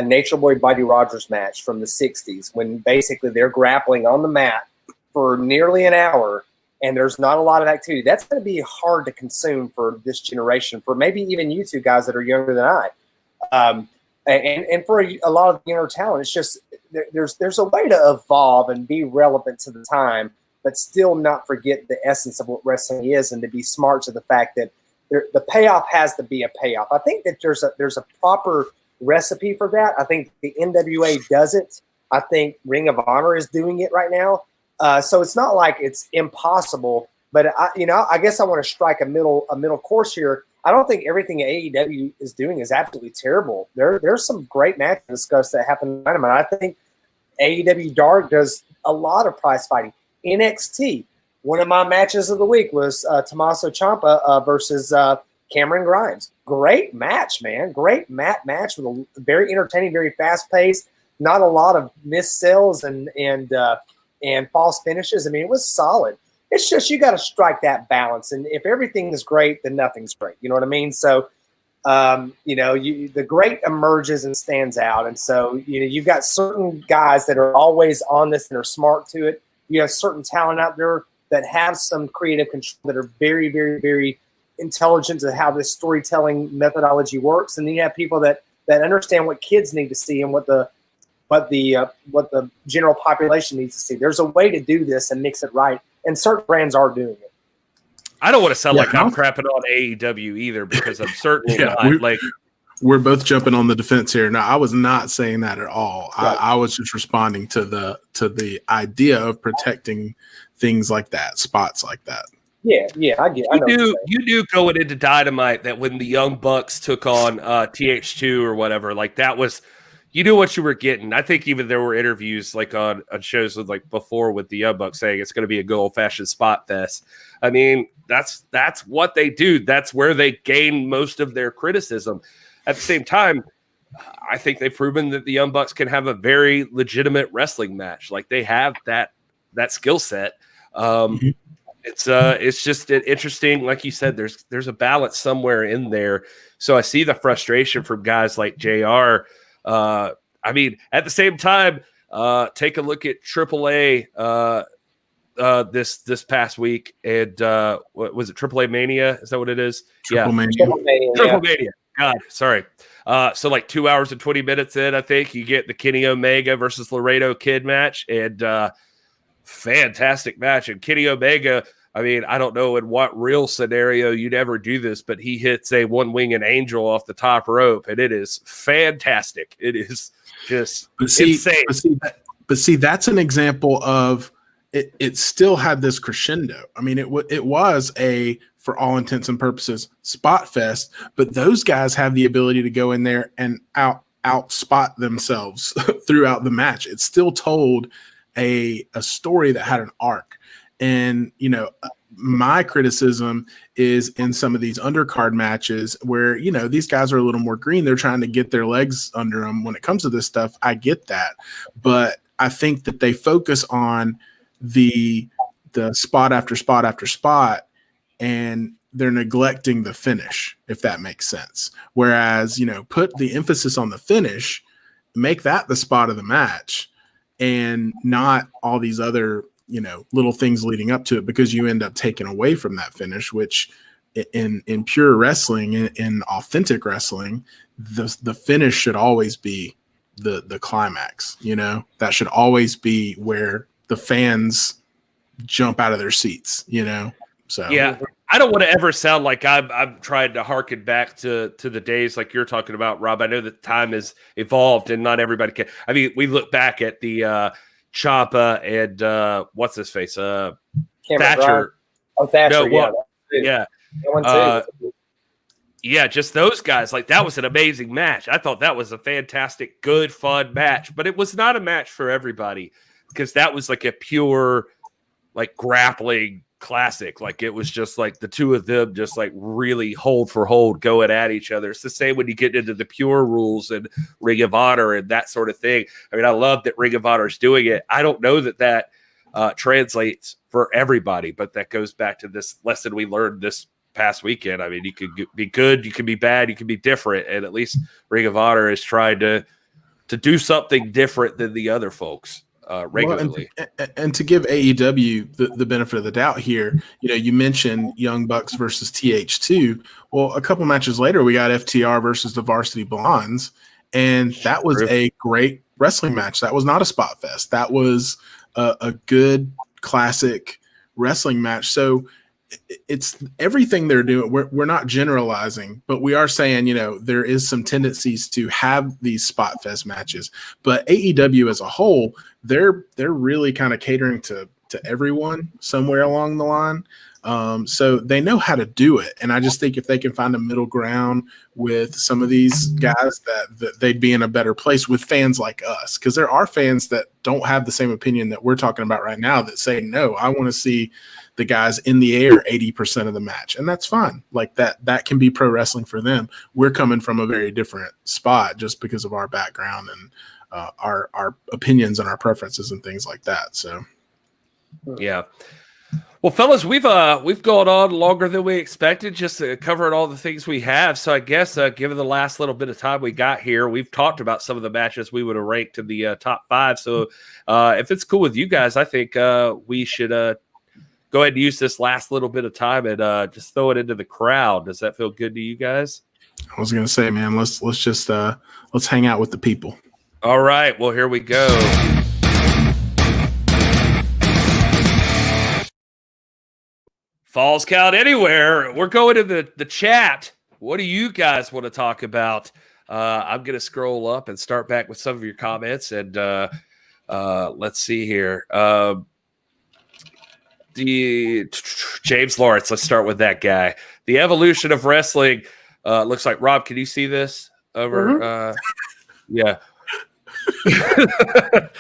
Nature Boy Buddy Rogers match from the 60s, when basically they're grappling on the mat for nearly an hour and there's not a lot of activity. That's going to be hard to consume for this generation, for maybe even you two guys that are younger than I. And for a lot of younger talent, it's just there's a way to evolve and be relevant to the time, but still not forget the essence of what wrestling is, and to be smart to the fact that the payoff has to be a payoff. I think that there's a proper recipe for that. I think the NWA does it. I think Ring of Honor is doing it right now. So it's not like it's impossible, but I guess I want to strike a middle course here. I don't think everything AEW is doing is absolutely terrible. There's some great matches discussed that happen. And I think AEW Dark does a lot of prize fighting. NXT, one of my matches of the week was Tommaso Ciampa versus Cameron Grimes. Great match, man. Great match with a very entertaining, very fast paced. Not a lot of missed sells and false finishes. I mean, it was solid. It's just you got to strike that balance, and if everything is great, then nothing's great. You know what I mean? So, the great emerges and stands out, and so you've got certain guys that are always on this and are smart to it. You have certain talent out there that have some creative control, that are very, very, very intelligent to how this storytelling methodology works, and then you have people that understand what kids need to see and what the general population needs to see. There's a way to do this and mix it right. And certain brands are doing it. I don't want to sound like I'm crapping on AEW either, because I'm certainly not. We're both jumping on the defense here. Now, I was not saying that at all. Right. I was just responding to the idea of protecting things like that, spots like that. Yeah, I get. You knew going into Dynamite that when the Young Bucks took on TH2 or whatever, like that was. You knew what you were getting. I think even there were interviews like on shows with like before with the Young Bucks saying it's going to be a good old fashioned spot fest. I mean, that's what they do. That's where they gain most of their criticism. At the same time, I think they've proven that the Young Bucks can have a very legitimate wrestling match. Like they have that skill set. It's just interesting. Like you said, there's a balance somewhere in there. So I see the frustration from guys like JR. I mean, at the same time, take a look at AAA this past week, and what was it? AAA Mania? Is that what it is? Triple Mania. Triple Mania. God, sorry. So like 2 hours and 20 minutes in, I think you get the Kenny Omega versus Laredo Kid match, and fantastic match. And Kenny Omega, I mean, I don't know in what real scenario you'd ever do this, but he hits a one-winged angel off the top rope, and it is fantastic. It is just insane. But see, that's an example of it still had this crescendo. I mean, it was for all intents and purposes, spot fest, but those guys have the ability to go in there and out spot themselves throughout the match. It still told a story that had an arc. And, my criticism is in some of these undercard matches where, these guys are a little more green. They're trying to get their legs under them when it comes to this stuff. I get that. But I think that they focus on the spot after spot after spot, and they're neglecting the finish, if that makes sense. Whereas, put the emphasis on the finish, make that the spot of the match, and not all these other, little things leading up to it, because you end up taking away from that finish, which in pure wrestling, in authentic wrestling, the finish should always be the climax. That should always be where the fans jump out of their seats. So yeah, I don't want to ever sound like I'm trying to harken back to the days like you're talking about, Rob. I know that time has evolved and not everybody can. I mean, we look back at the Ciampa and what's his face, Thatcher. Oh, Thatcher, no, yeah. Yeah, just those guys. Like, that was an amazing match. I thought that was a fantastic, good, fun match, but it was not a match for everybody, because that was like a pure, like, grappling classic. Like, it was just like the two of them just like really hold for hold going at each other. It's the same when you get into the pure rules and Ring of Honor and that sort of thing. I mean, I love that Ring of Honor is doing it. I don't know that translates for everybody, but that goes back to this lesson we learned this past weekend. I mean, you could be good, you can be bad, you can be different, and at least Ring of Honor is trying to do something different than the other folks regularly. Well, and to give AEW the benefit of the doubt here, you mentioned Young Bucks versus TH2. Well, a couple matches later, we got FTR versus the Varsity Blondes, and that was a great wrestling match. That was not a spot fest. That was a good classic wrestling match. So it's everything they're doing. We're not generalizing, but we are saying, there is some tendencies to have these spot fest matches, but AEW as a whole, they're really kind of catering to everyone somewhere along the line. So they know how to do it. And I just think if they can find a middle ground with some of these guys, that they'd be in a better place with fans like us. Because there are fans that don't have the same opinion that we're talking about right now, that say, no, I want to see the guys in the air 80% of the match. And that's fine. Like that can be pro wrestling for them. We're coming from a very different spot just because of our background and our opinions and our preferences and things like that. So, yeah. Well, fellas, we've gone on longer than we expected, just covering all the things we have. So I guess given the last little bit of time we got here, we've talked about some of the matches we would have ranked in the top 5. So if it's cool with you guys, I think we should go ahead and use this last little bit of time and just throw it into the crowd. Does that feel good to you guys? I was gonna say, man, let's just let's hang out with the people. All right. Well, here we go. Falls Count Anywhere. We're going to the chat. What do you guys want to talk about? I'm going to scroll up and start back with some of your comments. And let's see here. The James Lawrence. Let's start with that guy. The evolution of wrestling. Looks like, Rob, can you see this over? Mm-hmm. Yeah. The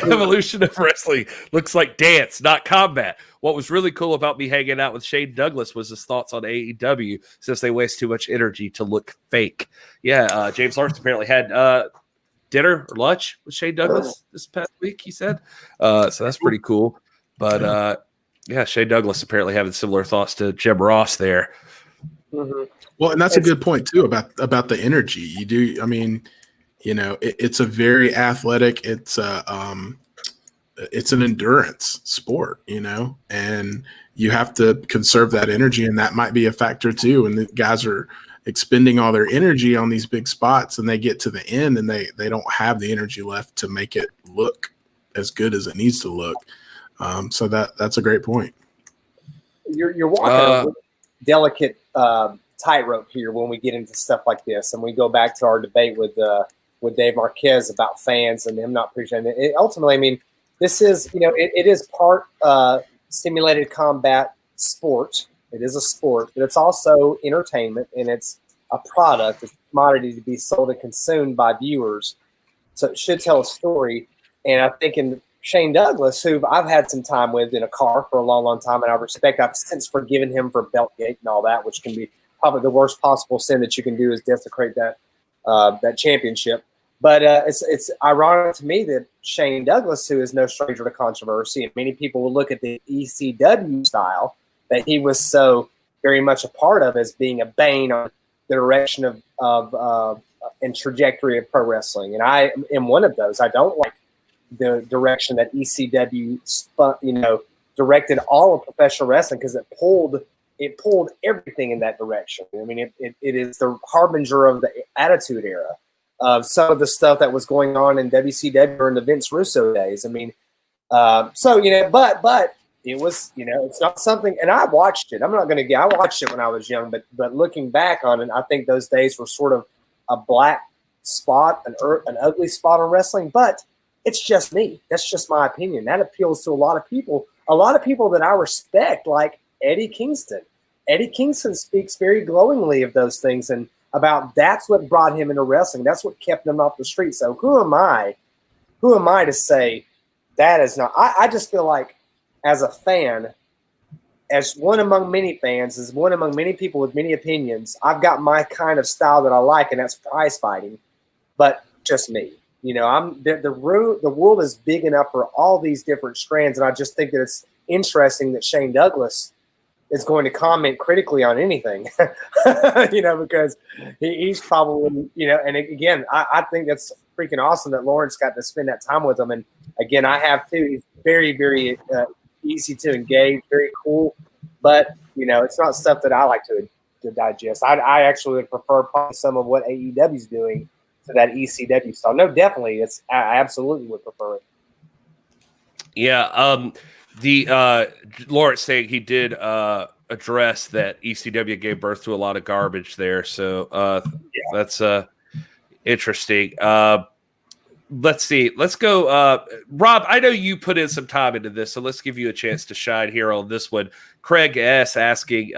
evolution of wrestling looks like dance, not combat. What was really cool about me hanging out with Shane Douglas was his thoughts on AEW, since they waste too much energy to look fake. Yeah, James Lawrence apparently had dinner or lunch with Shane Douglas this past week, he said. So that's pretty cool. But yeah, Shane Douglas apparently having similar thoughts to Jim Ross there. Mm-hmm. Well, and that's a good point too about the energy. You do, I mean, it's a very athletic. It's an endurance sport, and you have to conserve that energy, and that might be a factor too. And the guys are expending all their energy on these big spots, and they get to the end, and they don't have the energy left to make it look as good as it needs to look. So that's a great point. You're walking a delicate tightrope here when we get into stuff like this, and we go back to our debate with Dave Marquez about fans and them not appreciating it. Ultimately, I mean, this is, it is part simulated combat sport. It is a sport, but it's also entertainment, and it's a product, it's a commodity to be sold and consumed by viewers. So it should tell a story. And I think in Shane Douglas, who I've had some time with in a car for a long, long time, and I respect, I've since forgiven him for Beltgate and all that, which can be probably the worst possible sin that you can do is desecrate that championship. But it's ironic to me that Shane Douglas, who is no stranger to controversy, and many people will look at the ECW style that he was so very much a part of as being a bane on the direction of and trajectory of pro wrestling. And I am one of those. I don't like the direction that ECW directed all of professional wrestling, because it pulled everything in that direction. I mean, it is the harbinger of the Attitude Era, of some of the stuff that was going on in WCW during the Vince Russo days. I mean, but it was, it's not something, and I watched it. I watched it when I was young, but looking back on it, I think those days were sort of a black spot, an ugly spot on wrestling, but it's just me. That's just my opinion. That appeals to a lot of people that I respect, like Eddie Kingston. Eddie Kingston speaks very glowingly of those things and about that's what brought him into wrestling. That's what kept him off the street. So who am I to say that is not? I just feel like as a fan, as one among many fans, as one among many people with many opinions, I've got my kind of style that I like, and that's prize fighting, but just me. The world is big enough for all these different strands, and I just think that it's interesting that Shane Douglas is going to comment critically on anything, because he's probably, and again, I think that's freaking awesome that Lawrence got to spend that time with him. And again, I have too. He's very, very easy to engage, very cool, but it's not stuff that I like to digest. I actually would prefer probably some of what AEW is doing to that ECW style. No, definitely, I absolutely would prefer it. Yeah, the Lawrence saying he did address that ECW gave birth to a lot of garbage there, so that's interesting. Let's see. Let's go. Rob, I know you put in some time into this, so let's give you a chance to shine here on this one. Craig S. asking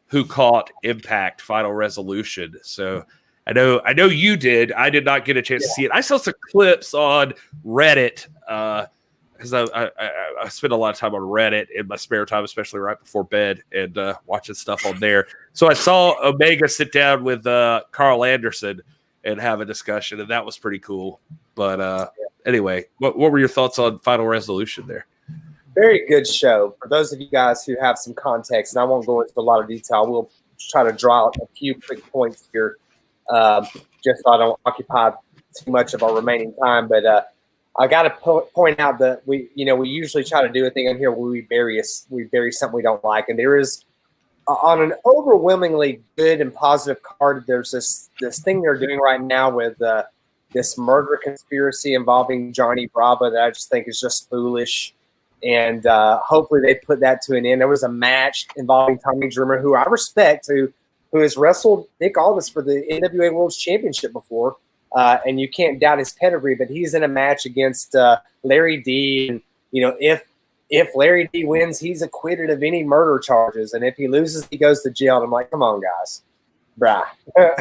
who caught Impact Final Resolution. So I know you did. I did not get a chance to see it. I saw some clips on Reddit because I spend a lot of time on Reddit in my spare time, especially right before bed, and watching stuff on there. So I saw Omega sit down with Carl Anderson and have a discussion, and that was pretty cool. But anyway, what were your thoughts on Final Resolution there? Very good show. For those of you guys who have some context, and I won't go into a lot of detail, we'll try to draw out a few quick points here, just so I don't occupy too much of our remaining time. But I got to point out that we usually try to do a thing on here where we bury something we don't like, and there is on an overwhelmingly good and positive card. There's this thing they're doing right now with this murder conspiracy involving Johnny Bravo that I just think is just foolish. And hopefully they put that to an end. There was a match involving Tommy Dreamer, who I respect, who has wrestled Nick Aldis for the NWA World Championship before. And you can't doubt his pedigree, but he's in a match against Larry D. And, if Larry D wins, he's acquitted of any murder charges. And if he loses, he goes to jail. And I'm like, come on, guys. Bruh.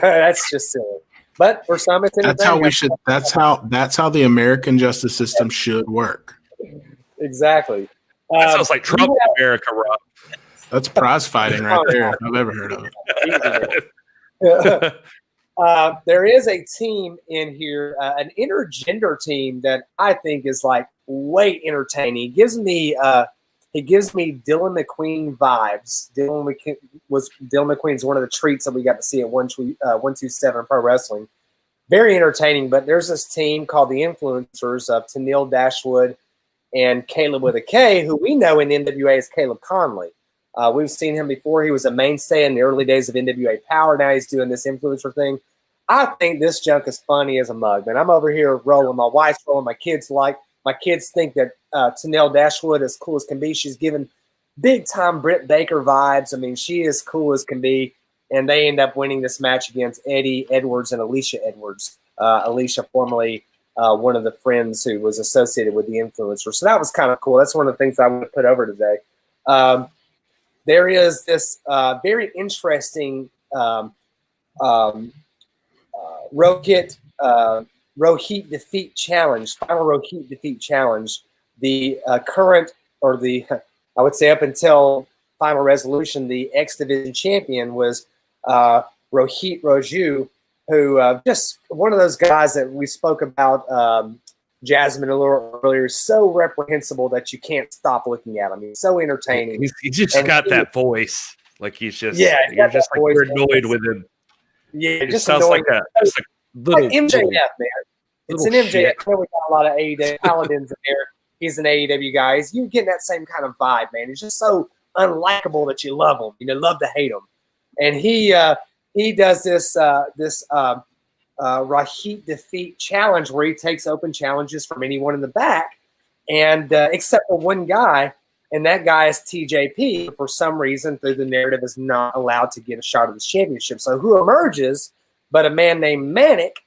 That's just silly. But for some, it's that's how we should. That's how the American justice system should work. Exactly. That sounds like Trump in America, Rob. That's prize fighting right there. If I've ever heard of it. There is a team in here, an intergender team that I think is like way entertaining. It gives me Dylan McQueen vibes. Dylan McQueen's one of the treats that we got to see at 127 Pro Wrestling. Very entertaining. But there's this team called the Influencers of Tennille Dashwood and Caleb with a K, who we know in NWA as Caleb Conley. We've seen him before. He was a mainstay in the early days of NWA Power. Now he's doing this influencer thing. I think this junk is funny as a mug, man. I'm over here rolling. My wife's rolling. My kids think that Tennille Dashwood is cool as can be. She's given big-time Britt Baker vibes. I mean, she is cool as can be. And they end up winning this match against Eddie Edwards and Alicia Edwards. Alicia, formerly one of the friends who was associated with the influencer. So that was kind of cool. That's one of the things I want to put over today. There is this very interesting Rohit Defeat Challenge, Final Rohit Defeat Challenge. The current, or I would say up until Final Resolution, the X Division champion was Rohit Raju, who just one of those guys that we spoke about, Jasmine Allure earlier, is so reprehensible that you can't stop looking at him. He's so entertaining. He's just got that voice. Like he's just, you're just like you're annoyed with him. Yeah, it just sounds annoying. like a little like MJF, man. It's an MJF. shit. I know we got a lot of AEW Paladins in there. He's an AEW guy. You're getting that same kind of vibe, man. He's just so unlikable that you love him. Love to hate him. And he does this Rahit Defeat challenge where he takes open challenges from anyone in the back, and except for one guy, and that guy is TJP. For some reason, through the narrative, is not allowed to get a shot at this championship. So who emerges but a man named Manic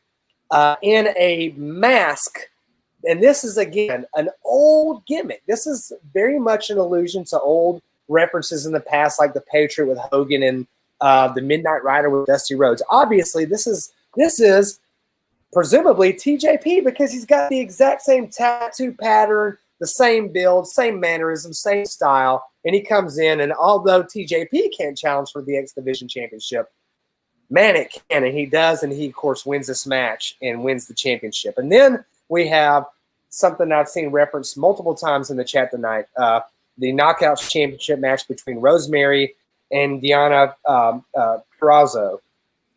in a mask. And this is, again, an old gimmick. This is very much an allusion to old references in the past, like the Patriot with Hogan and the Midnight Rider with Dusty Rhodes. Obviously, this is presumably TJP because he's got the exact same tattoo pattern, the same build, same mannerism, same style. And he comes in, and although TJP can't challenge for the X Division Championship, Manic can, and he does, and he, of course, wins this match and wins the championship. And then we have something I've seen referenced multiple times in the chat tonight, the Knockouts Championship match between Rosemary and Diana Purrazzo.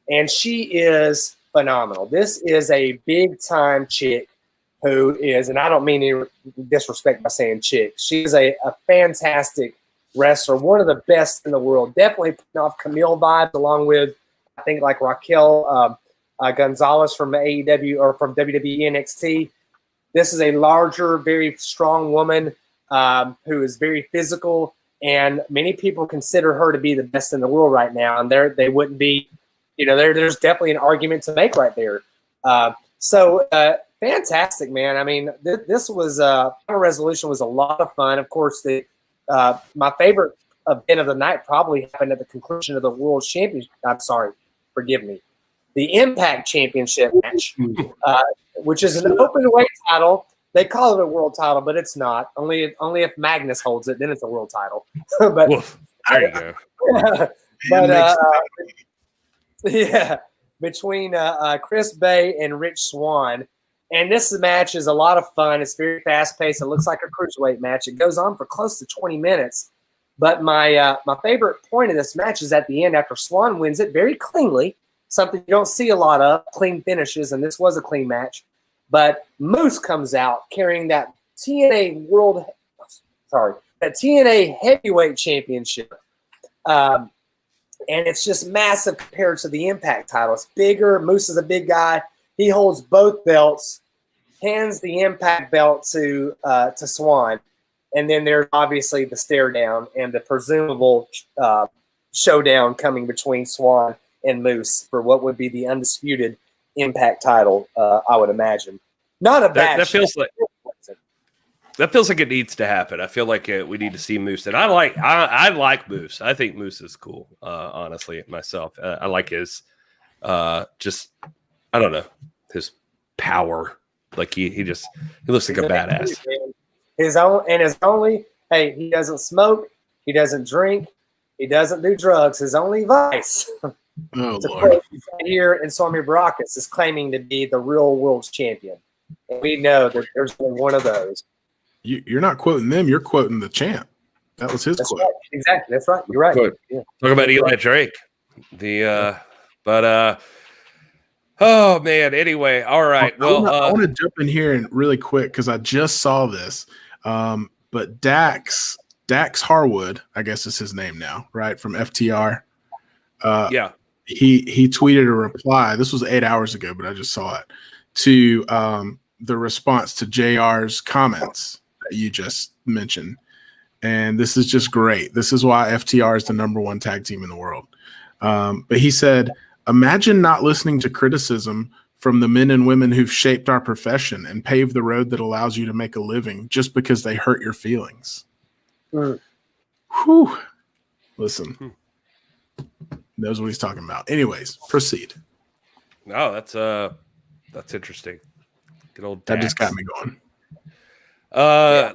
And she is phenomenal. This is a big-time chick who is, and I don't mean any disrespect by saying chick, she's a fantastic wrestler, one of the best in the world, definitely putting off Camille vibes along with, I think, like Raquel Gonzalez from AEW or from WWE NXT. This is a larger, very strong woman who is very physical, and many people consider her to be the best in the world right now. And they wouldn't be, there's definitely an argument to make right there. So fantastic, man. I mean, this was Final Resolution was a lot of fun. Of course, my favorite event of the night probably happened at the conclusion of the World Championship. I'm sorry, forgive me. The Impact Championship match, which is an open weight title. They call it a world title, but it's not. Only if Magnus holds it, then it's a world title. But Woof. There you go. But between Chris Bay and Rich Swann, and this match is a lot of fun. It's very fast paced. It looks like a cruiserweight match. It goes on for close to 20 minutes. But my favorite point of this match is at the end after Swann wins it very cleanly. Something you don't see a lot of, clean finishes, and this was a clean match. But Moose comes out carrying that TNA Heavyweight Championship. And it's just massive compared to the Impact title. It's bigger. Moose is a big guy. He holds both belts, hands the Impact belt to Swann. And then there's obviously the stare down and the presumable showdown coming between Swann and Moose for what would be the undisputed Impact title, I would imagine. Not a bad. That feels like it needs to happen. I feel like we need to see Moose, and I like Moose. I think Moose is cool. Honestly, myself, I like his just I don't know, his power. Like he looks like a badass. He doesn't smoke, he doesn't drink, he doesn't do drugs. His only vice. Oh, to Lord. here in Swami Baracus is claiming to be the real world champion. And we know that there's only one of those. You're not quoting them. You're quoting the champ. That was his quote. Right. Exactly. That's right. You're right. Yeah. Talk about Eli Drake. Oh man. Anyway, all right. Well, I want to jump in here and really quick because I just saw this. But Dax Harwood, I guess is his name now, right? From FTR. yeah. He tweeted a reply. This was 8 hours ago, but I just saw it to the response to JR's comments that you just mentioned. And this is just great. This is why FTR is the #1 tag team in the world. But he said, imagine not listening to criticism from the men and women who've shaped our profession and paved the road that allows you to make a living just because they hurt your feelings. Whew. Listen. Knows what he's talking about. Anyways, proceed. No, that's interesting. Good old That Dax. just got me going.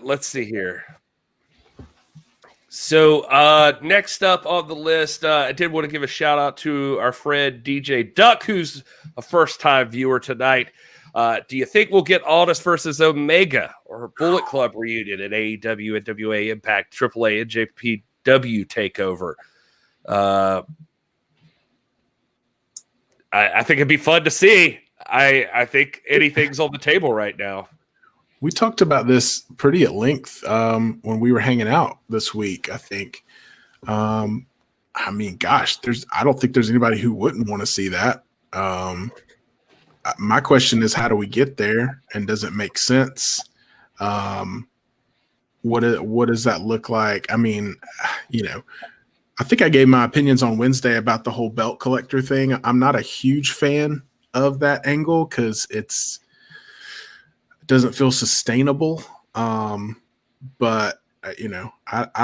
Let's see here. So next up on the list, I did want to give a shout out to our friend DJ Duck, who's a first-time viewer tonight. Do you think we'll get Aldis versus Omega or Bullet Club reunion at AEW, NWA Impact, AAA, NJPW takeover? I think it'd be fun to see. I think anything's on the table right now. We talked about this pretty at length when we were hanging out this week, I think. I mean, gosh, I don't think there's anybody who wouldn't want to see that. My question is, how do we get there? And does it make sense? What does that look like? I mean, I think I gave my opinions on Wednesday about the whole belt collector thing. I'm not a huge fan of that angle because it doesn't feel sustainable. But I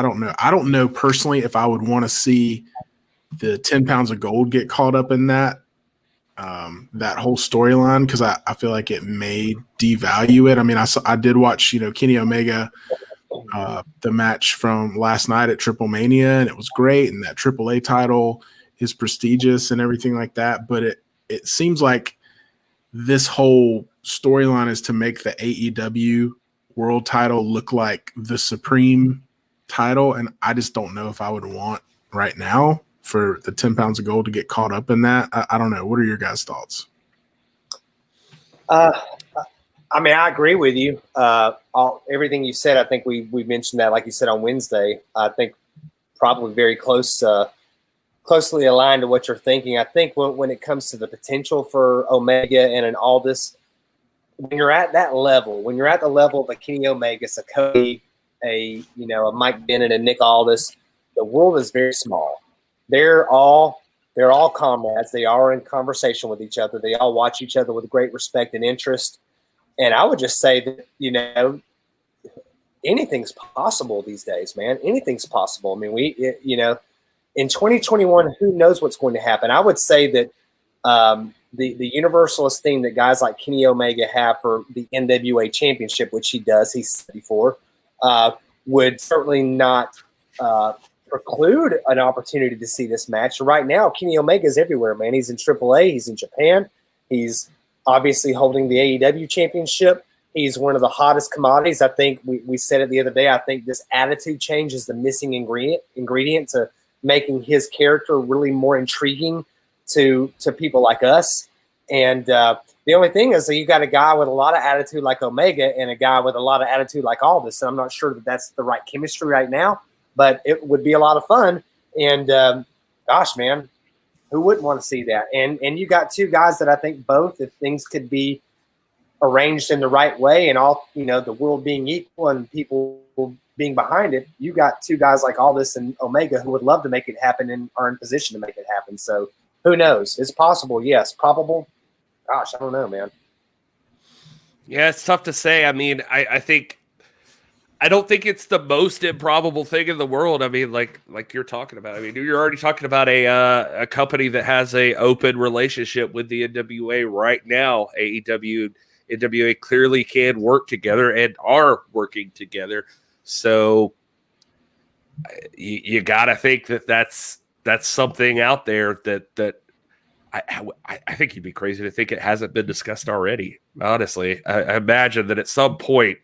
don't know. I don't know personally if I would want to see the 10 pounds of gold get caught up in that whole storyline, because I feel like it may devalue it. I mean, I did watch, Kenny Omega, the match from last night at Triple Mania, and it was great. And that AAA title is prestigious and everything like that. But it seems like this whole storyline is to make the AEW world title look like the supreme title. And I just don't know if I would want right now for the 10 pounds of gold to get caught up in that. I don't know. What are your guys' thoughts? I mean, I agree with you. Everything you said, I think we mentioned that, like you said, on Wednesday. I think probably very closely aligned to what you're thinking. I think when it comes to the potential for Omega and an Aldis, when you're at that level, when you're at the level of a Kenny Omega, a Cody, a Mike Bennett and Nick Aldis, the world is very small. They're all comrades. They are in conversation with each other. They all watch each other with great respect and interest. And I would just say that, anything's possible these days, man. Anything's possible. I mean, in 2021, who knows what's going to happen? I would say that the universal esteem that guys like Kenny Omega have for the NWA championship, which he does, he's said before, would certainly not preclude an opportunity to see this match. Right now, Kenny Omega is everywhere, man. He's in AAA. He's in Japan. He's obviously holding the AEW championship. He's one of the hottest commodities. I think we said it the other day. I think this attitude change is the missing ingredient to making his character really more intriguing to people like us. And the only thing is that you got a guy with a lot of attitude like Omega and a guy with a lot of attitude like Aldis. And I'm not sure that that's the right chemistry right now, but it would be a lot of fun. And gosh, man, who wouldn't want to see that? And you got two guys that I think both, if things could be arranged in the right way and all, the world being equal and people being behind it, you got two guys like Aldis and Omega who would love to make it happen and are in position to make it happen. So who knows? It's possible. Yes. Probable. Gosh, I don't know, man. Yeah, it's tough to say. I mean, I don't think it's the most improbable thing in the world. I mean, like you're talking about. I mean, you're already talking about a company that has a open relationship with the NWA right now. AEW and NWA clearly can work together and are working together. So you got to think that's something out there that I think you'd be crazy to think it hasn't been discussed already. Honestly, I imagine that at some point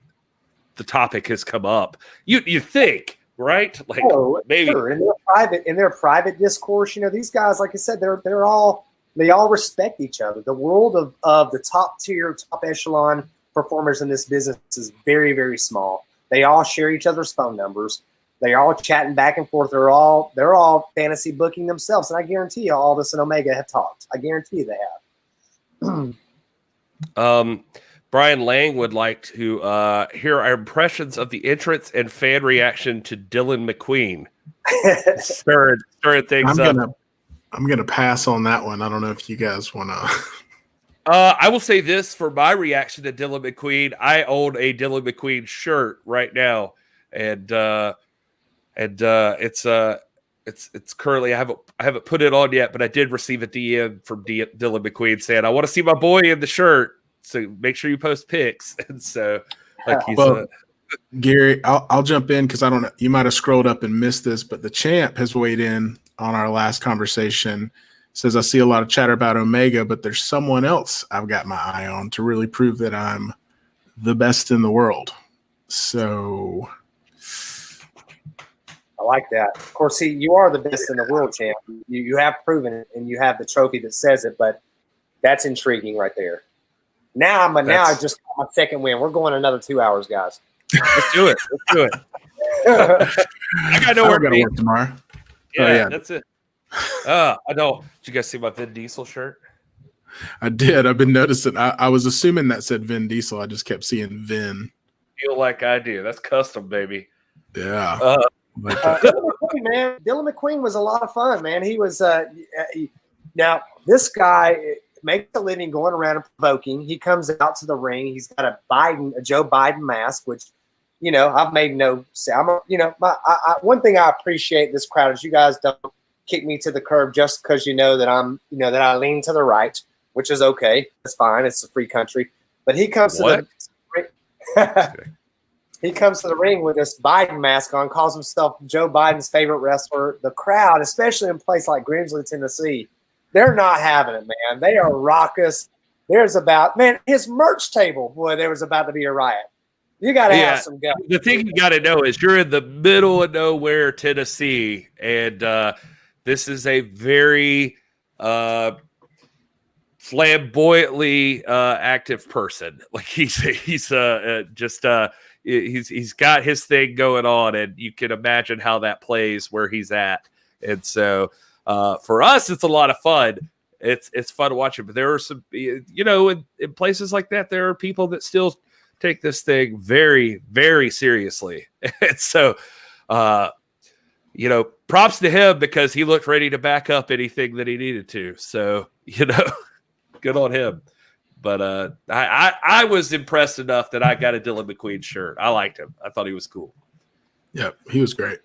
the topic has come up. You think, right? Like maybe sure. in their private discourse, these guys, like I said, they all respect each other. The world of the top tier, top echelon performers in this business is very, very small. They all share each other's phone numbers. They're all chatting back and forth. They're all fantasy booking themselves. And I guarantee you Aldis and Omega have talked. I guarantee you they have. Brian Lang would like to hear our impressions of the entrance and fan reaction to Dylan McQueen. Stirring things up. I'm gonna pass on that one. I don't know if you guys want to. I will say this for my reaction to Dylan McQueen. I own a Dylan McQueen shirt right now, and it's currently I haven't put it on yet, but I did receive a DM from Dylan McQueen saying I want to see my boy in the shirt. So make sure you post pics. And so, like he's Gary, I'll jump in because I don't know. You might have scrolled up and missed this, but the champ has weighed in on our last conversation. Says, I see a lot of chatter about Omega, but there's someone else I've got my eye on to really prove that I'm the best in the world. So I like that. Of course, see, you are the best in the world, champ. You have proven it, and you have the trophy that says it, but that's intriguing right there. Now I just got my second win. We're going another 2 hours, guys. Let's do it. I got nowhere to work tomorrow. Yeah, that's it. I know. Did you guys see my Vin Diesel shirt? I did. I've been noticing. I was assuming that said Vin Diesel. I just kept seeing Vin. Feel like I do. That's custom, baby. Yeah. Dylan McQueen was a lot of fun, man. He was now this guy makes a living going around and provoking. He comes out to the ring. He's got a Joe Biden mask, which, I've made no sound. One thing I appreciate this crowd is you guys don't kick me to the curb just because you know that that I lean to the right, which is okay. It's fine. It's a free country. But he comes to he comes to the ring with this Biden mask on, calls himself Joe Biden's favorite wrestler. The crowd, especially in a place like Grimsley, Tennessee, they're not having it, man. They are raucous. His merch table, boy, there was about to be a riot. You got to have some guts. The thing you got to know is you're in the middle of nowhere, Tennessee, and this is a very flamboyantly active person. Like he's got his thing going on, and you can imagine how that plays where he's at. And so for us, it's a lot of fun. It's fun to watch it. But there are some, in places like that, there are people that still take this thing very, very seriously. And so, props to him because he looked ready to back up anything that he needed to. So, good on him. But I was impressed enough that I got a Dylan McQueen shirt. I liked him. I thought he was cool. Yep, he was great.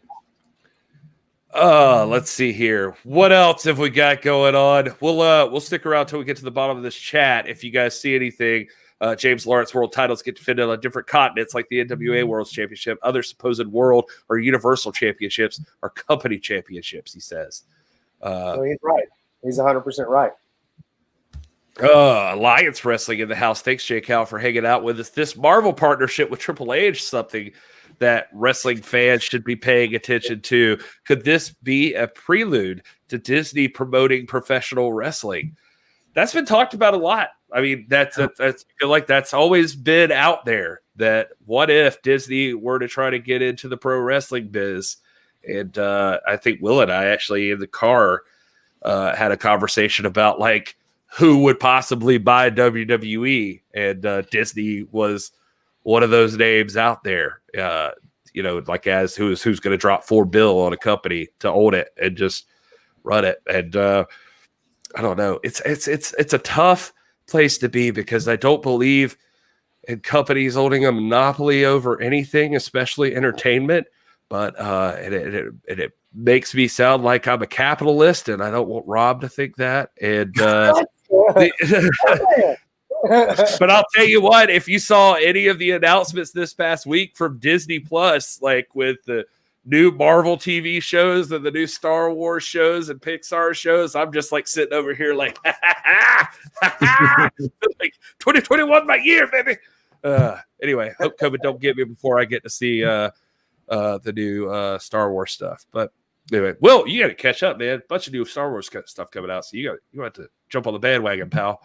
Let's see here. What else have we got going on? We'll stick around till we get to the bottom of this chat. If you guys see anything, James Lawrence world titles get defended on different continents, like the NWA World Championship, other supposed world or universal championships or company championships. He says. So he's right. He's 100% right. Alliance Wrestling in the house. Thanks, Jay Cal, for hanging out with us. This Marvel partnership with Triple H, something that wrestling fans should be paying attention to. Could this be a prelude to Disney promoting professional wrestling? That's been talked about a lot. I mean, I feel like that's always been out there, that what if Disney were to try to get into the pro wrestling biz? And I think Will and I actually in the car had a conversation about like who would possibly buy WWE, and Disney was one of those names out there. Like as who's going to drop $4 billion on a company to own it and just run it. And I don't know. It's a tough place to be because I don't believe in companies owning a monopoly over anything, especially entertainment. But it makes me sound like I'm a capitalist, and I don't want Rob to think that. And but I'll tell you what, if you saw any of the announcements this past week from Disney Plus, like with the new Marvel TV shows and the new Star Wars shows and Pixar shows, I'm just like sitting over here like, like 2021, my year, baby. Anyway, hope COVID don't get me before I get to see the new Star Wars stuff. But anyway, Will, you got to catch up, man. Bunch of new Star Wars stuff coming out, so you have to jump on the bandwagon, pal.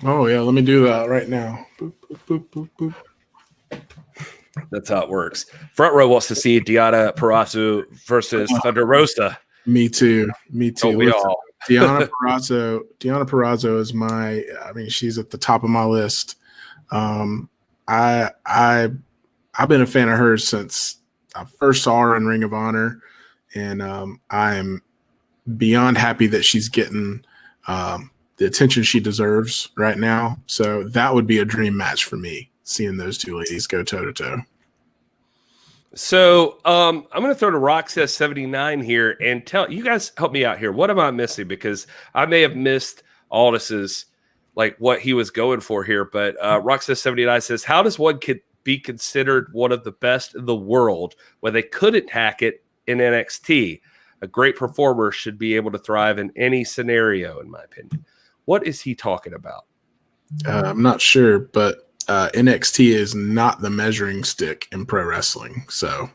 Oh yeah, let me do that right now. Boop, boop, boop, boop, boop. That's how it works. Front row wants to see Deonna Purrazzo versus Thunder Rosa. Me too. Oh, we all. Deonna Purrazzo is she's at the top of my list. I've been a fan of hers since I first saw her in Ring of Honor, and I'm beyond happy that she's getting the attention she deserves right now. So that would be a dream match for me, seeing those two ladies go toe to toe. So I'm going to throw to Roxas 79 here and tell you guys, help me out here. What am I missing? Because I may have missed Aldis's, like what he was going for here. But Roxas 79 says, how does one be considered one of the best in the world when they couldn't hack it in NXT. A great performer should be able to thrive in any scenario, in my opinion. What is he talking about? I'm not sure, but NXT is not the measuring stick in pro wrestling. So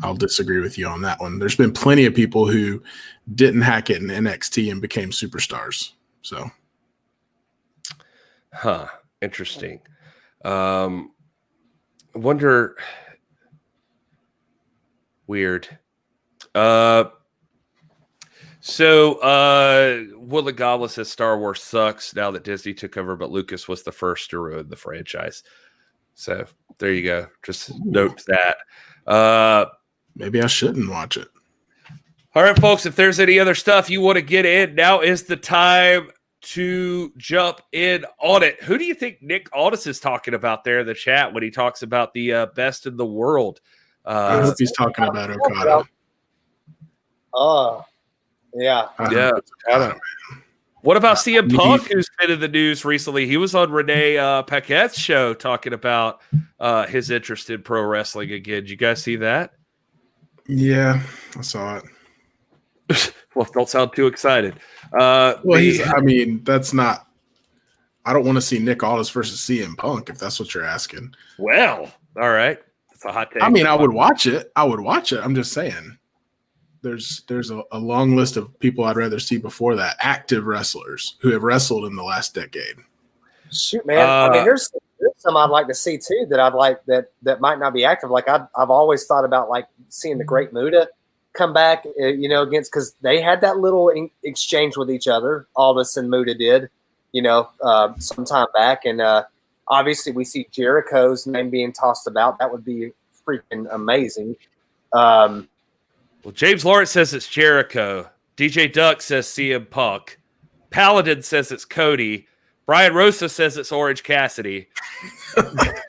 I'll disagree with you on that one. There's been plenty of people who didn't hack it in NXT and became superstars. So, Interesting. Wonder. Weird. Willa Goblin says Star Wars sucks now that Disney took over, but Lucas was the first to ruin the franchise. So there you go. Just note that. Maybe I shouldn't watch it. All right, folks, if there's any other stuff you want to get in, now is the time to jump in on it. Who do you think Nick Aldis is talking about there in the chat when he talks about the best in the world? I hope he's talking about Okada. Yeah. What about CM Punk, who's been in the news recently? He was on Renee Paquette's show talking about his interest in pro wrestling again. Did you guys see that? Yeah, I saw it. Well, don't sound too excited. That's not. I don't want to see Nick Aldis versus CM Punk if that's what you're asking. Well, all right. That's a hot take. I would watch it. I'm just saying. There's a long list of people I'd rather see before that, active wrestlers who have wrestled in the last decade. Shoot, man. There's some I'd like to see too that I'd like that might not be active. Like I've always thought about like seeing the Great Muta come back, against, because they had that little exchange with each other. Aldis and Muta did, some time back, and obviously we see Jericho's name being tossed about. That would be freaking amazing. Well, James Lawrence says it's Jericho. DJ Duck says CM Punk. Paladin says it's Cody. Brian Rosa says it's Orange Cassidy. It's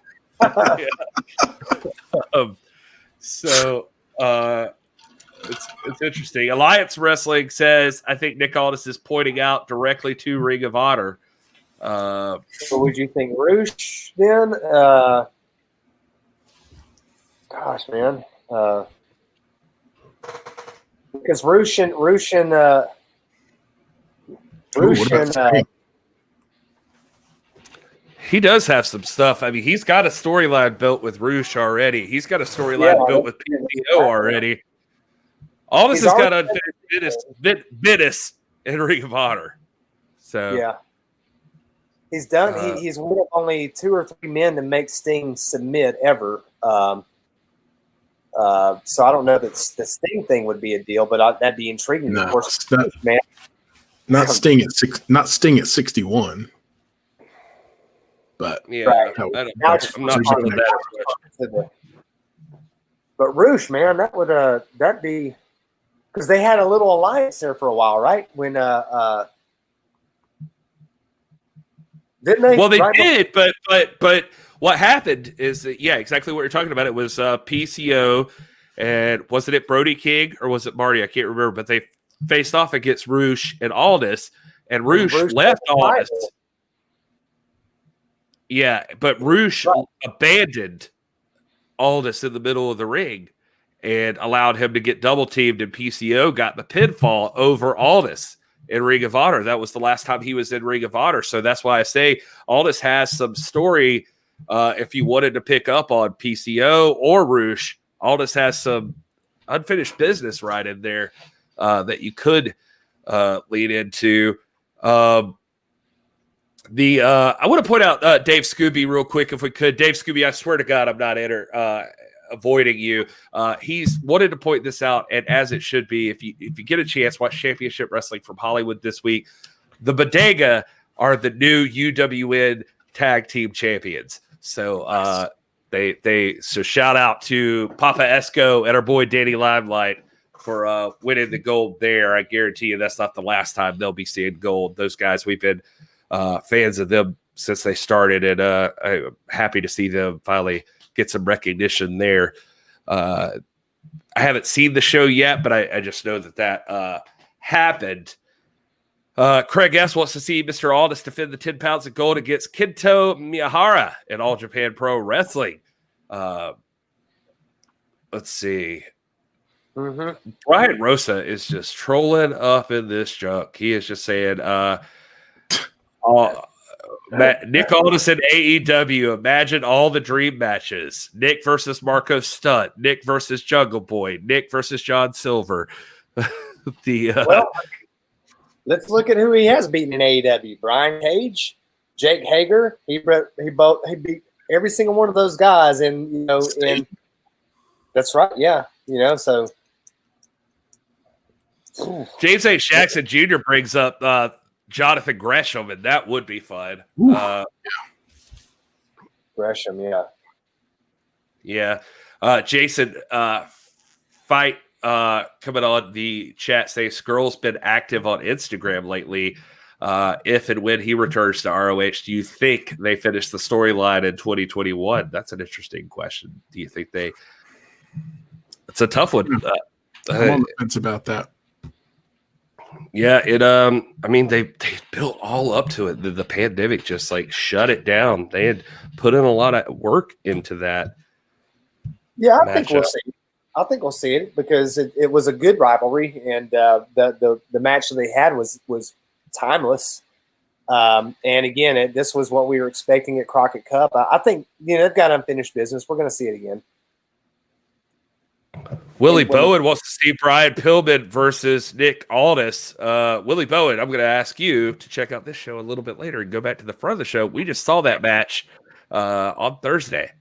interesting. Alliance Wrestling says, I think Nick Aldis is pointing out directly to Ring of Honor. So would you think Roosh then? Gosh, man. Because Rushin, he does have some stuff. I mean, he's got a storyline built with Roosh already. He's got a storyline built with PCO already. All this has got unfinished business in Ring of Honor. So yeah, he's done. He's one of only 2 or 3 men to make Sting submit ever. So I don't know that the Sting thing would be a deal, but that'd be intriguing. No, of course, man. Not Sting at 61. But yeah, I'm not part of that. But Roosh, man, that'd be, because they had a little alliance there for a while, right? When didn't they? Well, they did, but what happened is that, exactly what you're talking about. It was PCO, and wasn't it Brody King or was it Marty? I can't remember, but they faced off against Roosh and Aldis, and Roosh left Aldis. Yeah, but Roosh abandoned Aldis in the middle of the ring and allowed him to get double teamed, and PCO got the pinfall over Aldis in Ring of Honor. That was the last time he was in Ring of Honor. So that's why I say Aldis has some story. If you wanted to pick up on PCO or Roosh, Aldis has some unfinished business right in there that you could lead into. I want to point out Dave Scooby real quick, if we could. Dave Scooby, I swear to God, I'm not avoiding you. He's wanted to point this out, and as it should be, if you get a chance, watch Championship Wrestling from Hollywood this week. The Bodega are the new UWN Tag Team Champions. So so shout out to Papa Esco and our boy Danny Limelight for winning the gold there. I guarantee you that's not the last time they'll be seeing gold. Those guys, we've been fans of them since they started, and I'm happy to see them finally get some recognition there. I haven't seen the show yet, but I just know that happened. Craig S. wants to see Mr. Aldis defend the 10 pounds of gold against Kento Miyahara in All Japan Pro Wrestling. Let's see. Mm-hmm. Brian Rosa is just trolling up in this junk. He is just saying, Nick Aldis in AEW. Imagine all the dream matches. Nick versus Marco Stunt. Nick versus Jungle Boy. Nick versus John Silver. Well, let's look at who he has beaten in AEW. Brian Cage, Jake Hager. He beat every single one of those guys, and that's right. Yeah, so. James A. Jackson Jr. brings up Jonathan Gresham, and that would be fun. Gresham, yeah. Yeah. Jason, fight coming on the chat saying Skrull's been active on Instagram lately. If and when he returns to ROH, do you think they finish the storyline in 2021? That's an interesting question. Do you think they – it's a tough one. I'm on the fence about that. Yeah, they built all up to it. The pandemic just like shut it down. They had put in a lot of work into that. Yeah, I think we'll see. I think we'll see it because it was a good rivalry, and the match that they had was timeless. And again, this was what we were expecting at Crockett Cup. I think they've got unfinished business. We're going to see it again. Willie Bowen wants to see Brian Pillman versus Nick Aldis. Willie Bowen, I'm going to ask you to check out this show a little bit later and go back to the front of the show. We just saw that match on Thursday.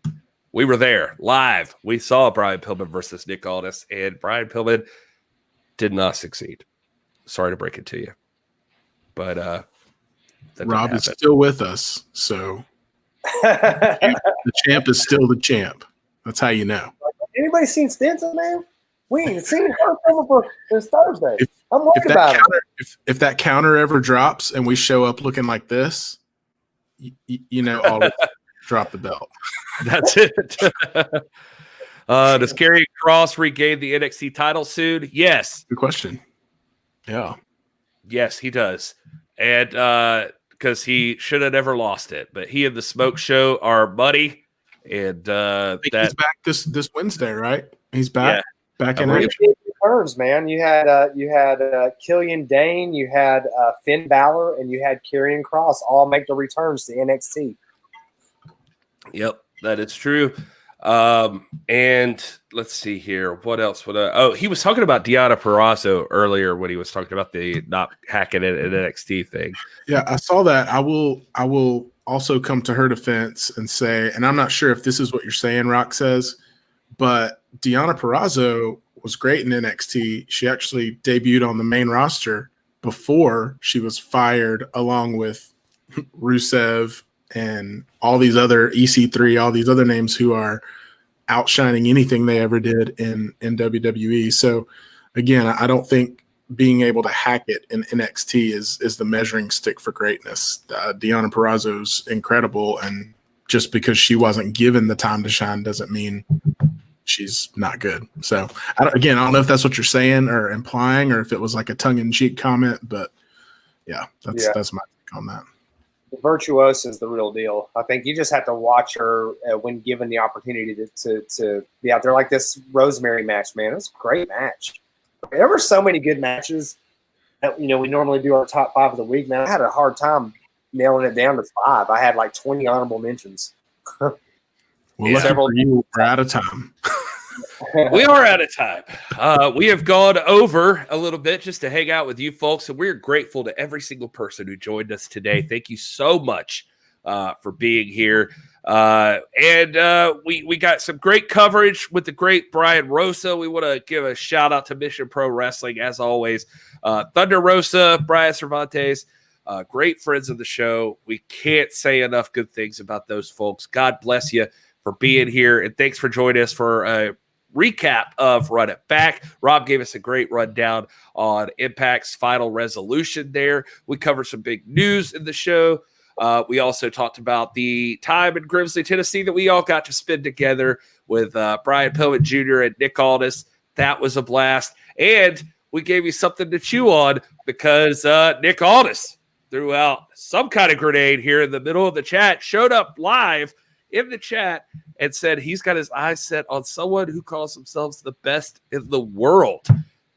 We were there live. We saw Brian Pillman versus Nick Aldis, and Brian Pillman did not succeed. Sorry to break it to you. But Rob is still with us, so the champ is still the champ. That's how you know. Anybody seen Stinson, man? We ain't seen her for this Thursday. I'm worried about it. If that counter ever drops and we show up looking like this, all drop the belt. That's it. Does Karrion Kross regain the NXT title soon? Yes. Good question. Yeah. Yes, he does. And because he should have never lost it. But he and the Smoke Show are buddy. And he's back this Wednesday, right? He's back. Yeah. Back in returns, man. You had Killian Dane, you had Finn Balor, and you had Karrion Kross all make the returns to NXT. Yep, that is true. And let's see here. What else? He was talking about Deonna Purrazzo earlier when he was talking about the not hacking it at NXT thing. Yeah, I saw that. I will also come to her defense and say, and I'm not sure if this is what you're saying, Rock says, but Deonna Purrazzo was great in NXT. She actually debuted on the main roster before she was fired, along with Rusev and all these other EC3, all these other names who are outshining anything they ever did in WWE. So again, I don't think being able to hack it in NXT is the measuring stick for greatness. Deonna Purrazzo's incredible, and just because she wasn't given the time to shine doesn't mean she's not good. So I don't know if that's what you're saying or implying, or if it was like a tongue-in-cheek comment, but that's my take on that. The virtuoso is the real deal. I think you just have to watch her when given the opportunity to be out there. Like this Rosemary match, man, it was a great match. There were so many good matches that, we normally do our top 5 of the week, man. I had a hard time nailing it down to 5. I had like 20 honorable mentions. Well, we're out of time. We are out of time. We have gone over a little bit just to hang out with you folks, and we're grateful to every single person who joined us today. Thank you so much for being here. And we got some great coverage with the great Brian Rosa. We want to give a shout out to Mission Pro Wrestling, as always. Thunder Rosa, Brian Cervantes, great friends of the show. We can't say enough good things about those folks. God bless you for being here, and thanks for joining us for a recap of Run It Back. Rob gave us a great rundown on Impact's final resolution there. We covered some big news in the show. We also talked about the time in Grimsley, Tennessee that we all got to spend together with Brian Pillman Jr. and Nick Aldis. That was a blast. And we gave you something to chew on because Nick Aldis threw out some kind of grenade here in the middle of the chat, showed up live in the chat and said he's got his eyes set on someone who calls themselves the best in the world.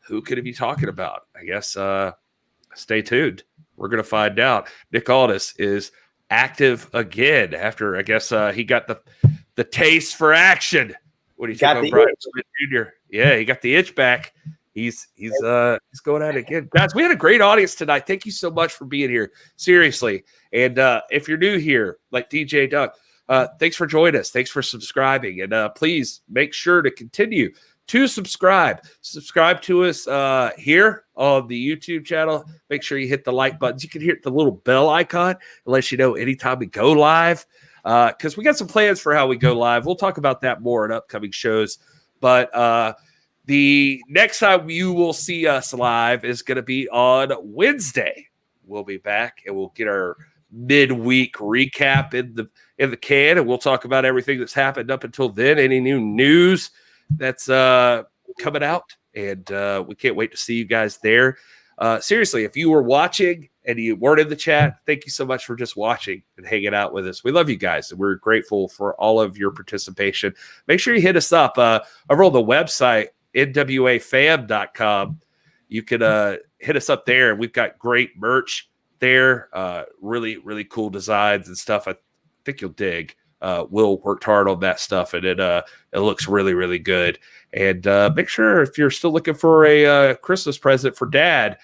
Who could he be talking about? I guess stay tuned. We're going to find out. Nick Aldis is active again after, I guess, he got the taste for action when he took on Brian Jr. Yeah, he got the itch back. He's going at it again. Guys, we had a great audience tonight. Thank you so much for being here. Seriously. And if you're new here, like DJ Duck, thanks for joining us. Thanks for subscribing. And please make sure to continue to subscribe. Subscribe to us here on the YouTube channel. Make sure you hit the like buttons. You can hit the little bell icon. It lets you know anytime we go live. Because we got some plans for how we go live. We'll talk about that more in upcoming shows. But the next time you will see us live is going to be on Wednesday. We'll be back and we'll get our midweek recap in the can, and we'll talk about everything that's happened up until then. Any new news that's coming out, and we can't wait to see you guys there. Seriously, if you were watching and you weren't in the chat, thank you so much for just watching and hanging out with us. We love you guys, and we're grateful for all of your participation. Make sure you hit us up over on the website, nwafam.com. You can hit us up there. We've got great merch there, really, really cool designs and stuff I think you'll dig. Will worked hard on that stuff, and it looks really, really good. And make sure if you're still looking for a Christmas present for Dad,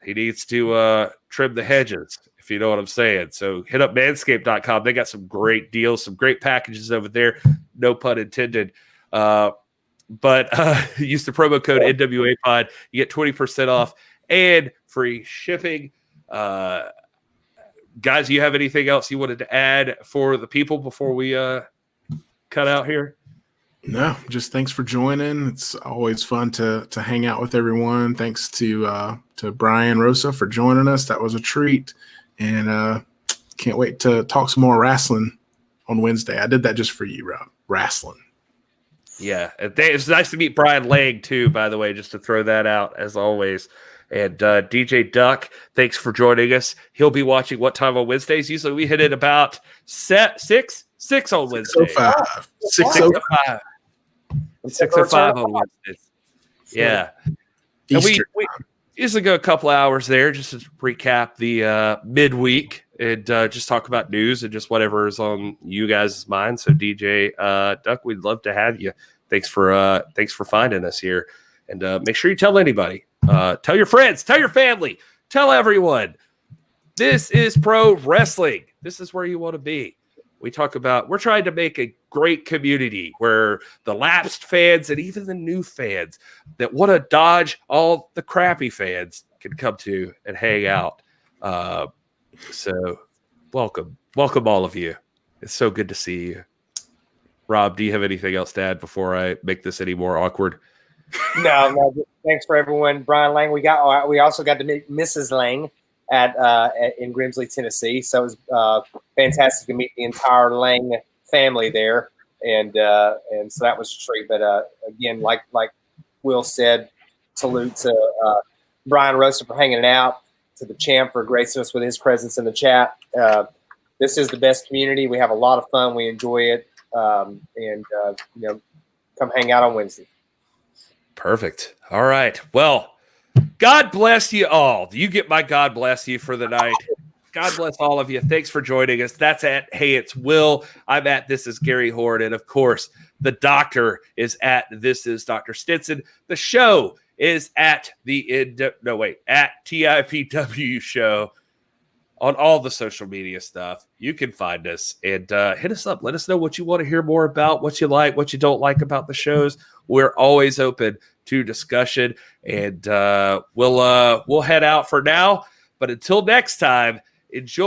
he needs to trim the hedges, if you know what I'm saying. So hit up manscaped.com. They got some great deals, some great packages over there. No pun intended. But use the promo code NWAPod. You get 20% off and free shipping. Guys, you have anything else you wanted to add for the people before we cut out here? No, just thanks for joining. It's always fun to hang out with everyone. Thanks to Brian Rosa for joining us. That was a treat. And can't wait to talk some more wrestling on Wednesday. I did that just for you, Rob. Wrestling. Yeah, it's nice to meet Brian Lang, too, by the way, just to throw that out, as always. And DJ Duck, thanks for joining us. He'll be watching what time on Wednesdays? Usually we hit it about 6 on Wednesday. 6:05. 6:05. 6:05 on Wednesdays. Yeah. And we usually go a couple hours there just to recap the midweek and just talk about news and just whatever is on you guys' mind. So DJ Duck, we'd love to have you. Thanks for finding us here. And make sure you tell anybody. Tell your friends. Tell your family. Tell everyone. This is pro wrestling. This is where you want to be. We're trying to make a great community where the lapsed fans and even the new fans that want to dodge all the crappy fans can come to and hang out. So welcome all of you. It's so good to see you. Rob, do you have anything else to add before I make this any more awkward? No. Thanks for everyone. Brian Lang. We also got to meet Mrs. Lang in Grimsley, Tennessee. So it was fantastic to meet the entire Lang family there, and so that was a treat. But again, like Will said, salute to Brian Rosa for hanging out, to the champ for gracing us with his presence in the chat. This is the best community. We have a lot of fun. We enjoy it, and come hang out on Wednesday. Perfect. All right. Well, God bless you all. You get my God bless you for the night. God bless all of you. Thanks for joining us. That's at Hey It's Will. I'm at This Is Gary Horn. And of course, the doctor is at This Is Dr. Stinson. The show is at at TIPW Show on all the social media stuff. You can find us and hit us up. Let us know what you want to hear more about, what you like, what you don't like about the shows. We're always open to discussion, and we'll head out for now. But until next time, enjoy.